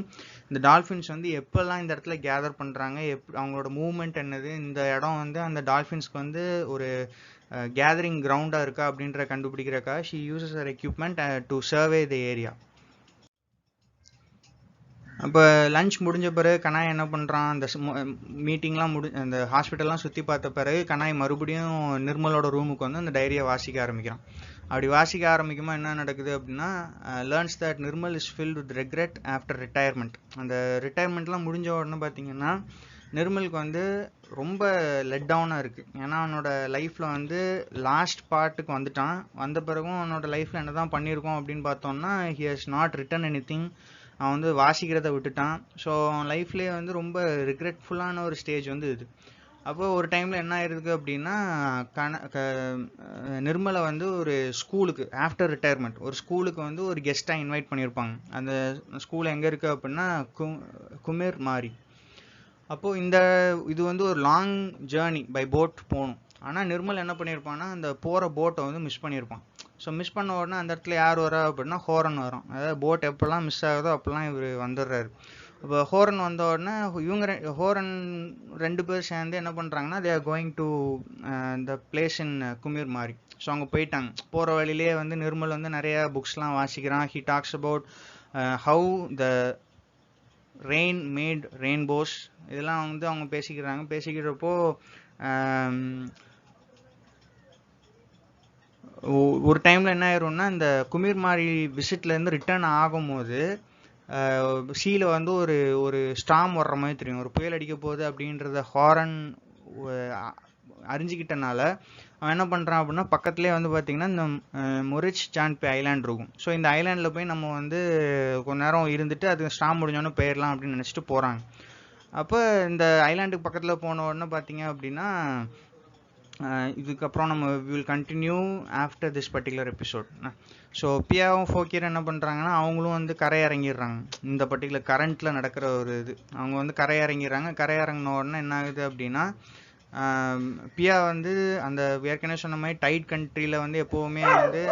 இந்த டால்ஃபின்ஸ் வந்து எப்போல்லாம் இந்த இடத்துல கேதர் பண்ணுறாங்க, அவங்களோட மூவ்மெண்ட் என்னது, இந்த இடம் வந்து அந்த டால்ஃபின்ஸ்க்கு வந்து ஒரு கேதரிங் கிரவுண்டாக இருக்கா அப்படின்ற கண்டுபிடிக்கிறக்காக she uses her equipment to survey the area. அப்போ லஞ்ச் முடிஞ்ச பிறகு கனாய் என்ன பண்ணுறான், அந்த மீட்டிங்லாம் அந்த ஹாஸ்பிட்டல்லாம் சுற்றி பார்த்த பிறகு கனாய் மறுபடியும் நிர்மலோட ரூமுக்கு வந்து அந்த டைரியை வாசிக்க ஆரம்பிக்கிறான். அப்படி வாசிக்க ஆரம்பிக்கும்போது என்ன நடக்குது அப்படின்னா learns that Nirmal is filled with regret after retirement. அந்த ரிட்டையர்மெண்ட்லாம் முடிஞ்ச உடனே பார்த்தீங்கன்னா நிர்மலுக்கு வந்து ரொம்ப லெட் டவுனாக இருக்குது. ஏன்னா அவனோட லைஃப்பில் வந்து லாஸ்ட் பார்ட்டுக்கு வந்துட்டான். வந்த பிறகும் அவனோட லைஃப்பில் என்ன தான் பண்ணியிருக்கோம் அப்படின்னு பார்த்தோம்னா he has not return anything. அவன் வந்து வாசிக்கிறத விட்டுட்டான். ஸோ அவன் லைஃப்லேயே வந்து ரொம்ப ரிக்ரெட்ஃபுல்லான ஒரு ஸ்டேஜ் வந்து இது. அப்போது ஒரு டைமில் என்ன ஆயிருக்கு அப்படின்னா நிர்மலை வந்து ஒரு ஸ்கூலுக்கு ஆஃப்டர் ரிட்டையர்மெண்ட் ஒரு ஸ்கூலுக்கு வந்து ஒரு கெஸ்ட்டாக இன்வைட் பண்ணியிருப்பாங்க. அந்த ஸ்கூல் எங்கே இருக்குது அப்படின்னா குமிர் மாரி. அப்போது இது வந்து ஒரு லாங் ஜேர்னி பை போட் போகணும். ஆனால் நிர்மல் என்ன பண்ணியிருப்பான்னா அந்த போகிற போட்டை வந்து மிஸ் பண்ணியிருப்பான். ஸோ மிஸ் பண்ண உடனே அந்த இடத்துல யார் வரா அப்படின்னா ஹோரன் வரும். அதாவது போட் எப்போல்லாம் மிஸ் ஆகுதோ அப்போல்லாம் இவர் வந்துடுறாரு. இப்போ ஹோரன் வந்த உடனே ஹோரன் ரெண்டு பேர் சேர்ந்து என்ன பண்ணுறாங்கன்னா they are going to the place in Kumirmari. So அவங்க போயிட்டாங்க. போகிற வழியிலே வந்து நிர்மல் வந்து நிறையா புக்ஸ்லாம் வாசிக்கிறான். He talks about how the rain made rainbows. இதெல்லாம் வந்து அவங்க பேசிக்கிறப்போ ஒரு டைமில் என்ன ஆயிரும்னா இந்த குமிர் மாரி விசிட்லேருந்து ரிட்டர்ன் ஆகும்போது சீல வந்து ஒரு ஸ்டாம் வர்ற மாதிரி தெரியும், ஒரு புயல் அடிக்க போகுது அப்படின்றத ஹாரன் அறிஞ்சிக்கிட்டனால அவன் என்ன பண்ணுறான் அப்படின்னா பக்கத்துலேயே வந்து பார்த்திங்கன்னா இந்த மொரிச் ஜான்பே ஐலாண்ட் இருக்கும். ஸோ இந்த ஐலாண்டில் போய் நம்ம வந்து கொஞ்ச நேரம் இருந்துட்டு அது ஸ்டாம் முடிஞ்சோன்னு போயிடலாம் அப்படின்னு நினச்சிட்டு போகிறாங்க. அப்போ இந்த ஐலாண்டுக்கு பக்கத்தில் போன உடனே பார்த்தீங்க அப்படின்னா இதுக்கப்புறம் நம்ம will continue after this particular episode. So பியாவும் ஃபோக்கியரும் என்ன பண்ணுறாங்கன்னா அவங்களும் வந்து கரை இறங்கிடுறாங்க. இந்த பர்டிகுலர் கரண்ட்டில் நடக்கிற ஒரு இது அவங்க வந்து கரை இறங்கிடுறாங்க. கரை இறங்கின உடனே என்ன ஆகுது அப்படின்னா பியா வந்து அந்த ஏற்கனவே சொன்ன மாதிரி டைட் கண்ட்ரியில் வந்து எப்போவுமே வந்து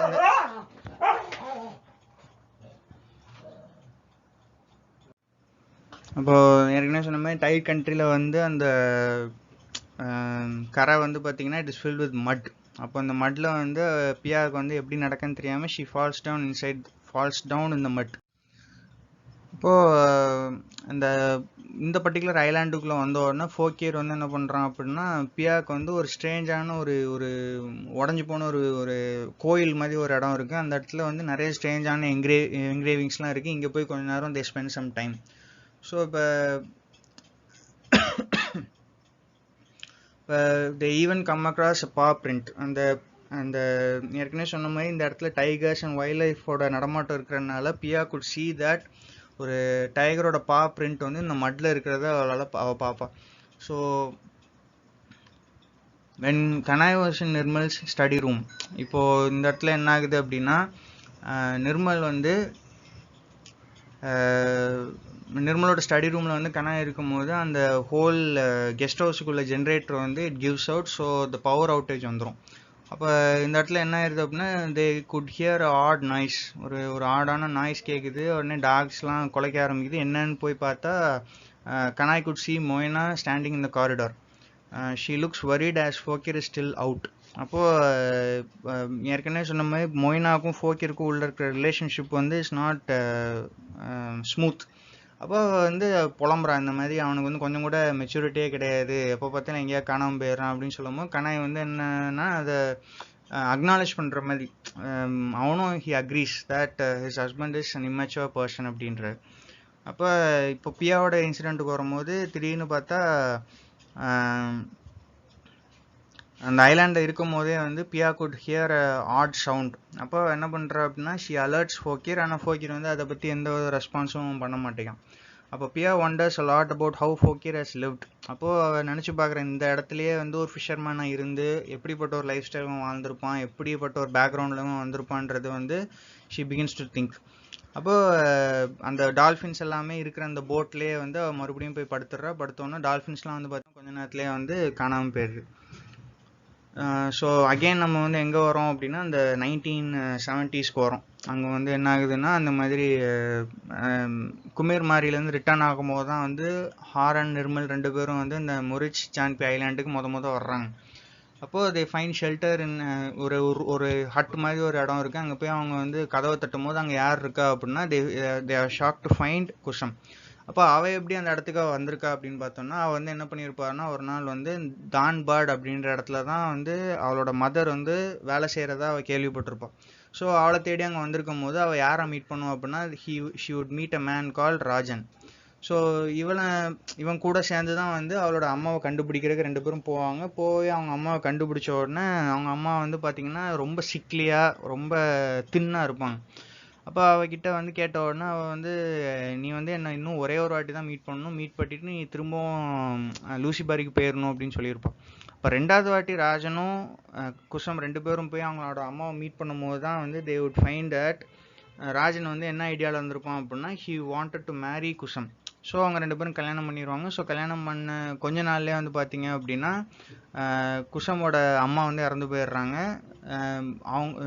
அப்போ ஏற்கனவே சொன்ன மாதிரி டைட் கண்ட்ரியில் வந்து அந்த கரை வந்து பார்த்தீங்கன்னா இட் இஸ் ஃபில்ட் வித் மட். அப்போ அந்த மட்டில் வந்து பியாவுக்கு வந்து எப்படி நடக்குன்னு தெரியாமல் ஷி ஃபால்ஸ் டவுன் இன் த மட். இப்போது இந்த பர்டிகுலர் ஐலாண்டுக்குள்ளே வந்த உடனே ஃபோக்கியர் வந்து என்ன பண்ணுறான் அப்படின்னா பியாவுக்கு வந்து ஒரு ஸ்ட்ரேஞ்சான ஒரு உடஞ்சி போன ஒரு கோயில் மாதிரி ஒரு இடம் இருக்குது. அந்த இடத்துல வந்து நிறைய ஸ்ட்ரேஞ்சான என்கிரேவிங்ஸ்லாம் இருக்குது. இங்கே போய் கொஞ்ச நேரம் they spend some time. So இப்போ they even come across paw print. அந்த ஏற்கனவே சொன்ன மாதிரி இந்த இடத்துல டைகர்ஸ் அண்ட் வைல்ட் லைஃபோட நடமாட்டம் இருக்கிறதுனால பியா குட் சி தட் ஒரு டைகரோட பா பிரிண்ட் வந்து இந்த மட்டில் இருக்கிறத அவள் பார்ப்பா. So when Kanai was in Nirmal's study room, இப்போது இந்த இடத்துல என்ன ஆகுது அப்படின்னா நிர்மல் வந்து நிர்மலோட ஸ்டடி ரூமில் வந்து கனாய் இருக்கும்போது அந்த ஹோல் கெஸ்ட் ஹவுஸுக்குள்ள ஜென்ரேட்டர் வந்து it gives out. So the power outage வந்துடும். அப்போ இந்த இடத்துல என்ன ஆயிடுது அப்படின்னா they could hear odd noise, ஒரு ஆடான நாய்ஸ் கேட்குது. உடனே டாக்ஸ்லாம் குலைக்க ஆரம்பிக்குது. என்னன்னு போய் பார்த்தா Kanai could see Moyna standing in the corridor. She looks worried as Fokir is still out. அப்போது ஏற்கனவே சொன்ன மாதிரி மொய்னாக்கும் ஃபோக்கியருக்கும் உள்ள இருக்கிற ரிலேஷன்ஷிப் வந்து இட்ஸ் நாட் ஸ்மூத். அப்போ வந்து புலம்புறான், இந்த மாதிரி அவனுக்கு வந்து கொஞ்சம் கூட மெச்சூரிட்டியே கிடையாது, எப்போ பார்த்தாலும் எங்கேயா காணாமல் போயிடுறான் அப்படின்னு சொல்லும்போது கனாய் வந்து என்னன்னா அதை அக்னாலேஜ் பண்ணுற மாதிரி அவனும் he agrees that his husband is an immature person அப்படின்ற. அப்போ இப்போ பியாவோட இன்சிடெண்ட்டுக்கு வரும்போது திடீர்னு பார்த்தா அந்த ஐலாண்டில் இருக்கும் போதே வந்து பியா குட் ஹியர் ஆட் சவுண்ட். அப்போ என்ன பண்ணுறா அப்படின்னா ஷி அலர்ட்ஸ் ஃபோக்கியர். ஆனால் ஃபோக்கியர் வந்து அதை பற்றி எந்த ஒரு ரெஸ்பான்ஸும் பண்ண மாட்டேங்கான். அப்போ Piya wonders a lot about how Fokir has lived. அப்போது நினச்சி பார்க்குறேன், இந்த இடத்துலையே வந்து ஒரு ஃபிஷர்மேனாக இருந்து எப்படிப்பட்ட ஒரு லைஃப் ஸ்டைலும் வாழ்ந்திருப்பான், எப்படிப்பட்ட ஒரு பேக்ரவுண்ட்லையும் வந்திருப்பான்றது வந்து ஷி பிகின்ஸ் டு திங்க். அப்போது அந்த டால்ஃபின்ஸ் எல்லாமே இருக்கிற அந்த போட்லேயே வந்து மறுபடியும் போய் படுத்தோன்னா டால்ஃபின்ஸ்லாம் வந்து பார்த்தா கொஞ்ச நேரத்துலேயே வந்து காணாமல் போயிடுது. ஸோ அகெயின் நம்ம வந்து எங்கே வரோம் அப்படின்னா அந்த 1970s வரோம். அங்கே வந்து என்ன ஆகுதுன்னா அந்த மாதிரி குமேர் மாரிலேருந்து ரிட்டர்ன் ஆகும்போது தான் வந்து ஹாரன் நிர்மல் 2 பேரும் வந்து இந்த மொரிச் சான்பி ஐலாண்டுக்கு முத வர்றாங்க. அப்போது தே ஃபைன் ஷெல்டர் இன் ஒரு ஹட் மாதிரி ஒரு இடம் இருக்குது. அங்கே போய் அவங்க வந்து கதவை தட்டும் போது அங்கே யார் இருக்கா அப்படின்னா they are shock to find Kusum. அப்போ அவள் எப்படி அந்த இடத்துக்கு வந்திருக்கா அப்படின்னு பார்த்தோம்னா அவள் வந்து என்ன பண்ணியிருப்பாருன்னா ஒரு நாள் வந்து தான்பர்ட் அப்படின்ற இடத்துல தான் வந்து அவளோட மதர் வந்து வேலை செய்கிறதா அவள் கேள்விப்பட்டிருப்பாள். ஸோ அவளை தேடி அங்கே வந்திருக்கும் போது அவள் யாரை மீட் பண்ணுவோம் அப்படின்னா she would meet a man call Rajan. So இவன் கூட சேர்ந்து தான் வந்து அவளோட அம்மாவை கண்டுபிடிக்கிறதுக்கு 2 பேரும் போவாங்க. போய் அவங்க அம்மாவை கண்டுபிடிச்ச உடனே அவங்க அம்மா வந்து பார்த்திங்கன்னா ரொம்ப சிக்லியாக ரொம்ப தின்னாக இருப்பாங்க. அப்போ அவகிட்ட வந்து கேட்ட உடனே அவள் வந்து நீ வந்து என்ன இன்னும் ஒரே ஒரு வாட்டி தான் மீட் பண்ணணும், மீட் பண்ணிட்டு நீ திரும்பவும் லூசிபாரிக்கு போயிடணும் அப்படின்னு சொல்லியிருப்பான். இப்போ 2வது வாட்டி ராஜனும் குஷம் 2 பேரும் போய் அவங்களோட அம்மாவை மீட் பண்ணும்போது தான் வந்து they would find that Rajan வந்து என்ன ஐடியாவில் இருந்திருப்பான் அப்படின்னா he wanted to marry Kusum. So அவங்க 2 பேரும் கல்யாணம் பண்ணிடுவாங்க. ஸோ கல்யாணம் பண்ண கொஞ்ச நாள்லேயே வந்து பார்த்தீங்க அப்படின்னா குஷமோட அம்மா வந்து இறந்து போயிடுறாங்க. அவங்க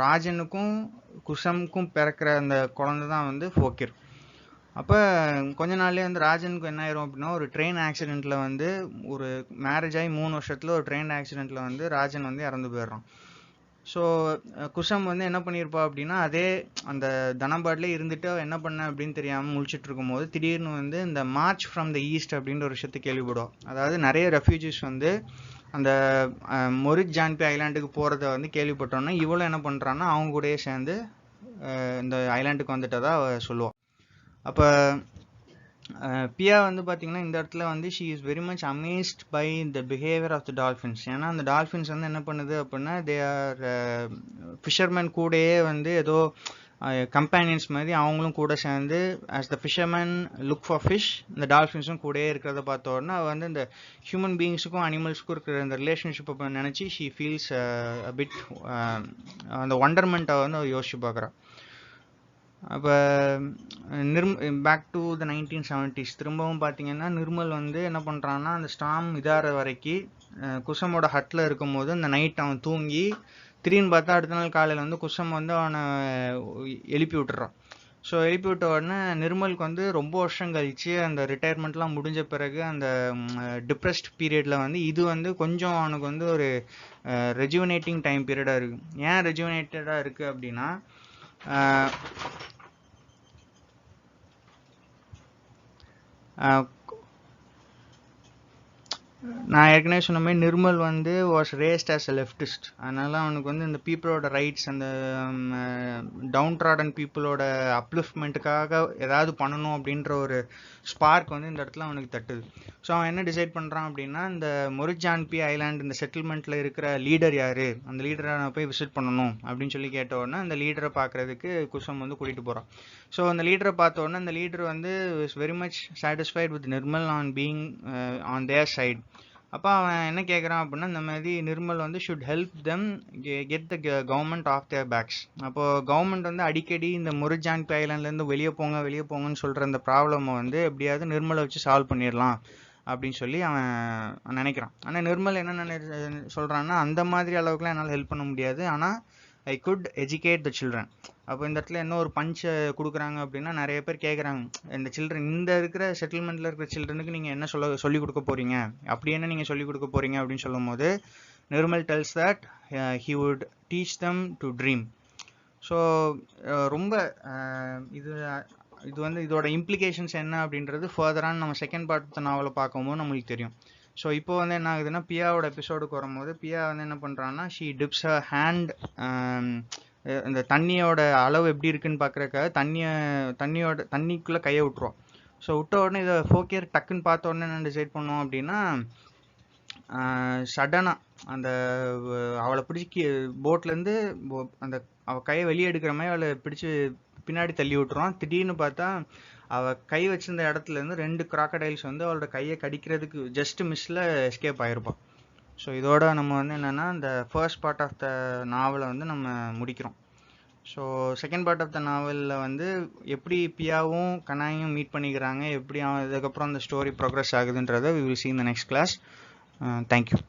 ராஜனுக்கும் குஷமுக்கும் பிறக்கிற அந்த குழந்தை தான் வந்து ஃபோக்கிர். அப்போ கொஞ்ச நாள்லேயே வந்து ராஜனுக்கு என்ன ஆயிரும் அப்படின்னா ஒரு ட்ரெயின் ஆக்சிடெண்ட்டில் வந்து ஒரு மேரேஜ் ஆகி 3 வருஷத்தில் ஒரு ட்ரெயின் ஆக்சிடெண்ட்டில் வந்து ராஜன் வந்து இறந்து போயிடுறான். ஸோ குஷம் வந்து என்ன பண்ணியிருப்பா அப்படின்னா அதே அந்த தனபாட்லேயே இருந்துட்டு என்ன பண்ண அப்படின்னு தெரியாமல் முழிச்சிட்டு இருக்கும்போது திடீர்னு வந்து இந்த மார்ச் ஃப்ரம் த ஈஸ்ட் அப்படின்ற ஒரு விஷயத்தை கேள்விப்படுவோம். அதாவது நிறைய ரெஃப்யூஜிஸ் வந்து அந்த மொரிச் ஜான்பி ஐலாண்டுக்கு போகிறத வந்து கேள்விப்பட்டோன்னா இவ்வளோ என்ன பண்ணுறான்னா அவங்க கூடயே சேர்ந்து இந்த ஐலாண்டுக்கு வந்துட்டதா சொல்லுவாள். அப்போ பியா வந்து பார்த்தீங்கன்னா இந்த இடத்துல வந்து she is very much amazed by the behaviour of the dolphins. ஏன்னா அந்த டால்ஃபின்ஸ் வந்து என்ன பண்ணுது அப்படின்னா தே ஆர் ஃபிஷர்மேன் கூடயே வந்து ஏதோ கம்பேனியன்ஸ் மாதிரி அவங்களும் கூட சேர்ந்து as the fisherman look for fish இந்த டால்ஃபின்ஸும் கூடயே இருக்கிறத பார்த்த உடனே வந்து இந்த ஹியூமன் பீயிங்ஸுக்கும் அனிமல்ஸுக்கும் இருக்கிற இந்த ரிலேஷன்ஷிப்பை நினச்சி ஷீ ஃபீல்ஸ் அ பிட் அந்த ஒண்டர்மெண்ட்டை வந்து யோசிச்சு பார்க்குறான். அப்போ பேக் டு த 1970s திரும்பவும் பார்த்தீங்கன்னா நிர்மல் வந்து என்ன பண்ணுறான்னா அந்த ஸ்டாம் இதாகிற வரைக்கும் குசமோட ஹட்டில் இருக்கும்போது அந்த நைட் அவன் தூங்கி திடீர்னு பார்த்தா அடுத்த நாள் காலையில் வந்து குசம் வந்து அவனை எழுப்பி விட்டுறான். ஸோ எழுப்பி விட்ட உடனே நிர்மலுக்கு வந்து ரொம்ப வருஷம் கழிச்சு அந்த ரிட்டையர்மெண்ட்லாம் முடிஞ்ச பிறகு அந்த டிப்ரெஸ்ட் பீரியடில் வந்து இது வந்து கொஞ்சம் அவனுக்கு வந்து ஒரு ரெஜுவனேட்டிங் டைம் பீரியடாக இருக்குது. ஏன் ரெஜுவனேட்டடாக இருக்குது அப்படின்னா நான் ஏற்கனவே சொன்ன மாதிரி நிர்மல் வந்து was rest as a leftist. அதனால அவனுக்கு வந்து இந்த பீப்புளோட ரைட்ஸ் அந்த டவுன் ட்ராடன் பீப்புளோட அப்லிஃப்ட்மெண்ட்டுக்காக ஏதாவது பண்ணணும் அப்படின்ற ஒரு ஸ்பார்க் வந்து இந்த இடத்துல அவனுக்கு தட்டுது. ஸோ அவன் என்ன டிசைட் பண்ணுறான் அப்படின்னா இந்த மொரிஜான்பி ஐலாண்ட் இந்த செட்டில்மெண்ட்டில் இருக்கிற லீடர் யார், அந்த லீடரை நான் போய் விசிட் பண்ணணும் அப்படின்னு சொல்லி கேட்ட உடனே அந்த லீடரை பார்க்குறதுக்கு குசம் வந்து கூட்டிகிட்டு போகிறான். ஸோ அந்த லீடரை பார்த்த உடனே அந்த லீடர் வந்து is very much satisfied with Nirmal on being on their side. அப்போ அவன் என்ன கேட்குறான் அப்படின்னா இந்த மாதிரி நிர்மல் வந்து should help them get the government off their backs. அப்போது கவர்மெண்ட் வந்து அடிக்கடி இந்த முரிஜான்பி ஐலாண்ட்லேருந்து வெளியே போங்கன்னு சொல்கிற அந்த ப்ராப்ளமை வந்து எப்படியாவது நிர்மலை வச்சு சால்வ் பண்ணிடலாம் அப்படின்னு சொல்லி அவன் நினைக்கிறான். ஆனால் நிர்மல் என்ன சொல்கிறான்னா அந்த மாதிரி அளவுக்குலாம் என்னால் ஹெல்ப் பண்ண முடியாது, ஆனால் I could educate the children. அப்போ இந்த இடத்துல என்ன ஒரு பஞ்சை கொடுக்குறாங்க அப்படின்னா நிறைய பேர் கேட்குறாங்க இந்த சில்ட்ரன் இந்த இருக்கிற செட்டில்மெண்ட்டில் இருக்கிற சில்ட்ரனுக்கு நீங்கள் என்ன சொல்லிக் கொடுக்க போகிறீங்க, அப்படி என்ன நீங்கள் சொல்லிக் கொடுக்க போகிறீங்க அப்படின்னு சொல்லும் போது Nirmal டெல்ஸ் that he would teach them to dream. So ரொம்ப இது வந்து இதோட இம்ப்ளிகேஷன்ஸ் என்ன அப்படின்றது ஃபர்தரான நம்ம செகண்ட் பார்ட் ஆஃப் த நாவலை பார்க்கும்போது நம்மளுக்கு தெரியும். ஸோ இப்போ வந்து என்ன ஆகுதுன்னா பியாவோட எபிசோடுக்கு வரும்போது பியா வந்து என்ன பண்ணுறான்னா ஷீ டிப்ஸ் அ ஹேண்ட் இந்த தண்ணியோட அளவு எப்படி இருக்குன்னு பார்க்குறக்காக தண்ணிக்குள்ளே கையை விட்டுருவோம். ஸோ விட்ட உடனே இதை ஃபோக்கியர் டக்குன்னு பார்த்த உடனே என்ன டிசைட் பண்ணோம் அப்படின்னா சடனாக அந்த அவளை பிடிச்சி போட்லேருந்து அந்த அவள் கையை வெளியே எடுக்கிற மாதிரி அவளை பிடிச்சி பின்னாடி தள்ளி விட்டுருவான். திடீர்னு பார்த்தா அவள் கை வச்சிருந்த இடத்துலேருந்து 2 கிராக்கடைல்ஸ் வந்து அவளோட கையை கடிக்கிறதுக்கு ஜஸ்ட் மிஸ்ஸில் எஸ்கேப் ஆகிருப்பான். ஸோ இதோட நம்ம வந்து என்னென்னா இந்த ஃபர்ஸ்ட் பார்ட் ஆஃப் த நாவலை வந்து நம்ம முடிக்கிறோம். So second part of the நாவலில் வந்து எப்படி பியாவும் கனாயும் மீட் பண்ணிக்கிறாங்க, எப்படி இதுக்கப்புறம் அந்த ஸ்டோரி ப்ரோக்ரஸ் ஆகுதுன்றதை we will see in the next class. Thank you.